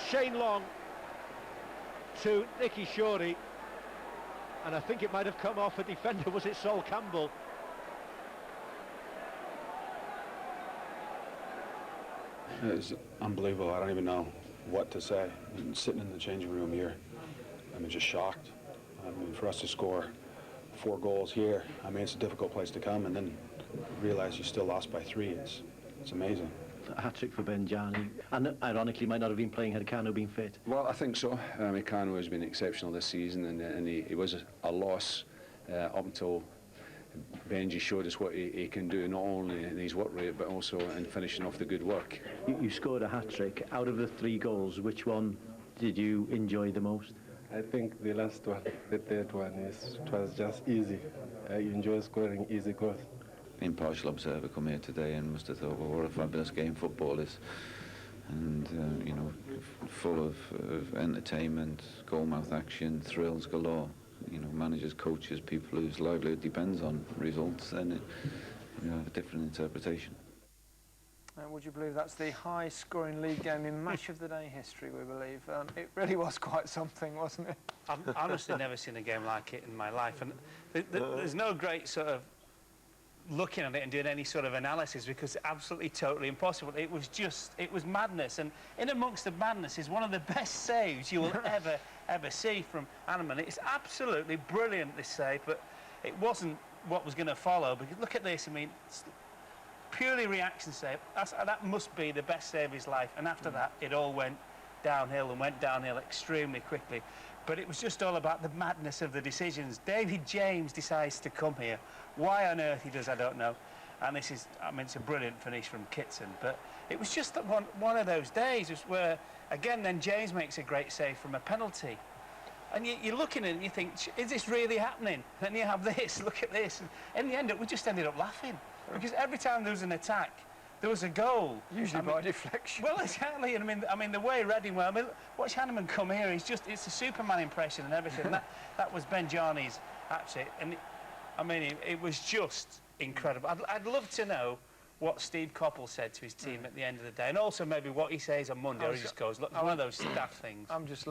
[SPEAKER 14] Shane Long to Nicky Shorey, and I think it might have come off a defender. Was it Sol Campbell?
[SPEAKER 5] It was unbelievable. I don't even know what to say. I'm sitting in the changing room here, I'm just shocked. I mean, for us to score 4 goals here, I mean, it's a difficult place to come, and then realize you still lost by 3. It's amazing.
[SPEAKER 6] A hat-trick for Benjani, and ironically might not have been playing had Kanu been fit.
[SPEAKER 5] Well, I think so. Kanu has been exceptional this season, and he was a loss up until Benji showed us what he can do, not only in his work rate, but also in finishing off the good work.
[SPEAKER 6] You scored a hat-trick. Out of the 3 goals, which one did you enjoy the most?
[SPEAKER 8] I think the last one, the third one, it was just easy. I enjoy scoring easy goals.
[SPEAKER 9] Impartial observer come here today and must have thought, well, what a fabulous game football is, and you know, full of entertainment, goalmouth action, thrills galore. You know, managers, coaches, people whose livelihood depends on results, then you have a different interpretation.
[SPEAKER 13] Would you believe that's the high-scoring league game in match of the day history, we believe. It really was quite something, wasn't it?
[SPEAKER 22] I've honestly never seen a game like it in my life, and there's no great sort of looking at it and doing any sort of analysis, because it's absolutely totally impossible. It was madness, and in amongst the madness is one of the best saves you will ever see from Hanneman. It's absolutely brilliant, this save, but it wasn't what was going to follow. Because look at this, I mean, it's purely reaction save. That must be the best save of his life, and after that it all went downhill, and went downhill extremely quickly. But it was just all about the madness of the decisions. David James decides to come here. Why on earth he does, I don't know. And this is, I mean, it's a brilliant finish from Kitson. But it was just that one of those days where, again, then James makes a great save from a penalty. And you're looking at it and you think, is this really happening? And then you have this, look at this. And in the end, we just ended up laughing. Because every time there was an attack, there was a goal.
[SPEAKER 13] Usually by deflection.
[SPEAKER 22] Well, exactly. And I mean, the way Reading were, I mean, watch Hanneman come here. It's a Superman impression and everything. And that was Benjani's hat-trick. And I mean, it was just incredible. I'd love to know what Steve Coppell said to his team at the end of the day, and also maybe what he says on Monday, or he just goes, look, one of those staff things.
[SPEAKER 13] I'm just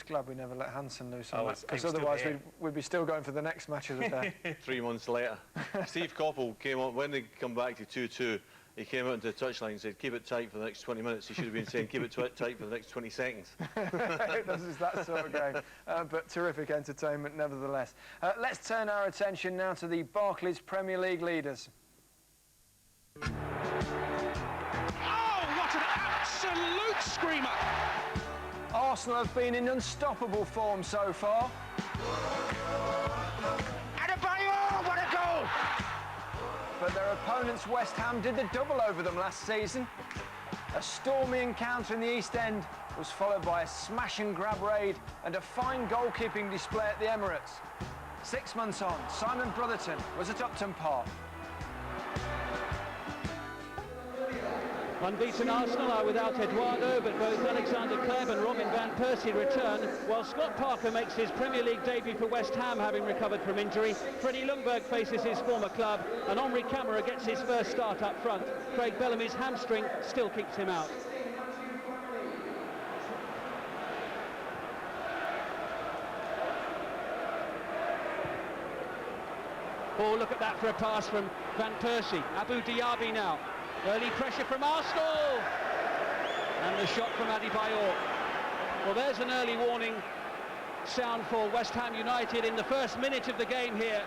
[SPEAKER 13] glad we never let Hansen loose on that, because otherwise we'd be still going for the next match of the day.
[SPEAKER 18] 3 months later, Steve Coppell came on when they come back to 2-2.
[SPEAKER 14] he came out into the touchline and said, keep it tight for the next 20 minutes. He should have been saying, keep it tight for the next 20 seconds.
[SPEAKER 13] It's that sort of game, but terrific entertainment nevertheless. Let's turn our attention now to the Barclays Premier League leaders.
[SPEAKER 3] Oh, what an absolute screamer!
[SPEAKER 13] Arsenal have been in unstoppable form so far.
[SPEAKER 3] Adebayor, what a goal!
[SPEAKER 13] But their opponents, West Ham, did the double over them last season. A stormy encounter in the East End was followed by a smash and grab raid and a fine goalkeeping display at the Emirates. 6 months on, Simon Brotherton was at Upton Park.
[SPEAKER 10] Unbeaten Arsenal are without Eduardo, but both Alexander Klebb and Robin van Persie return, while Scott Parker makes his Premier League debut for West Ham, having recovered from injury. Freddie Ljungberg faces his former club, and Omri Camara gets his first start up front. Craig Bellamy's hamstring still keeps him out. Oh, look at that for a pass from Van Persie. Abu Diaby now. Early pressure from Arsenal. And the shot from Adebayor. Well, there's an early warning sound for West Ham United in the first minute of the game here.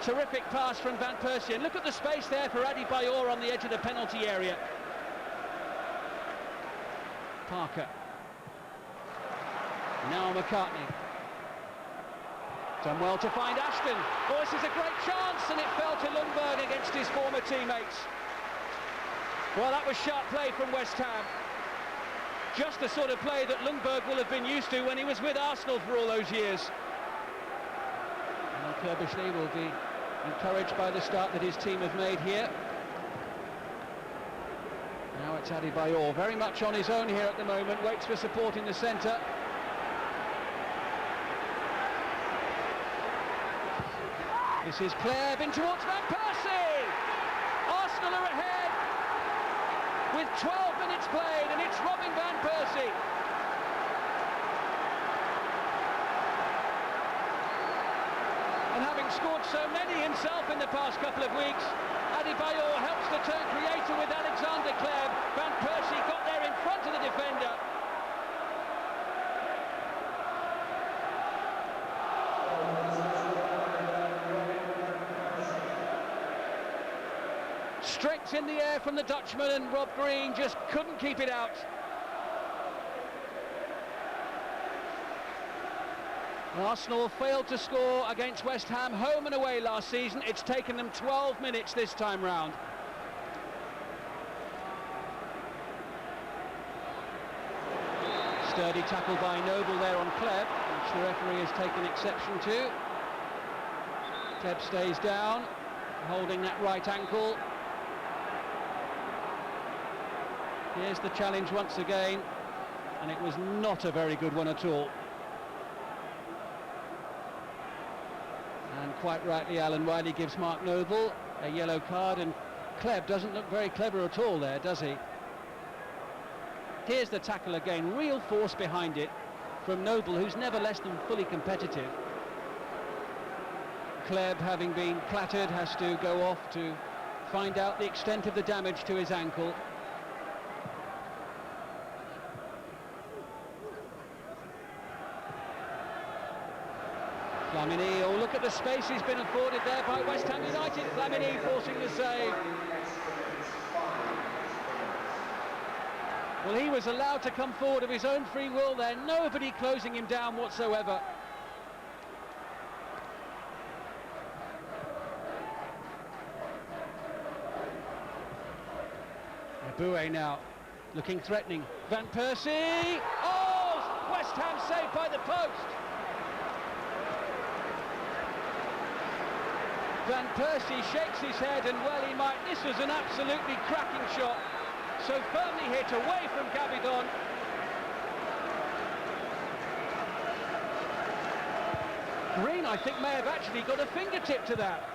[SPEAKER 10] Terrific pass from Van Persie. And look at the space there for Adebayor on the edge of the penalty area. Parker. Now McCartney. Done well to find Ashton. Oh, this is a great chance, and it fell to Ljungberg against his former teammates. Well, that was sharp play from West Ham. Just the sort of play that Ljungberg will have been used to when he was with Arsenal for all those years. And Kerbishley will be encouraged by the start that his team have made here. Now it's Adebayor, very much on his own here at the moment, waits for support in the centre. This is Klebb in towards Van Persie! Arsenal are ahead with 12 minutes played, and it's Robin Van Persie. And having scored so many himself in the past couple of weeks, Adebayor helps to turn creator with Alexander Klebb. Van Persie got there in front of the defender. Strength in the air from the Dutchman, and Rob Green just couldn't keep it out. Arsenal failed to score against West Ham home and away last season. It's taken them 12 minutes this time round. Sturdy tackle by Noble there on Klebb, which the referee has taken exception to. Klebb stays down, holding that right ankle. Here's the challenge once again, and it was not a very good one at all. And quite rightly, Alan Wiley gives Mark Noble a yellow card, and Klebb doesn't look very clever at all there, does he? Here's the tackle again, real force behind it from Noble, who's never less than fully competitive. Klebb, having been clattered, has to go off to find out the extent of the damage to his ankle. Flamini, oh, look at the space he's been afforded there by West Ham United. Flamini forcing the save. Well, he was allowed to come forward of his own free will there. Nobody closing him down whatsoever. Eboué now, looking threatening. Van Persie! Oh! West Ham saved by the post! Van Persie shakes his head, and well he might. This was an absolutely cracking shot. So firmly hit away from Gabidon. Green, I think, may have actually got a fingertip to that.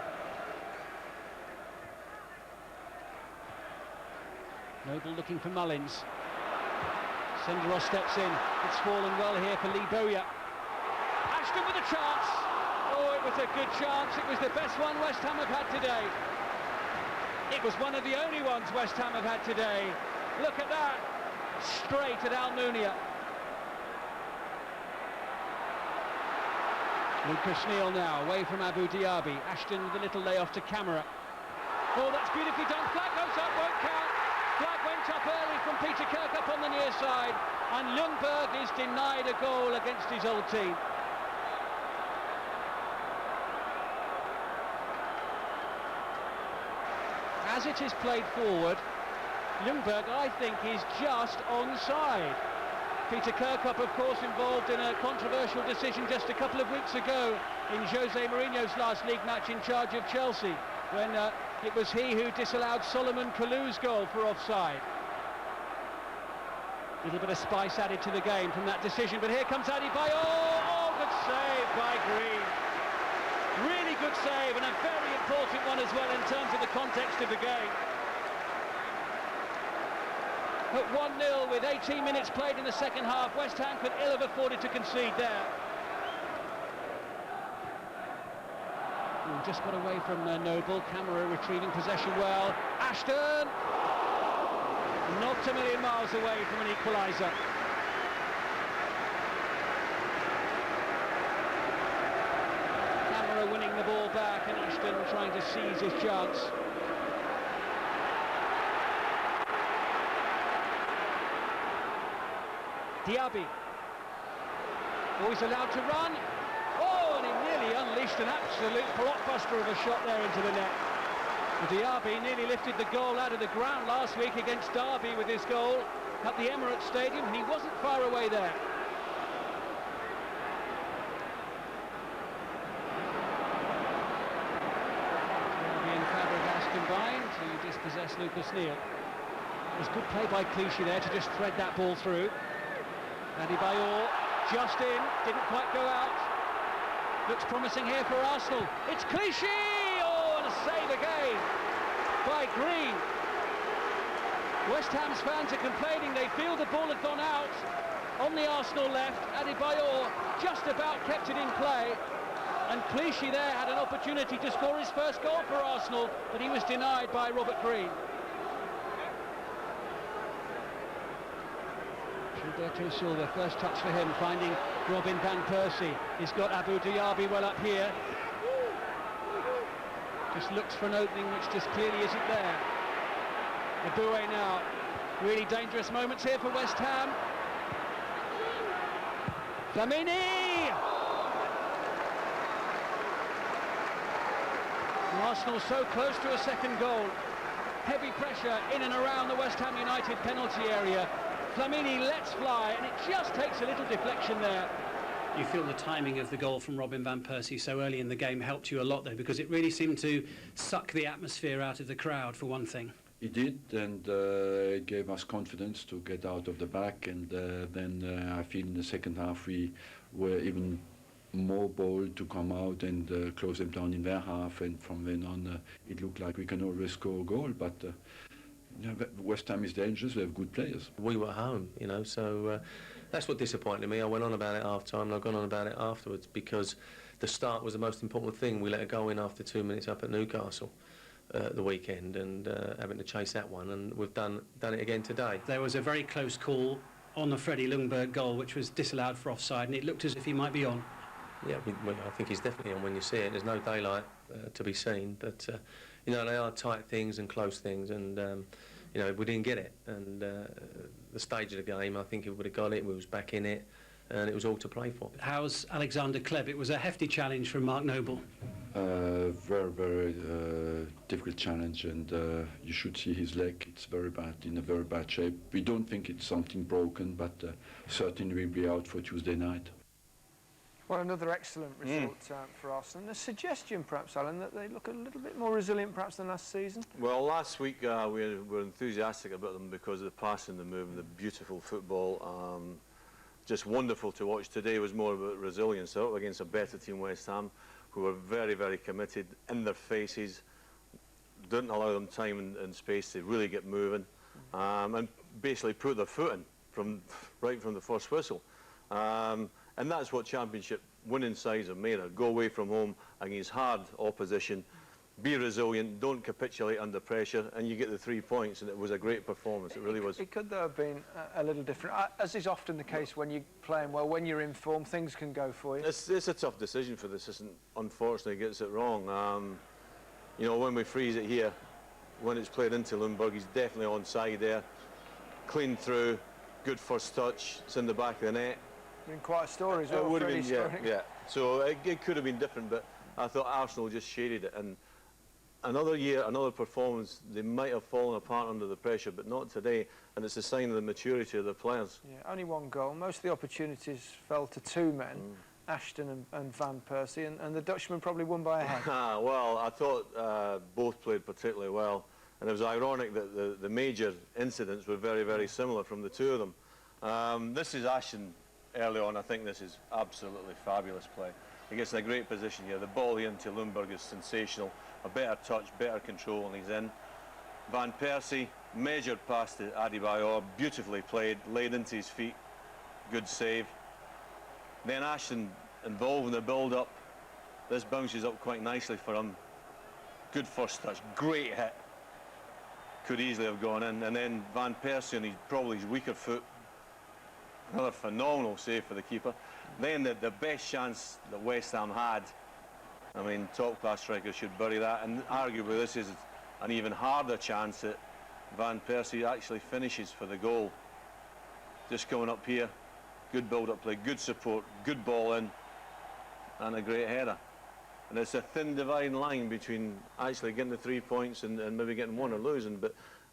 [SPEAKER 10] Noble looking for Mullins. Senderos steps in. It's fallen well here for Lee Bowyer. Ashton with a chance. Oh, it was a good chance. It was the best one West Ham have had today. It was one of the only ones West Ham have had today. Look at that, straight at Almunia. Lucas Neal now, away from Abu Diaby. Ashton with a little layoff to Camera. Oh, that's beautifully done. Flag goes up, won't count. Flag went up early from Peter Kirkup on the near side, and Ljungberg is denied a goal against his old team. As it is played forward, Ljungberg, I think, is just onside. Peter Kirkup, of course, involved in a controversial decision just a couple of weeks ago in Jose Mourinho's last league match in charge of Chelsea, when it was he who disallowed Solomon Kalou's goal for offside. A little bit of spice added to the game from that decision, but here comes Adebayor. Oh, good save by Green. Really good save, and a very important one as well in terms of the context of the game. At 1-0 with 18 minutes played in the second half, West Ham could ill have afforded to concede there. Ooh, just got away from Noble. Camera retrieving possession well. Ashton! Not a million miles away from an equaliser. Camera winning the ball back, and Ashton trying to seize his chance. Diaby, always allowed to run. Oh, and he nearly unleashed an absolute blockbuster of a shot there into the net. Diaby nearly lifted the goal out of the ground last week against Derby with his goal at the Emirates Stadium, and he wasn't far away there. Diaby and Fabregas combined to dispossess Lucas Neal. It was good play by Clichy there to just thread that ball through. Adebayor just in, didn't quite go out. Looks promising here for Arsenal. It's Clichy! Oh, and a save again by Green. West Ham's fans are complaining. They feel the ball had gone out on the Arsenal left. Adebayor just about kept it in play. And Clichy there had an opportunity to score his first goal for Arsenal, but he was denied by Robert Green. Gilberto Silva, first touch for him, finding Robin van Persie. He's got Abu Diaby well up here. Just looks for an opening which just clearly isn't there. Eboué now. Really dangerous moments here for West Ham. Flamini! Arsenal so close to a second goal. Heavy pressure in and around the West Ham United penalty area. Flamini lets fly, and it just takes a little deflection there. You feel the timing of the goal from Robin van Persie so early in the game helped you a lot, though, because it really seemed to suck the atmosphere out of the crowd, for one thing.
[SPEAKER 5] It did, and it gave us confidence to get out of the back, and then I feel in the second half we were even more bold to come out and close them down in their half, and from then on it looked like we can always score a goal, but West Ham is dangerous, they have good players.
[SPEAKER 11] We were home, you know, so that's what disappointed me. I went on about it half-time and I've gone on about it afterwards because the start was the most important thing. We let a goal in after 2 minutes up at Newcastle the weekend, and having to chase that one, and we've done it again today.
[SPEAKER 10] There was a very close call on the Freddie Ljungberg goal, which was disallowed for offside, and it looked as if he might be on.
[SPEAKER 11] Yeah, I think he's definitely on when you see it. There's no daylight to be seen, but you know, they are tight things and close things, and you know, we didn't get it. And the stage of the game, I think if we would have got it, we was back in it, and it was all to play for.
[SPEAKER 10] How's Alexander Kleb? It was a hefty challenge from Mark Noble.
[SPEAKER 5] Very, very difficult challenge, and you should see his leg. It's very bad, in a very bad shape. We don't think it's something broken, but certainly will be out for Tuesday night.
[SPEAKER 13] Well, another excellent result for Arsenal. And a suggestion, perhaps, Alan, that they look a little bit more resilient, perhaps, than last season?
[SPEAKER 12] Well, last week we were enthusiastic about them because of the passing, the move, and the beautiful football. Just wonderful to watch. Today was more about resilience. They're up against a better team, West Ham, who are very, very committed in their faces. Didn't allow them time and space to really get moving, and basically put their foot in right from the first whistle. And that's what championship winning sides are made of. Go away from home against hard opposition, be resilient, don't capitulate under pressure, and you get the 3 points, and it was a great performance. It really was.
[SPEAKER 13] It could, though, have been a little different. As is often the case when you're playing well, when you're in form, things can go for you.
[SPEAKER 12] It's a tough decision for the assistant, unfortunately, gets it wrong. You know, when we freeze it here, when it's played into Lundberg, he's definitely onside there. Clean through, good first touch, it's in the back of the net.
[SPEAKER 13] Been quite a story as well.
[SPEAKER 12] It would have been, yeah. So it could have been different, but I thought Arsenal just shaded it. And another year, another performance, they might have fallen apart under the pressure, but not today. And it's a sign of the maturity of the players.
[SPEAKER 13] Yeah, only one goal. Most of the opportunities fell to two men, Ashton and Van Persie, and the Dutchman probably won by a head.
[SPEAKER 12] Well, I thought both played particularly well. And it was ironic that the major incidents were very, very similar from the two of them. This is Ashton early on. I think this is absolutely fabulous play. He gets in a great position here. The ball into Lundberg is sensational. A better touch, better control, and he's in. Van Persie, measured pass to Adebayor, beautifully played, laid into his feet. Good save. Then Ashton involved in the build-up. This bounces up quite nicely for him. Good first touch, great hit. Could easily have gone in. And then Van Persie on probably his weaker foot. Another phenomenal save for the keeper. Then the best chance that West Ham had, I mean, top-class strikers should bury that, and arguably this is an even harder chance that Van Persie actually finishes for the goal. Just coming up here, good build-up play, good support, good ball in, and a great header. And it's a thin dividing line between actually getting the 3 points and maybe getting one or losing.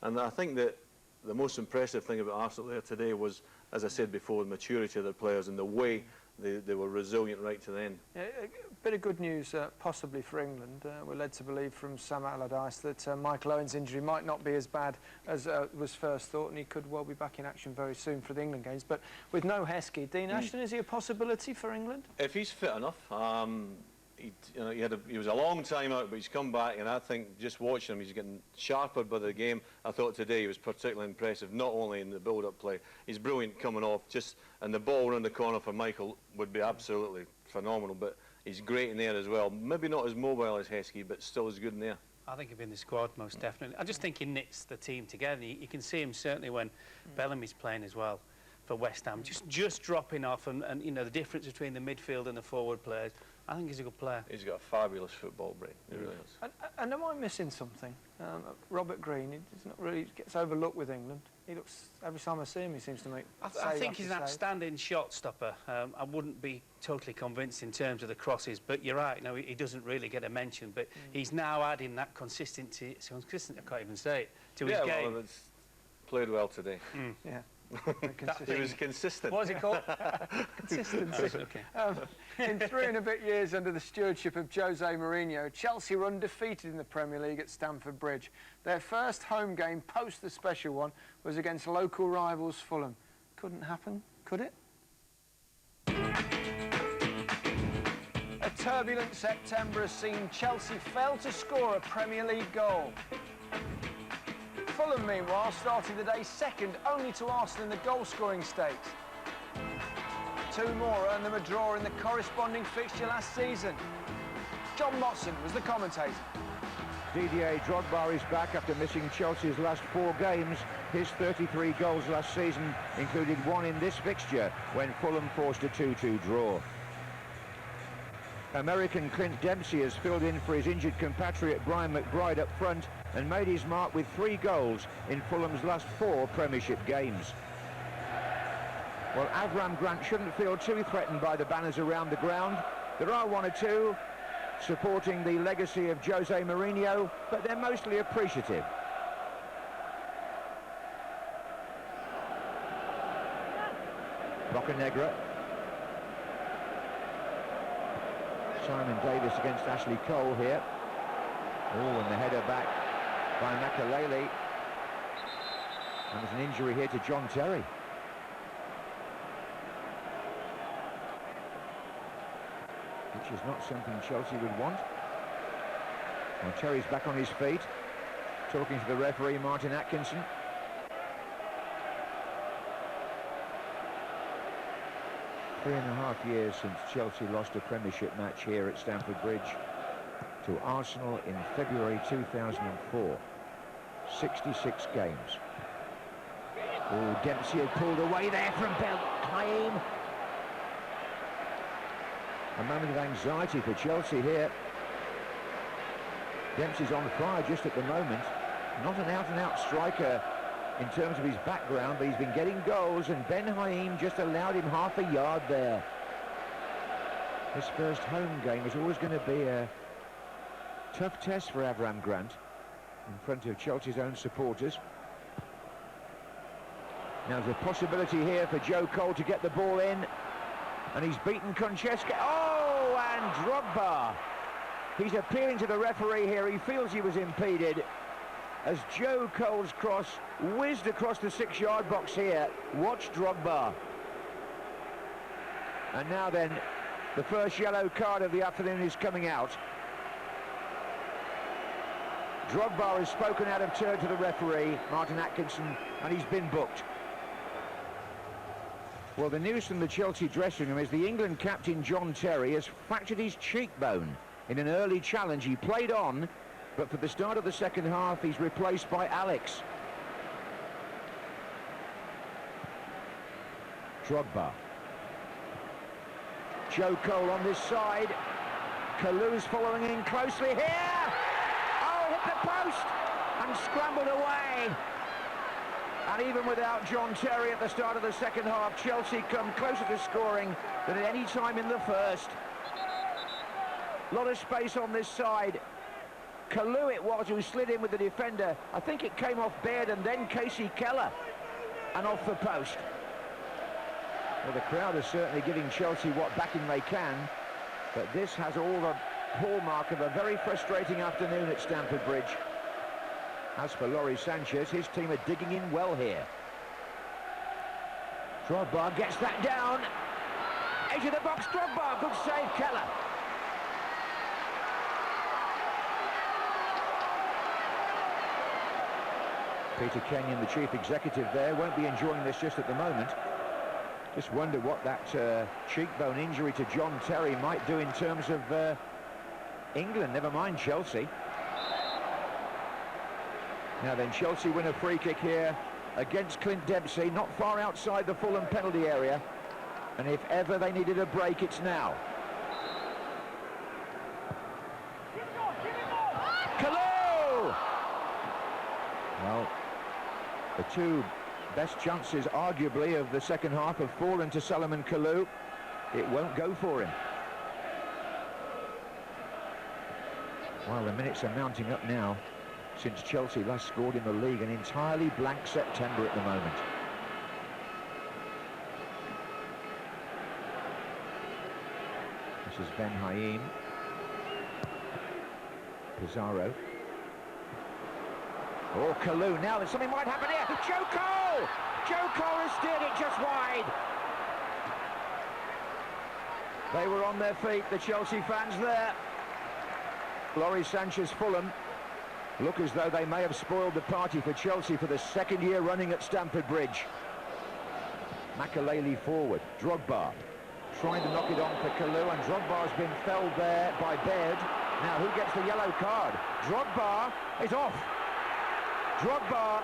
[SPEAKER 12] And I think that the most impressive thing about Arsenal there today was, as I said before, the maturity of their players and the way they were resilient right to the end.
[SPEAKER 13] Yeah, a bit of good news, possibly for England. We're led to believe from Sam Allardyce that Michael Owen's injury might not be as bad as was first thought, and he could well be back in action very soon for the England games. But with no Heskey, Dean Ashton, is he a possibility for England?
[SPEAKER 12] If he's fit enough, he was a long time out, but he's come back, and I think just watching him, he's getting sharper by the game. I thought today he was particularly impressive, not only in the build-up play. He's brilliant coming off, and the ball around the corner for Michael would be absolutely phenomenal, but he's great in there as well. Maybe not as mobile as Heskey, but still as good in there.
[SPEAKER 22] I think he'll be in the squad, most definitely. I just think he knits the team together. You can see him certainly when Bellamy's playing as well for West Ham, just dropping off, and you know, the difference between the midfield and the forward players. I think he's a good player.
[SPEAKER 12] He's got a fabulous football brain. He really has.
[SPEAKER 13] And am I missing something? Robert Green, he gets overlooked with England. He looks, every time I see him, he seems to make.
[SPEAKER 22] I think he's an outstanding shot stopper. I wouldn't be totally convinced in terms of the crosses, but you're right. No, he doesn't really get a mention, but he's now adding that consistency. It's consistent. I can't even say it to his game.
[SPEAKER 12] Well, it's played well today.
[SPEAKER 13] Yeah.
[SPEAKER 12] He was consistent.
[SPEAKER 22] What was it called?
[SPEAKER 13] Consistency.
[SPEAKER 22] Okay.
[SPEAKER 13] In 3 and a bit years under the stewardship of Jose Mourinho, Chelsea were undefeated in the Premier League at Stamford Bridge. Their first home game post the special one was against local rivals Fulham. Couldn't happen, could it? A turbulent September has seen Chelsea fail to score a Premier League goal. Fulham, meanwhile, started the day second only to Arsenal in the goal-scoring stakes. 2 more earned them a draw in the corresponding fixture last season. John Motson was the commentator.
[SPEAKER 2] Didier Drogba is back after missing Chelsea's last 4 games. His 33 goals last season included 1 in this fixture when Fulham forced a 2-2 draw. American Clint Dempsey has filled in for his injured compatriot Brian McBride up front and made his mark with 3 goals in Fulham's last 4 Premiership games. Well, Avram Grant shouldn't feel too threatened by the banners around the ground. There are 1 or 2 supporting the legacy of Jose Mourinho, but they're mostly appreciative. Bocanegra. Simon Davis against Ashley Cole here. Oh, and the header back by Makelele. And there's an injury here to John Terry. Which is not something Chelsea would want. Well, Terry's back on his feet, talking to the referee, Martin Atkinson. Three and a half years since Chelsea lost a Premiership match here at Stamford Bridge to Arsenal in February 2004. 66 games. Oh, Dempsey had pulled away there from Haim. A moment of anxiety for Chelsea here. Dempsey's on fire just at the moment. Not an out-and-out striker in terms of his background, but he's been getting goals, and Ben Haim just allowed him half a yard there. His first home game was always going to be a tough test for Avram Grant in front of Chelsea's own supporters. Now there's a possibility here for Joe Cole to get the ball in, and he's beaten Konchesky. Oh, and Drogba. He's appealing to the referee here. He feels he was impeded as Joe Cole's cross whizzed across the 6-yard box here. Watch Drogba. And now then, the first yellow card of the afternoon is coming out. Drogba has spoken out of turn to the referee, Martin Atkinson, and he's been booked. Well, the news from the Chelsea dressing room is the England captain John Terry has fractured his cheekbone in an early challenge. He played on, but for the start of the second half, he's replaced by Alex. Drogba. Joe Cole on this side. Kalou's following in closely here. Oh, hit the post and scrambled away. And even without John Terry at the start of the second half, Chelsea come closer to scoring than at any time in the first. A lot of space on this side. Kalou it was who slid in with the defender. I think it came off Baird and then Casey Keller and off the post. Well, the crowd is certainly giving Chelsea what backing they can, but this has all the hallmark of a very frustrating afternoon at Stamford Bridge. As for Laurie Sanchez, his team are digging in well here. Drogba gets that down. Edge of the box, Drogba, good save, Keller. Peter Kenyon, the chief executive there, won't be enjoying this just at the moment. Just wonder what that cheekbone injury to John Terry might do in terms of England, never mind Chelsea. Now then, Chelsea win a free kick here against Clint Dempsey, not far outside the Fulham penalty area. And if ever they needed a break, it's now. Kalou! Well, the two best chances, arguably, of the second half have fallen to Salomon Kalou. It won't go for him. Well, the minutes are mounting up now. Since Chelsea last scored in the league, an entirely blank September at the moment. This is Ben Haim. Pizarro. Oh, Kalou. Now that something might happen here. Joe Cole! Joe Cole has steered it just wide. They were on their feet, the Chelsea fans there. Laurie Sanchez, Fulham, look as though they may have spoiled the party for Chelsea for the second year running at Stamford Bridge. Makelele forward. Drogba trying to knock it on for Kalou, and Drogba's been felled there by Baird. Now who gets the yellow card? Drogba is off. Drogba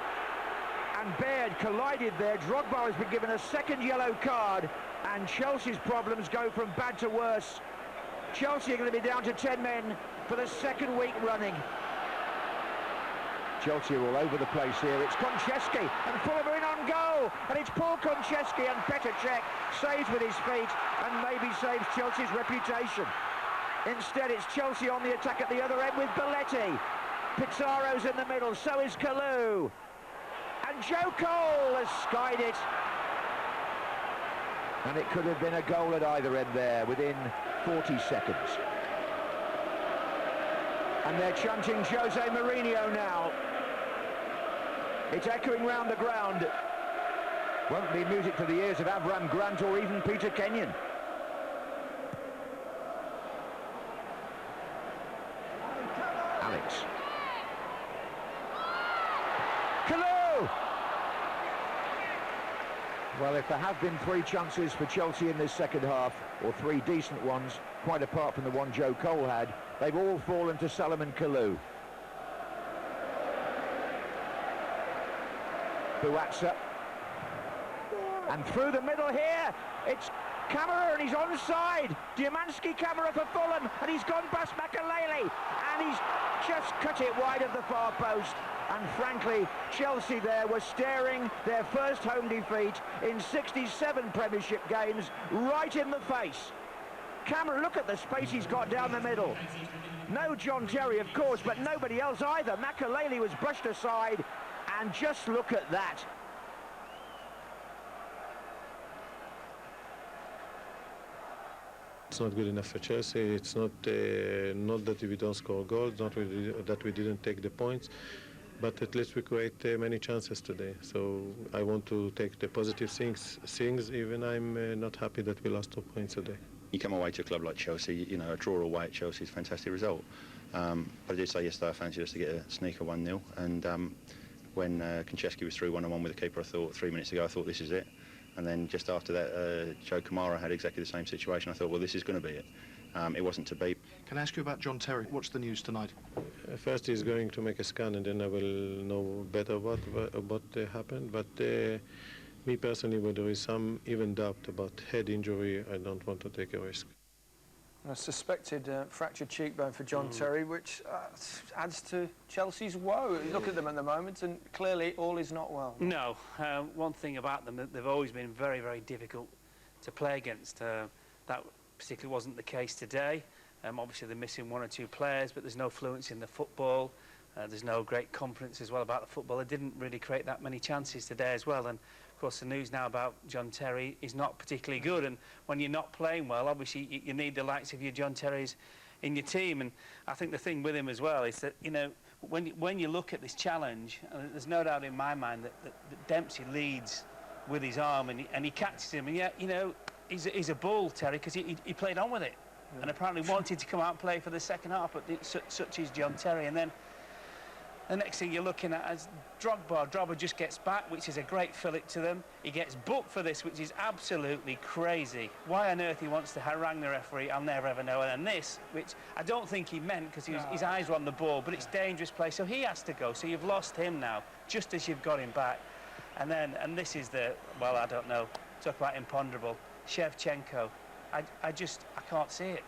[SPEAKER 2] and Baird collided there. Drogba has been given a second yellow card, and Chelsea's problems go from bad to worse. Chelsea are going to be down to 10 men for the second week running. Chelsea are all over the place here. It's Konchesky, and Fulham are in on goal, and it's Paul Konchesky, and Petr Cech saves with his feet and maybe saves Chelsea's reputation. Instead, it's Chelsea on the attack at the other end with Belletti. Pizarro's in the middle, so is Kalou. And Joe Cole has skied it. And it could have been a goal at either end there within 40 seconds. And they're chanting Jose Mourinho now. It's echoing round the ground. Won't be music to the ears of Avram Grant or even Peter Kenyon. Alex. Kalou! Well, if there have been 3 chances for Chelsea in this second half, or 3 decent ones, quite apart from the one Joe Cole had, they've all fallen to Salomon Kalou. Buatsa. And through the middle here, it's Camera, and he's onside. Diamanski Camera for Fulham, and he's gone past Makalele, and he's just cut it wide of the far post. And frankly, Chelsea there were staring their first home defeat in 67 Premiership games right in the face. Camera, look at the space he's got down the middle. No John Terry, of course, but nobody else either. Makalele was brushed aside, and just look at that.
[SPEAKER 8] It's not good enough for Chelsea. It's not that we don't score goals, not that we didn't take the points, but at least we create many chances today. So I want to take the positive things even I'm not happy that we lost 2 points today.
[SPEAKER 15] You come away to a club like Chelsea, you know, a draw away at Chelsea is a fantastic result. But I did say yesterday I fancied us to get a sneaker 1-0, and when Konchesky was through 1-on-1 with the keeper, I thought 3 minutes ago, I thought this is it. And then just after that, Joe Kamara had exactly the same situation. I thought, well, this is going to be it. It wasn't to be.
[SPEAKER 16] Can I ask you about John Terry? What's the news tonight?
[SPEAKER 8] First, he's going to make a scan, and then I will know better what happened. But me personally, when there is some even doubt about head injury, I don't want to take a risk.
[SPEAKER 13] A suspected fractured cheekbone for John Terry, which adds to Chelsea's woe. You look at them at the moment, and clearly all is not well.
[SPEAKER 22] No. One thing about them, they've always been very, very difficult to play against. That particularly wasn't the case today. Obviously, they're missing 1 or 2 players, but there's no fluency in the football. There's no great confidence as well about the football. They didn't really create that many chances today as well. And of course, the news now about John Terry is not particularly good. And when you're not playing well, obviously you need the likes of your John Terrys in your team. And I think the thing with him as well is that, you know, when you look at this challenge, there's no doubt in my mind that Dempsey leads with his arm and he catches him. And yet, you know, he's a bull, Terry, because he played on with it. Yeah. And apparently wanted to come out and play for the second half, but such is John Terry. And then the next thing you're looking at is Drogba just gets back, which is a great fillip to them. He gets booked for this, which is absolutely crazy. Why on earth he wants to harangue the referee, I'll never ever know. And this, which I don't think he meant, because his eyes were on the ball, but it's dangerous play, so he has to go. So you've lost him now, just as you've got him back. And this is the, well, I don't know, talk about imponderable, Shevchenko. I can't see it.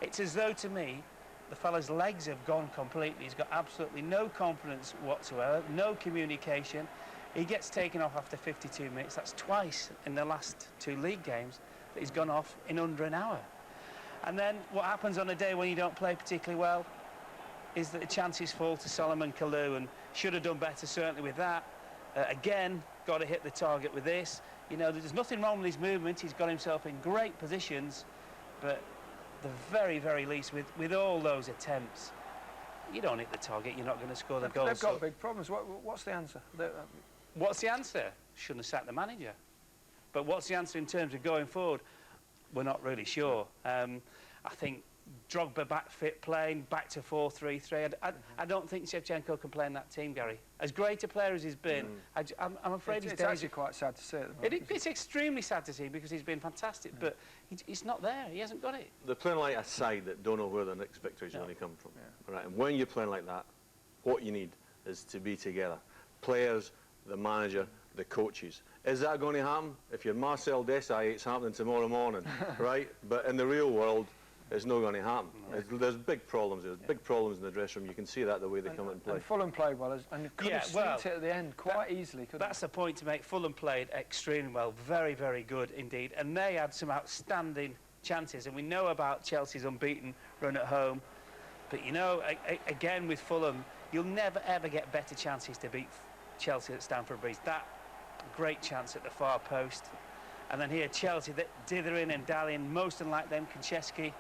[SPEAKER 22] It's as though, to me, the fella's legs have gone completely. He's got absolutely no confidence whatsoever, no communication. He gets taken off after 52 minutes. That's twice in the last 2 league games that he's gone off in under an hour. And then what happens on a day when you don't play particularly well is that the chances fall to Salomon Kalou, and should have done better certainly with that. Again, got to hit the target with this. You know, there's nothing wrong with his movement. He's got himself in great positions, but the very, very least, with all those attempts, you don't hit the target, you're not going to score the goal.
[SPEAKER 13] They've got big problems. What's the answer?
[SPEAKER 22] What's the answer? Shouldn't have sacked the manager. But what's the answer in terms of going forward? We're not really sure. I think Drogba back fit playing, back to 4-3-3. I don't think Shevchenko can play in that team, Gary. As great a player as he's been, I'm afraid
[SPEAKER 13] it's actually quite sad to see it.
[SPEAKER 22] It's extremely sad to see, because he's been fantastic, but he's not there. He hasn't got it.
[SPEAKER 12] They're playing like a side that don't know where their next victory is going to come from. Yeah. Right, and when you're playing like that, what you need is to be together. Players, the manager, the coaches. Is that going to happen? If you're Marcel Desailly, it's happening tomorrow morning, right? But in the real world, it's not going to happen. No. There's big problems. There's big problems in the dressing room. You can see that the way they come out and play.
[SPEAKER 13] And Fulham played well, and could have sneaked it at the end quite easily.
[SPEAKER 22] That's the point to make. Fulham played extremely well, very, very good indeed, and they had some outstanding chances. And we know about Chelsea's unbeaten run at home, but you know, again with Fulham, you'll never ever get better chances to beat Chelsea at Stamford Bridge. That great chance at the far post, and then here Chelsea that dithering and dallying, most unlike them, Konchesky.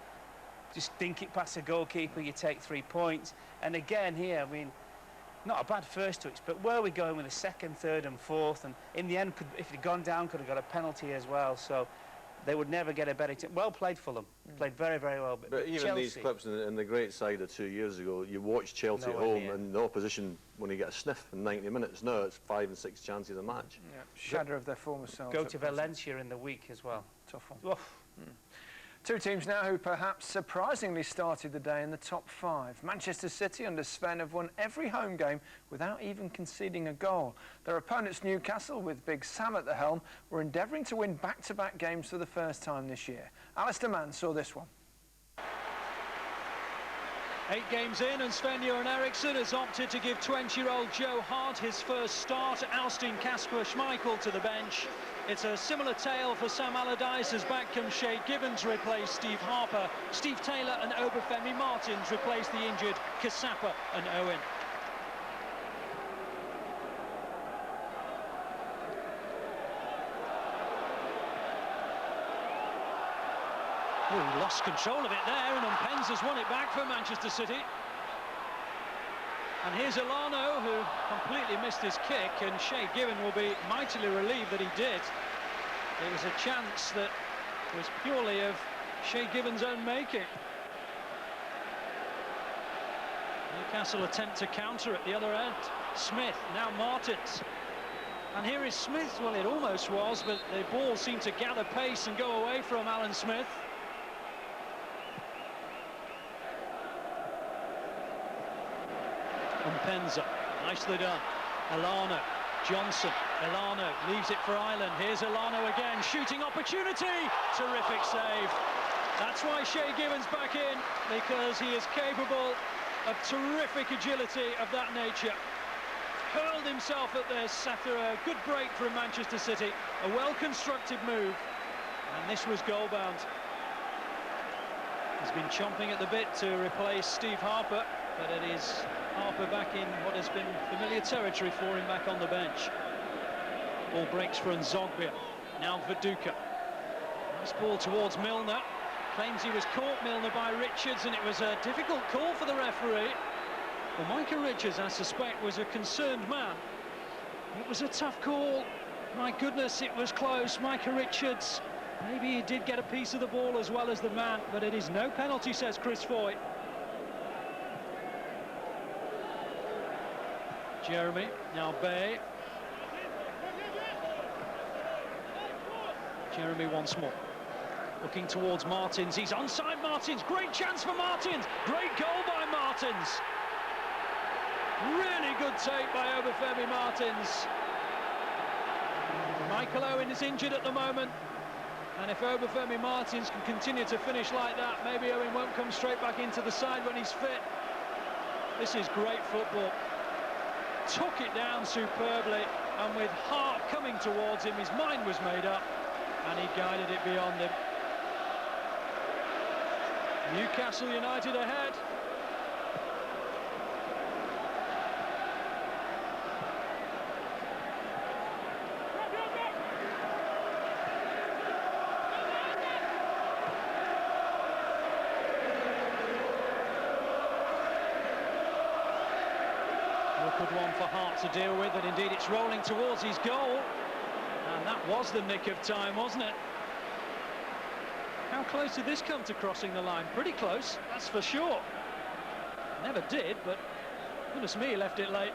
[SPEAKER 22] Just dink it past the goalkeeper, you take 3 points. And again here, I mean, not a bad first touch, but where are we going with the second, third and fourth? And in the end, if it had gone down, could have got a penalty as well. So they would never get a better team. Well played, Fulham. Played very, very well.
[SPEAKER 12] But even
[SPEAKER 22] Chelsea,
[SPEAKER 12] these clips in the great side of 2 years ago, you watch Chelsea at home and the opposition, when you get a sniff in 90 minutes, now it's 5 and 6 chances a match.
[SPEAKER 13] Yeah, shadow of their former selves.
[SPEAKER 22] Go to Valencia in the week as well.
[SPEAKER 13] Tough one. Two teams now who perhaps surprisingly started the day in the top 5. Manchester City under Sven have won every home game without even conceding a goal. Their opponents Newcastle, with Big Sam at the helm, were endeavouring to win back-to-back games for the first time this year. Alistair Mann saw this one.
[SPEAKER 17] 8 games in, and Sven-Göran Eriksson has opted to give 20-year-old Joe Hart his first start, ousting Kasper Schmeichel to the bench. It's a similar tale for Sam Allardyce as back comes Shay Gibbons to replace Steve Harper. Steve Taylor and Obafemi Martins replace the injured Kasapa and Owen. Oh, he lost control of it there, and Pence has won it back for Manchester City. And here's Alano, who completely missed his kick, and Shay Gibbon will be mightily relieved that he did. It was a chance that was purely of Shay Gibbon's own making. Newcastle attempt to counter at the other end. Smith, now Martins. And here is Smith. Well, it almost was, but the ball seemed to gather pace and go away from Alan Smith. Mpenza, nicely done. Elano, Johnson, Elano leaves it for Ireland. Here's Elano again, shooting opportunity. Terrific save. That's why Shay Gibbons back in, because he is capable of terrific agility of that nature. Hurled himself at this after a good break from Manchester City. A well-constructed move, and this was goal-bound. He's been chomping at the bit to replace Steve Harper, but it is Harper back in what has been familiar territory for him, back on the bench. Ball breaks for Nzogbia. Now Viduka. Nice ball towards Milner. Claims he was caught, Milner, by Richards, and it was a difficult call for the referee. Well, Micah Richards, I suspect, was a concerned man. It was a tough call. My goodness, it was close. Micah Richards, maybe he did get a piece of the ball as well as the man, but it is no penalty, says Chris Foy. Jeremy, now Bay. Jeremy once more. Looking towards Martins. He's onside, Martins. Great chance for Martins. Great goal by Martins. Really good take by Obafemi Martins. Michael Owen is injured at the moment. And if Obafemi Martins can continue to finish like that, maybe Owen won't come straight back into the side when he's fit. This is great football. Took it down superbly, and with Hart coming towards him, his mind was made up, and he guided it beyond him. Newcastle United ahead. Good one for Hart to deal with, and indeed it's rolling towards his goal, and that was the nick of time, wasn't it? How close did this come to crossing the line? Pretty close, that's for sure. Never did, but goodness me, he left it late.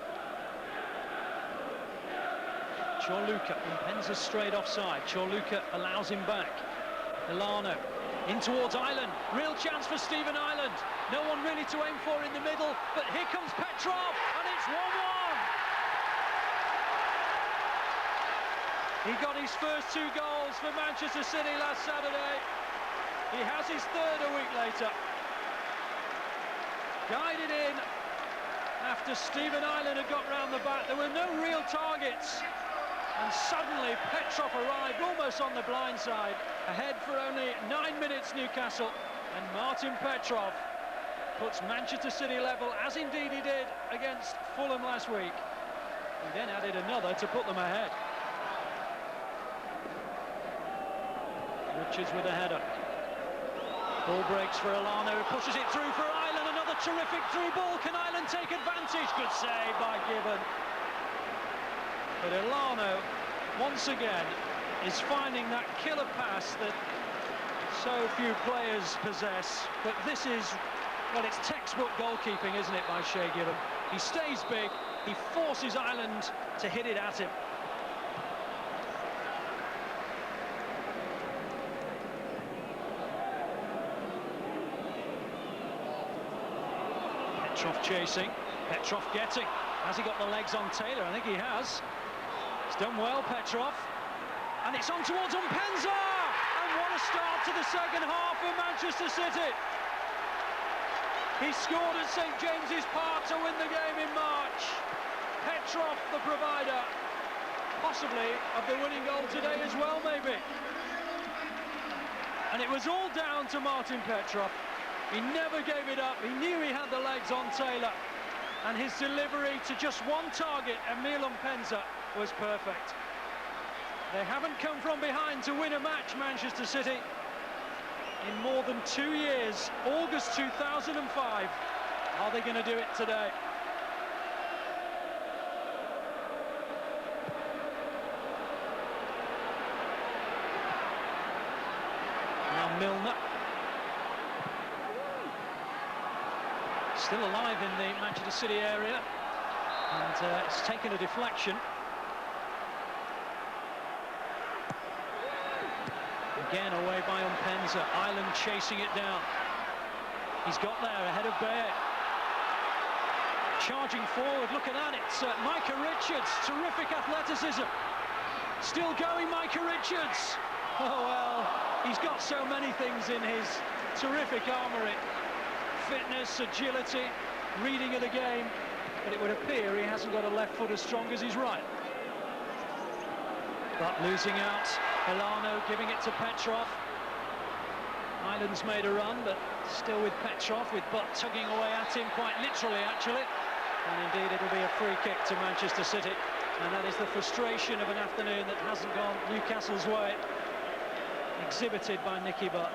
[SPEAKER 17] Chorluka, and Penza straight offside. Chorluka allows him back. Elano in towards Ireland. Real chance for Stephen Ireland. No one really to aim for in the middle, but here comes Petrov, and it's 1-1. He got his first 2 goals for Manchester City last Saturday. He has his third a week later. Guided in after Stephen Ireland had got round the back. There were no real targets. And suddenly Petrov arrived almost on the blind side. Ahead for only 9 minutes, Newcastle. And Martin Petrov puts Manchester City level, as indeed he did against Fulham last week. He then added another to put them ahead. Richards with a header. Ball breaks for Elano, who pushes it through for Ireland. Another terrific through ball. Can Ireland take advantage? Good save by Gibbon. But Elano, once again, is finding that killer pass that so few players possess. But this is, well, it's textbook goalkeeping, isn't it, by Shea Given? He stays big, he forces Ireland to hit it at him. Petrov chasing, Petrov getting. Has he got the legs on Taylor? I think he has. He's done well, Petrov. And it's on towards Mpenza! And what a start to the second half for Manchester City. He scored at St James's Park to win the game in March. Petrov, the provider, possibly of the winning goal today as well, maybe. And it was all down to Martin Petrov. He never gave it up. He knew he had the legs on Taylor. And his delivery to just one target, Emil Mpenza, was perfect. They haven't come from behind to win a match, Manchester City, in more than 2 years. August 2005. Are they going to do it today? Now Milner. Still alive in the Manchester City area, and it's taken a deflection. Again away by Mpenza. Ireland chasing it down. He's got there ahead of Bayer. Charging forward, look at that, it's Micah Richards. Terrific athleticism. Still going, Micah Richards. Oh well, he's got so many things in his terrific armoury. Fitness, agility, reading of the game, but it would appear he hasn't got a left foot as strong as his right. But losing out, Elano giving it to Petrov. Ireland's made a run, but still with Petrov, with Butt tugging away at him, quite literally actually. And indeed it'll be a free kick to Manchester City, and that is the frustration of an afternoon that hasn't gone Newcastle's way, exhibited by Nicky Butt.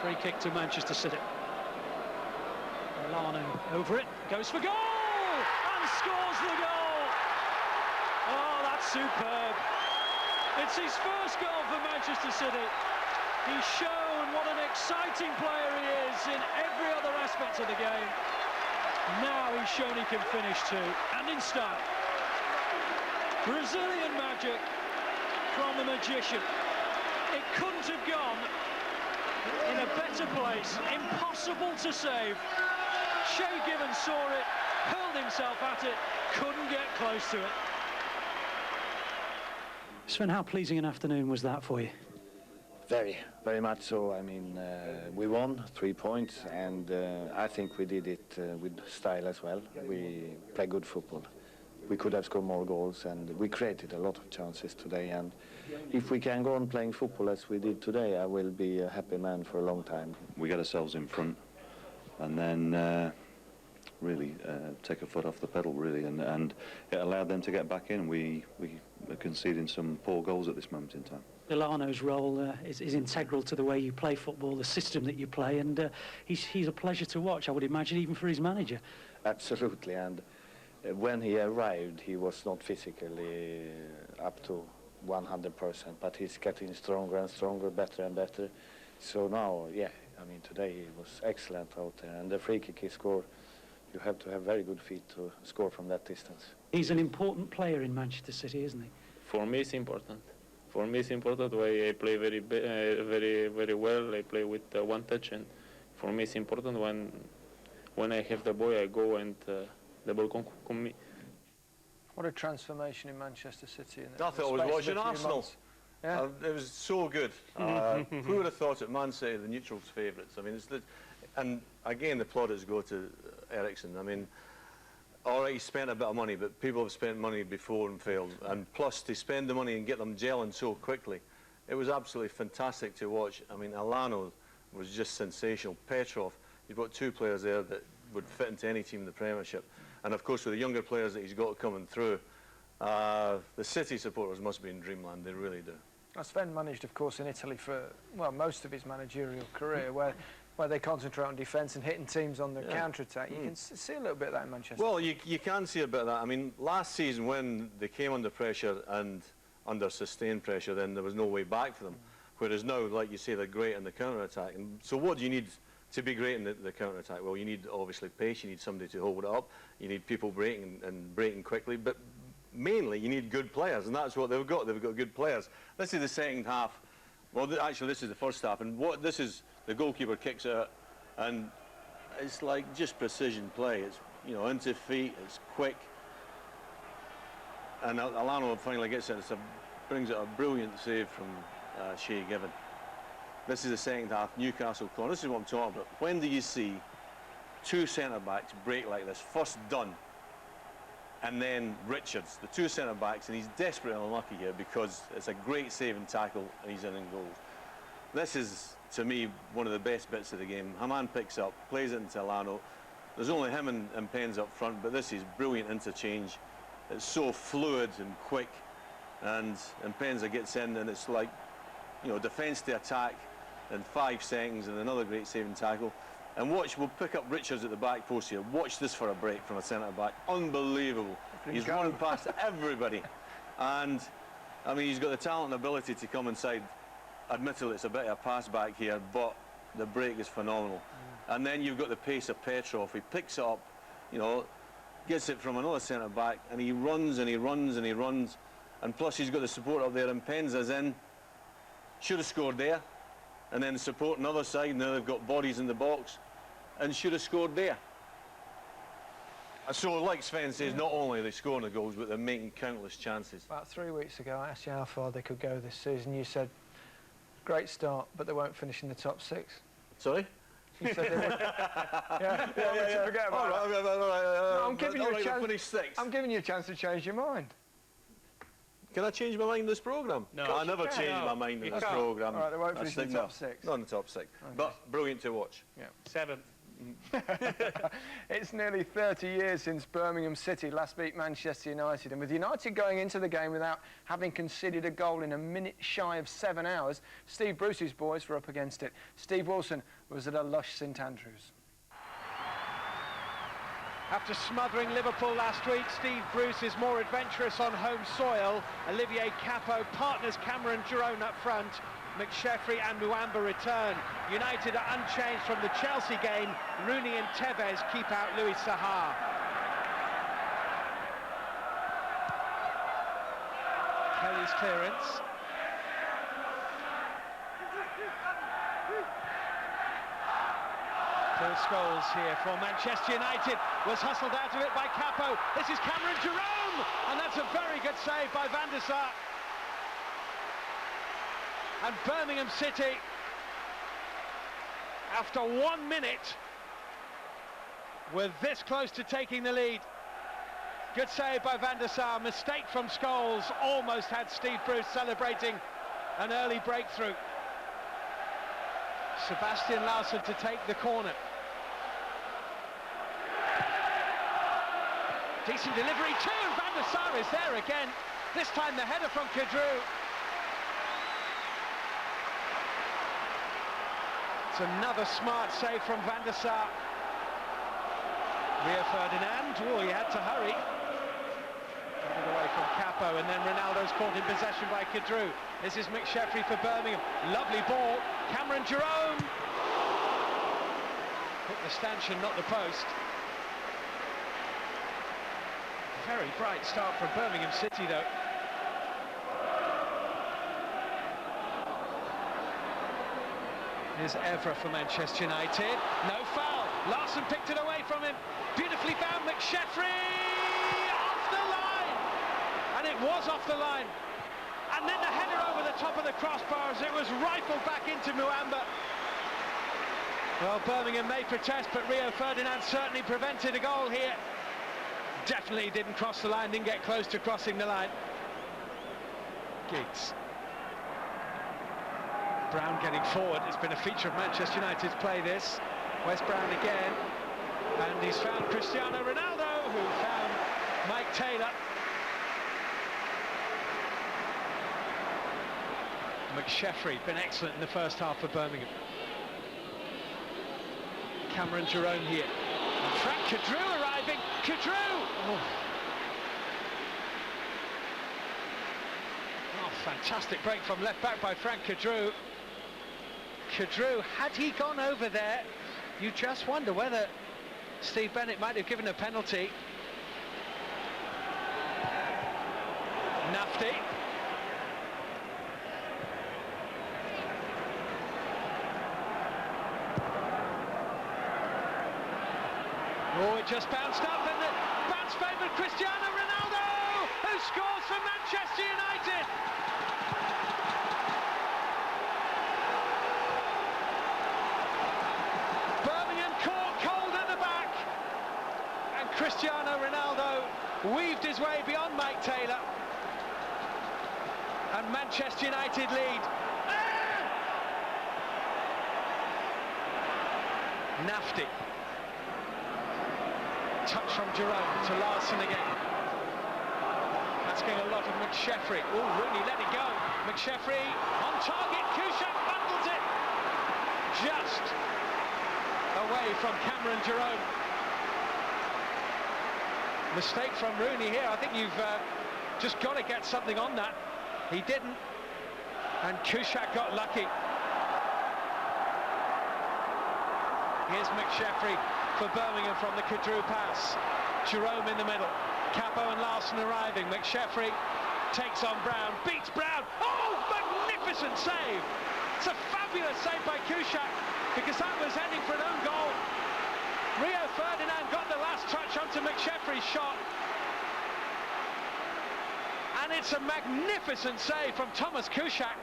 [SPEAKER 17] Free kick to Manchester City. Elano over it, goes for goal, and scores the goal. Oh, that's superb. It's his first goal for Manchester City. He's shown what an exciting player he is in every other aspect of the game. Now he's shown he can finish too, and in style. Brazilian magic from the magician. It couldn't have gone in a better place. Impossible to save. Shea Given saw it, hurled himself at it, couldn't get close to it.
[SPEAKER 10] Sven, how pleasing an afternoon was that for you?
[SPEAKER 18] Very, very much so. I mean, we won 3 points, and I think we did it with style as well. We play good football. We could have scored more goals, and we created a lot of chances today. And if we can go on playing football as we did today, I will be a happy man for a long time.
[SPEAKER 9] We got ourselves in front, and then really take a foot off the pedal, really, and it allowed them to get back in. We are conceding some poor goals at this moment in time.
[SPEAKER 10] Elano's role is integral to the way you play football, the system that you play, and he's a pleasure to watch, I would imagine, even for his manager.
[SPEAKER 18] Absolutely, and when he arrived, he was not physically up to 100%, but he's getting stronger and stronger, better and better. So now, yeah, I mean, today he was excellent out there, and the free kick he scored, you have to have very good feet to score from that distance.
[SPEAKER 10] He's an important player in Manchester City, isn't he?
[SPEAKER 19] For me, it's important. For me, it's important. I play very well. I play with one touch, and for me, it's important when I have the ball, I go and the ball come me.
[SPEAKER 13] What a transformation in Manchester City.
[SPEAKER 12] I thought I was watching Arsenal.
[SPEAKER 13] Yeah.
[SPEAKER 12] It was so good. Who would have thought it? Man City, the neutrals' favourites. I mean, and again, the plaudits go to Ericsson. I mean, all right, he spent a bit of money, but people have spent money before and failed. And plus, to spend the money and get them gelling so quickly, it was absolutely fantastic to watch. I mean, Elano was just sensational. Petrov, you've got two players there that would fit into any team in the Premiership. And of course, with the younger players that he's got coming through, the City supporters must be in dreamland. They really do.
[SPEAKER 13] Sven managed, of course, in Italy for, well, most of his managerial career, where they concentrate on defence and hitting teams on the counter-attack. You can see a little bit of that in Manchester.
[SPEAKER 12] Well, you can see a bit of that. I mean, last season when they came under pressure and under sustained pressure, then there was no way back for them. Whereas now, like you say, they're great in the counter-attack. And so what do you need to be great in the counter-attack? Well, you need, obviously, pace. You need somebody to hold it up. You need people breaking and breaking quickly. But mainly, you need good players, and that's what they've got. They've got good players. This is the second half. Well, actually, this is the first half. And what this is, the goalkeeper kicks it out, and it's like just precision play. It's, you know, into feet. It's quick. And Alano finally gets it. Brings it a brilliant save from Shea Given. This is the second half, Newcastle corner. This is what I'm talking about. When do you see two centre-backs break like this? First Dunn, and then Richards, the two centre-backs, and he's desperately unlucky here because it's a great save and tackle, and he's in goals. This is, to me, one of the best bits of the game. Haman picks up, plays it into Alano. There's only him and Pens up front, but this is brilliant interchange. It's so fluid and quick, and Penza gets in, and it's like, you know, defence to attack in 5 seconds, and another great saving tackle. And watch, we'll pick up Richards at the back post here. Watch this for a break from a centre-back. Unbelievable. He's running past everybody. And, I mean, he's got the talent and ability to come inside. Admittedly, it's a bit of a pass back here, but the break is phenomenal. And then you've got the pace of Petrov. He picks it up, you know, gets it from another centre-back, and he runs and he runs and he runs. And plus, he's got the support up there, and Penza's in. Should have scored there. And then the support on the other side, now they've got bodies in the box, and should have scored there. So, like Sven says, not only are they scoring the goals, but they're making countless chances.
[SPEAKER 13] About 3 weeks ago, I asked you how far they could go this season. You said, great start, but they won't finish in the top 6.
[SPEAKER 12] Sorry?
[SPEAKER 13] You said they won't. Yeah. Forget about
[SPEAKER 12] all right,
[SPEAKER 13] that.
[SPEAKER 12] all right,
[SPEAKER 13] No, I'm giving you a chance.
[SPEAKER 12] Finish 6th.
[SPEAKER 13] I'm giving you a chance to change your mind.
[SPEAKER 12] Can I change my mind in this programme?
[SPEAKER 13] No.
[SPEAKER 12] I never change my mind in this programme.
[SPEAKER 13] All right, they won't finish in the top 6.
[SPEAKER 12] Not in the top 6. Okay. But brilliant to watch.
[SPEAKER 13] Yeah.
[SPEAKER 22] 7th.
[SPEAKER 13] It's nearly 30 years since Birmingham City last beat Manchester United, and with United going into the game without having conceded a goal in a minute shy of 7 hours, Steve Bruce's boys were up against it. Steve Wilson was at a lush St Andrews.
[SPEAKER 14] After smothering Liverpool last week, Steve Bruce is more adventurous on home soil. Olivier Capo partners Cameron Jerome up front. McSheffrey and Muamba return. United are unchanged from the Chelsea game. Rooney and Tevez keep out Louis Saha. Kelly's clearance. Paul Scholes here for Manchester United, was hustled out of it by Capo. This is Cameron Jerome, and that's a very good save by Van der Sar. And Birmingham City, after 1 minute, were this close to taking the lead. Good save by Van der Sar, mistake from Scholes, almost had Steve Bruce celebrating an early breakthrough. Sebastian Larsson to take the corner. Decent delivery too, and Van der Sar is there again. This time the header from Kadru. It's another smart save from Van der Sar. Rio Ferdinand, oh, he had to hurry. Got it away from Capo, and then Ronaldo's caught in possession by Kadru. This is McSheffrey for Birmingham. Lovely ball. Cameron Jerome. Hit the stanchion, not the post. Very bright start from Birmingham City, though. Here's Evra for Manchester United. No foul. Larsson picked it away from him. Beautifully found McSheffrey. Off the line. And it was off the line. And then the header over the top of the crossbars. It was rifled back into Muamba. Well, Birmingham may protest, but Rio Ferdinand certainly prevented a goal here. Definitely didn't cross the line, didn't get close to crossing the line. Giggs. Brown getting forward. It's been a feature of Manchester United's play, this. Wes Brown again. And he's found Cristiano Ronaldo, who found Mike Taylor. McSheffrey, been excellent in the first half for Birmingham. Cameron Jerome here. And Frank Kadru arriving. Kadru! Oh.
[SPEAKER 10] Fantastic break from left back by Frank Kadru. Kadru, had he gone over there, you just wonder whether Steve Bennett might have given a penalty. Nafti. Oh, it just bounced up, and the bounce favoured Cristiano Ronaldo, who scores for Manchester United. Birmingham caught cold at the back, and Cristiano Ronaldo weaved his way beyond Mike Taylor, and Manchester United lead. Nafti. Touch from Jerome to Larson again. Asking a lot of McSheffrey. Oh, Rooney let it go. McSheffrey on target. Kushak bundles it. Just away from Cameron Jerome. Mistake from Rooney here. I think you've just got to get something on that. He didn't. And Kushak got lucky. Here's McSheffrey for Birmingham from the Kadru pass. Jerome in the middle. Capo and Larson arriving. McSheffrey takes on Brown, beats Brown. Oh, magnificent save! It's a fabulous save by Kushak, because that was heading for an own goal. Rio Ferdinand got the last touch onto McSheffrey's shot. And it's a magnificent save from Thomas Kushak.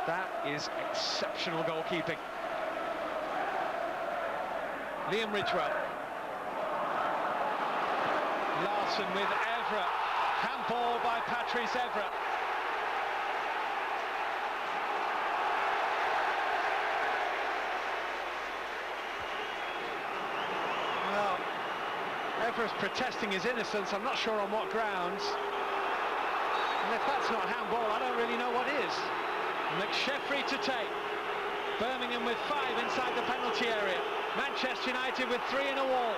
[SPEAKER 10] That is exceptional goalkeeping. Liam Ridgewell. Larson with Evra. Handball by Patrice Evra. Well, Evra's protesting his innocence. I'm not sure on what grounds. And if that's not handball, I don't really know what is. McSheffrey to take. Birmingham with 5 inside the penalty area. Manchester United with 3 in a wall.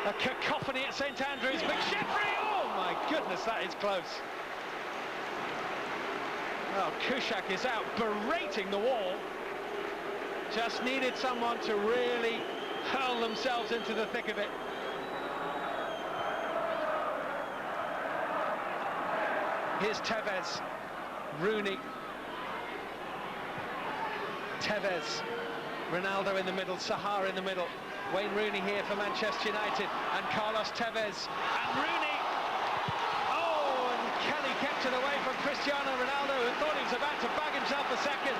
[SPEAKER 10] A cacophony at St Andrews. McSheffrey! Oh my goodness, that is close. Well, Kushak is out berating the wall. Just needed someone to really hurl themselves into the thick of it. Here's Tevez. Rooney. Tevez. Ronaldo in the middle, Sahar in the middle. Wayne Rooney here for Manchester United, and Carlos Tevez, and Rooney. Oh, and Kelly kept it away from Cristiano Ronaldo, who thought he was about to bag himself a second.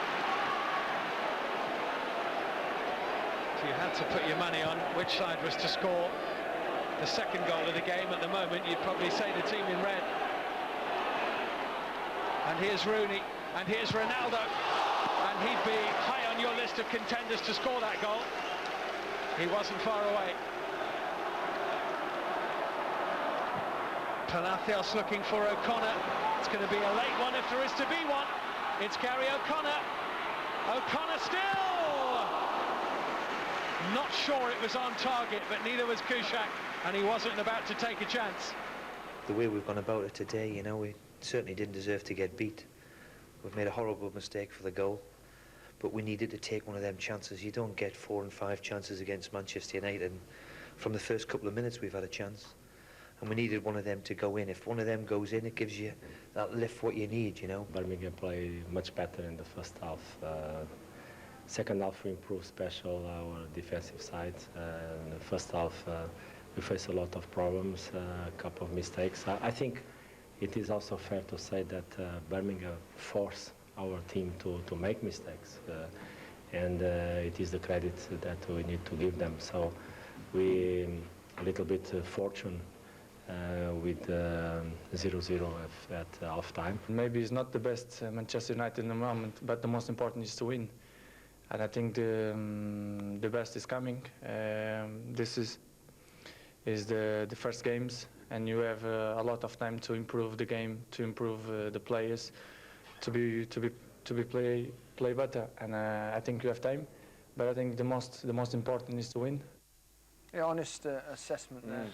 [SPEAKER 10] If you had to put your money on which side was to score the second goal of the game at the moment, you'd probably say the team in red. And here's Rooney, and here's Ronaldo, and he'd be high on your list of contenders to score that goal. He wasn't far away. Palacios looking for O'Connor. It's going to be a late one if there is to be one. It's Gary O'Connor. O'Connor still! Not sure it was on target, but neither was Kushak, and he wasn't about to take a chance.
[SPEAKER 1] The way we've gone about it today, you know, we certainly didn't deserve to get beat. We've made a horrible mistake for the goal, but we needed to take one of them chances. You don't get 4 and 5 chances against Manchester United, and from the first couple of minutes we've had a chance, and we needed one of them to go in. If one of them goes in, it gives you that lift what you need, you know.
[SPEAKER 20] Birmingham played much better in the first half. Second half we improved special our defensive side. In the first half we faced a lot of problems, a couple of mistakes. I think it is also fair to say that Birmingham forced our team to make mistakes, and it is the credit that we need to give them. So we a little bit fortunate with 0-0 at half time.
[SPEAKER 19] Maybe it's not the best Manchester United in the moment, but the most important is to win. And I think the best is coming. This is the first games, and you have a lot of time to improve the game, to improve the players, to play better. And I think you have time, but I think the most important is to win.
[SPEAKER 13] Yeah, honest assessment there.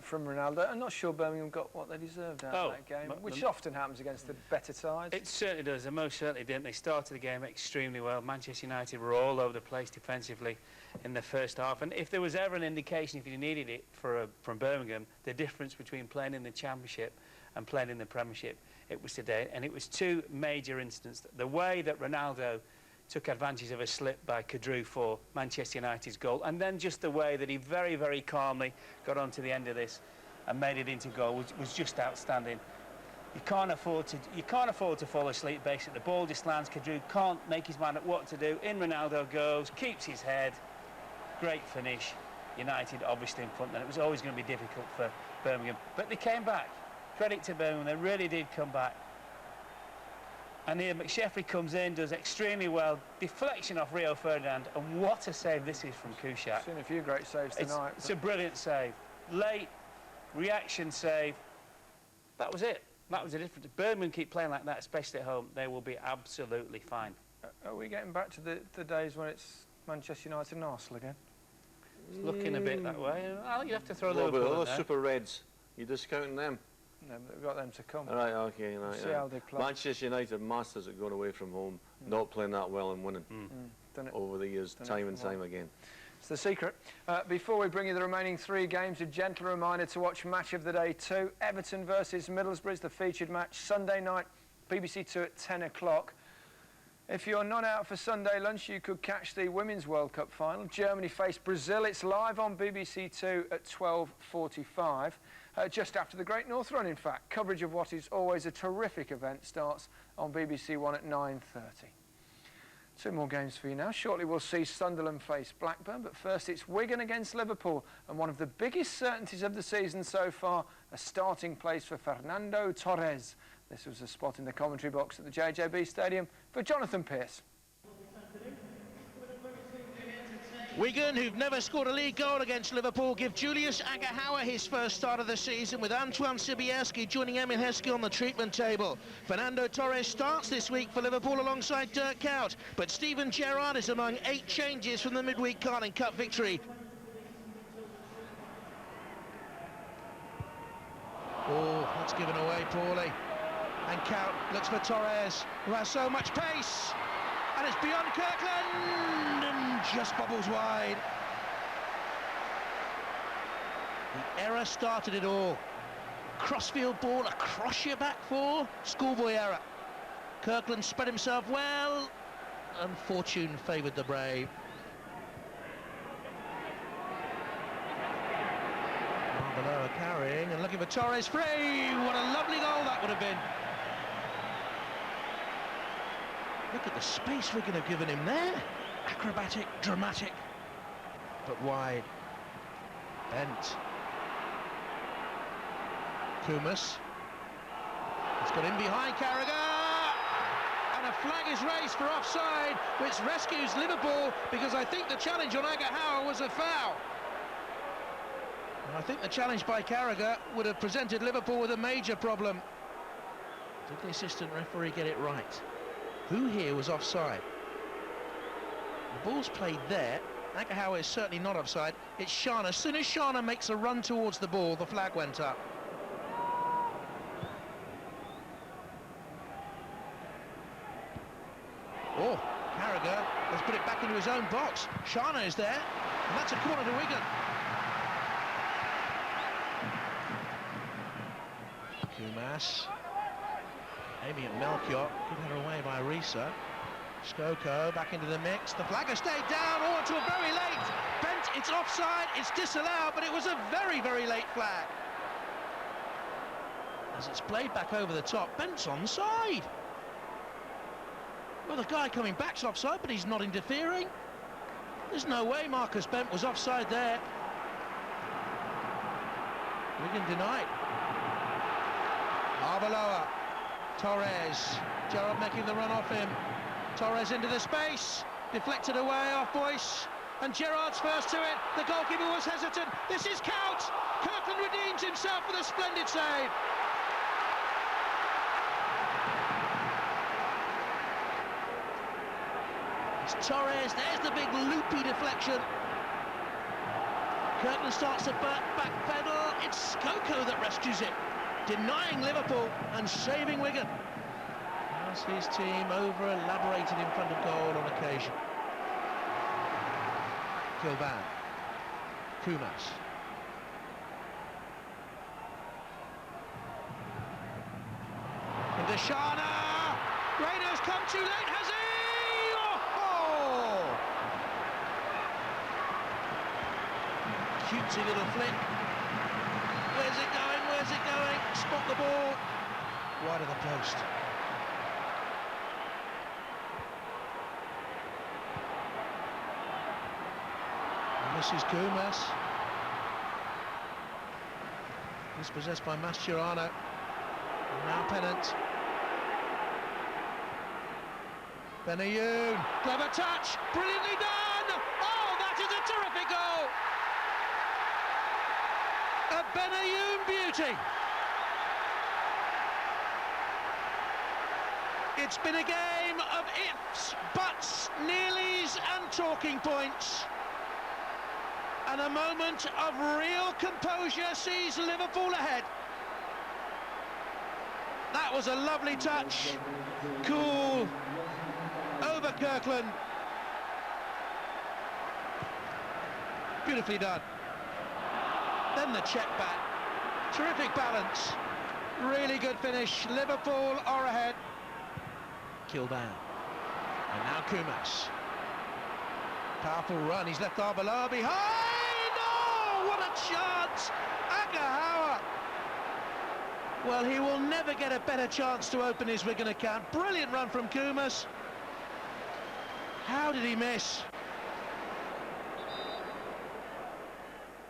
[SPEAKER 13] from Ronaldo. I'm not sure Birmingham got what they deserved out of that game, which often happens against the better sides.
[SPEAKER 22] It certainly does, and most certainly didn't. They started the game extremely well. Manchester United were all over the place defensively in the first half, and if there was ever an indication, if you needed it from Birmingham, the difference between playing in the Championship and playing in the Premiership, it was today. And it was two major incidents. The way that Ronaldo took advantage of a slip by Kadru for Manchester United's goal, and then just the way that he very, very calmly got onto the end of this and made it into goal was just outstanding. You can't afford to fall asleep, basically. The ball just lands, Kadru can't make his mind up what to do. In Ronaldo goes, keeps his head. Great finish. United obviously in front, and it was always going to be difficult for Birmingham. But they came back. Credit to Birmingham, they really did come back. And here McSheffrey comes in, does extremely well. Deflection off Rio Ferdinand, and what a save this is from Kuszczak.
[SPEAKER 13] Seen a few great saves tonight.
[SPEAKER 22] It's a brilliant save. Late, reaction save. That was it. That was the difference. If Birmingham keep playing like that, especially at home, they will be absolutely fine.
[SPEAKER 13] Are we getting back to the days when it's Manchester United and Arsenal again?
[SPEAKER 22] It's looking a bit that way. You have to throw
[SPEAKER 12] Liverpool.
[SPEAKER 22] Liverpool in
[SPEAKER 12] Those
[SPEAKER 22] there.
[SPEAKER 12] Super Reds, you discounting them?
[SPEAKER 13] No, but we've got them to come.
[SPEAKER 12] Right, okay, right.
[SPEAKER 13] See how they play.
[SPEAKER 12] Manchester United masters at going away from home, not playing that well and winning over the years, time and time again.
[SPEAKER 13] It's the secret. Before we bring you the remaining three games, a gentle reminder to watch Match of the Day 2. Everton versus Middlesbrough is the featured match, Sunday night, BBC 2 at 10 o'clock. If you're not out for Sunday lunch, you could catch the Women's World Cup final. Germany face Brazil. It's live on BBC 2 at 12:45. Just after the Great North Run, in fact. Coverage of what is always a terrific event starts on BBC 1 at 9:30. Two more games for you now. Shortly we'll see Sunderland face Blackburn, but first it's Wigan against Liverpool, and one of the biggest certainties of the season so far, a starting place for Fernando Torres. This was a spot in the commentary box at the JJB Stadium for Jonathan Pearce.
[SPEAKER 4] Wigan, who've never scored a league goal against Liverpool, give Julius Agahauer his first start of the season, with Antoine Sibierski joining Emil Heskey on the treatment table. Fernando Torres starts this week for Liverpool alongside Dirk Kuyt, but Steven Gerrard is among 8 changes from the midweek Carling Cup victory. Oh, that's given away poorly. And Kuyt looks for Torres, who has so much pace. And it's beyond Kirkland, and just bobbles wide. The error started it all. Crossfield ball across your back four, schoolboy error. Kirkland spread himself well, and fortune favoured the brave. Below carrying and looking for Torres free. What a lovely goal that would have been. Look at the space we're going to have given him there. Acrobatic, dramatic, but wide. Bent. Kumas. It's got in behind Carragher. And a flag is raised for offside, which rescues Liverpool, because I think the challenge on Agahauer was a foul. And I think the challenge by Carragher would have presented Liverpool with a major problem. Did the assistant referee get it right? Who here was offside? The ball's played there. Agahauer is certainly not offside. It's Shana. As soon as Shana makes a run towards the ball, the flag went up. Oh, Carragher has put it back into his own box. Shana is there, and that's a corner to Wigan. Kumas. Amy and Melchior, good header away by Risa. Skoko back into the mix. The flag has stayed down, or to a very late. Bent, it's offside, it's disallowed, but it was a very, very late flag. As it's played back over the top, Bent's onside. Well, the guy coming back's offside, but he's not interfering. There's no way Marcus Bent was offside there. Wigan denied. Arbeloa. Torres, Gerrard making the run off him. Torres into the space, deflected away off Boyce, and Gerrard's first to it. The goalkeeper was hesitant. This is Kuyt. Kirkland redeems himself with a splendid save. It's Torres, there's the big loopy deflection. Kirkland starts to back pedal. it's Coco that rescues it, denying Liverpool and saving Wigan. As his team over-elaborated in front of goal on occasion. Kilban, Kumas. Into Shana. Raiders come too late, has he? Oh! Cutesy little flick. Where's it going? Where's it going? Spot the ball. Wide of the post. And this is Kumas. Dispossessed by Mascherano. Now Pennant. Benayoun, clever touch, brilliantly done! Oh, that is a terrific goal! A Benayoun beauty! It's been a game of ifs, buts, nearlies and talking points. And a moment of real composure sees Liverpool ahead. That was a lovely touch. Cool. Over Kirkland. Beautifully done. Then the check back. Terrific balance. Really good finish. Liverpool are ahead. Kilban. And now Kumas. Powerful run. He's left Arbeloa behind. Oh, what a chance. Agahawa. Well, he will never get a better chance to open his Wigan account. Brilliant run from Kumas. How did he miss?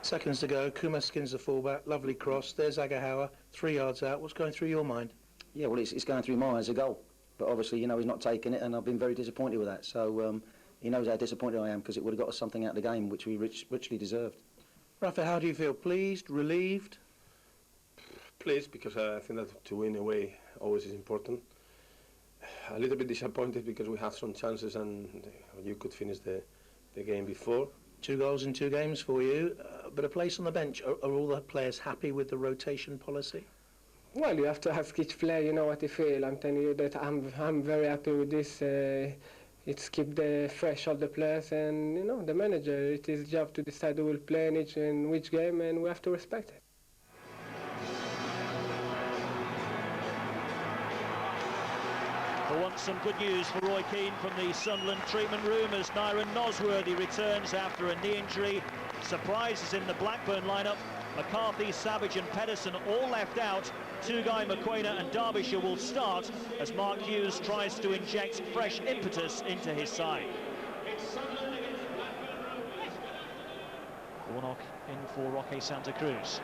[SPEAKER 7] Seconds to go, Kumas skins the fullback, lovely cross, there's Agahawa, 3 yards out. What's going through your mind?
[SPEAKER 21] Yeah, well, it's going through mine as a goal. But obviously, you know, he's not taking it, and I've been very disappointed with that. So he knows how disappointed I am, because it would have got us something out of the game, which we richly deserved.
[SPEAKER 7] Rafa, how do you feel? Pleased? Relieved?
[SPEAKER 23] Pleased, because I think that to win away always is important. A little bit disappointed because we have some chances and you could finish the game before.
[SPEAKER 7] 2 goals in 2 games for you, but a place on the bench. Are all the players happy with the rotation policy?
[SPEAKER 24] Well, you have to ask each player, you know, what they feel. I'm telling you that I'm very happy with this. It's keep the fresh all the players, and you know, the manager, it is his job to decide who will play in which game, and we have to respect it.
[SPEAKER 14] For once, some good news for Roy Keane from the Sunderland treatment room as Nyron Nosworthy returns after a knee injury. Surprises in the Blackburn lineup. McCarthy, Savage and Pedersen all left out. Tugai, McQuaina and Derbyshire will start as Mark Hughes tries to inject fresh impetus into his side. Warnock in for Roque Santa Cruz.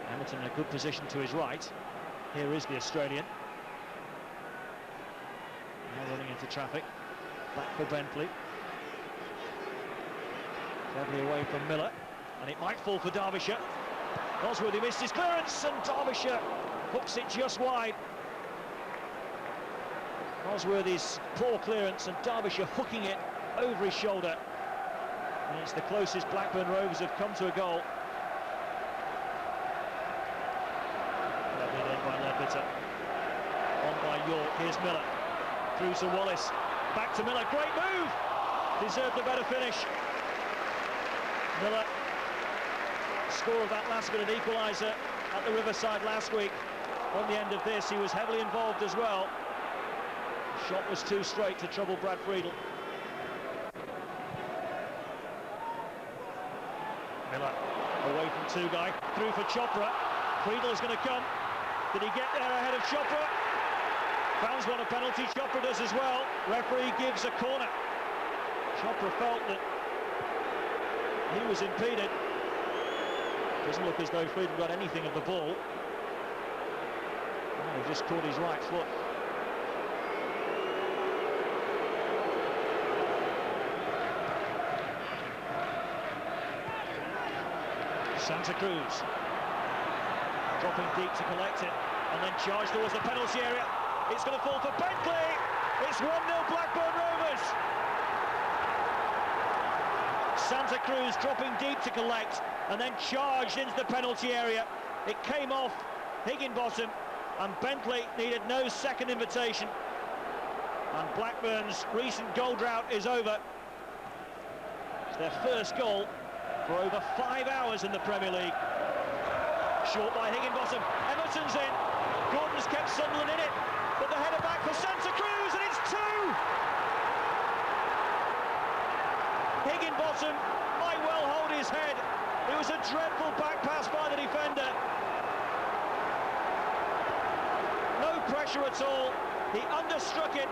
[SPEAKER 14] Hamilton in a good position to his right. Here is the Australian. Now running into traffic. Back for Bentley. Cleverly away from Miller. And it might fall for Derbyshire. Nosworthy missed his clearance and Derbyshire hooks it just wide. Nosworthy's poor clearance and Derbyshire hooking it over his shoulder. And it's the closest Blackburn Rovers have come to a goal. Lovely done by Ledbetter. On by York, here's Miller. Through to Wallace. Back to Miller, great move! Deserved a better finish. Miller, score of that last minute equaliser at the Riverside last week. On the end of this, he was heavily involved as well. The shot was too straight to trouble Brad Friedel. Miller away from Tugai, through for Chopra. Friedel's going to come. Did he get there ahead of Chopra? Fans want a penalty, Chopra does as well. Referee gives a corner. Chopra felt that he was impeded. Doesn't look as though Friedel got anything of the ball. Oh, he just caught his right foot. Santa Cruz dropping deep to collect it and then charge towards the penalty area. It's going to fall for Bentley. It's 1-0 Blackburn Rovers. Santa Cruz dropping deep to collect and then charged into the penalty area. It came off Higginbotham and Bentley needed no second invitation. And Blackburn's recent goal drought is over. It's their first goal for over 5 hours in the Premier League. Short by Higginbotham. Emerson's in. Gordon's kept Sunderland in it. But the header back for Santa Cruz, and it's 2! Higginbotham might well hold his head. It was a dreadful back pass by the defender. No pressure at all. He understruck it.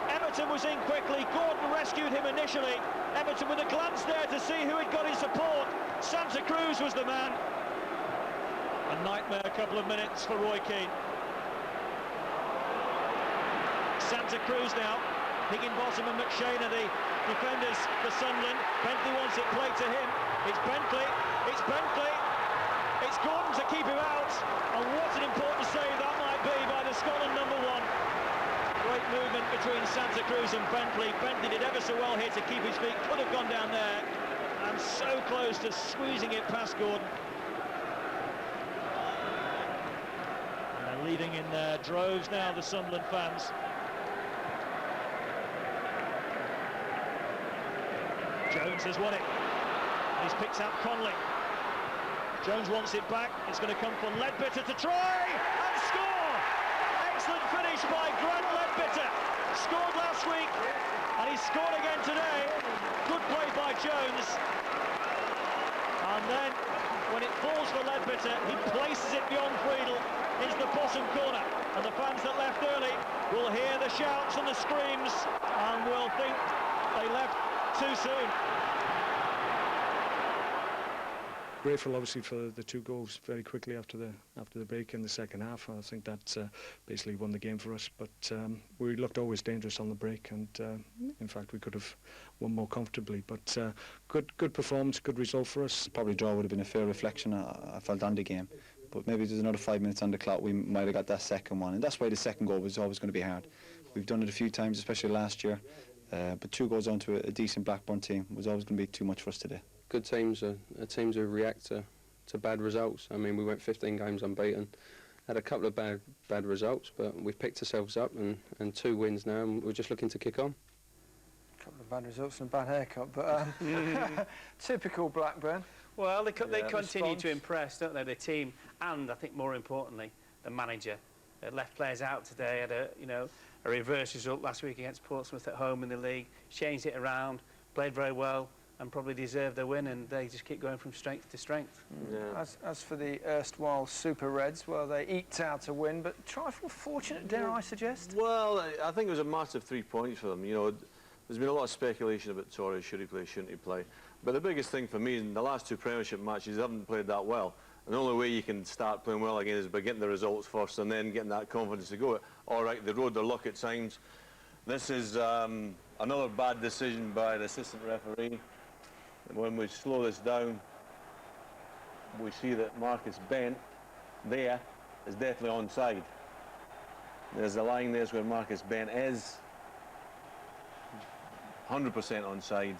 [SPEAKER 14] Everton was in quickly. Gordon rescued him initially. Everton with a glance there to see who had got his support. Santa Cruz was the man. A nightmare couple of minutes for Roy Keane. Santa Cruz now. Higginbotham and McShane are the defenders for Sunderland. Bentley wants it played to him. It's Bentley. It's Bentley. It's Gordon to keep him out. And what an important save that might be by the Scotland number 1. Great movement between Santa Cruz and Bentley. Bentley did ever so well here to keep his feet. Could have gone down there. And so close to squeezing it past Gordon. And they're leaving in their droves now, the Sunderland fans. Jones has won it. He's picked out Conley. Jones wants it back. It's going to come for Ledbetter to try and score. Excellent finish by Grant Ledbetter. Scored last week and he scored again today. Good play by Jones. And then when it falls for Ledbetter, he places it beyond Friedel into the bottom corner. And the fans that left early will hear the shouts and the screams and will think they left too soon.
[SPEAKER 3] Grateful, obviously, for the 2 goals very quickly after the break in the second half. I think that basically won the game for us. But we looked always dangerous on the break, and in fact we could have won more comfortably. But good performance, good result for us.
[SPEAKER 5] Probably draw would have been a fair reflection. I felt on the game, but maybe there's another 5 minutes on the clock, we might have got that second one, and that's why the second goal was always going to be hard. We've done it a few times, especially last year, but 2 goals onto a decent Blackburn team was always going to be too much for us today.
[SPEAKER 23] Good teams are teams who react to bad results. I mean, we went 15 games unbeaten, had a couple of bad results, but we've picked ourselves up and 2 wins now, and we're just looking to kick on.
[SPEAKER 13] A couple of bad results and a bad haircut, but typical Blackburn.
[SPEAKER 22] Well, they continue to impress, don't they, the team, and I think more importantly, the manager. They left players out today, had a reverse result last week against Portsmouth at home in the league, changed it around, played very well, and probably deserved their win, and they just keep going from strength to strength.
[SPEAKER 13] Yeah. As for the erstwhile Super Reds, well, they eked out a win, but trifle fortunate, dare I suggest?
[SPEAKER 12] Well, I think it was a massive 3 points for them. You know, there's been a lot of speculation about Torres, should he play, shouldn't he play. But the biggest thing for me in the last 2 Premiership matches, they haven't played that well. And the only way you can start playing well again is by getting the results first and then getting that confidence to go. All right, they rode their luck at times. This is another bad decision by the assistant referee. When we slow this down, we see that Marcus Bent there is definitely onside. There's the line, there's where Marcus Bent is. 100% onside.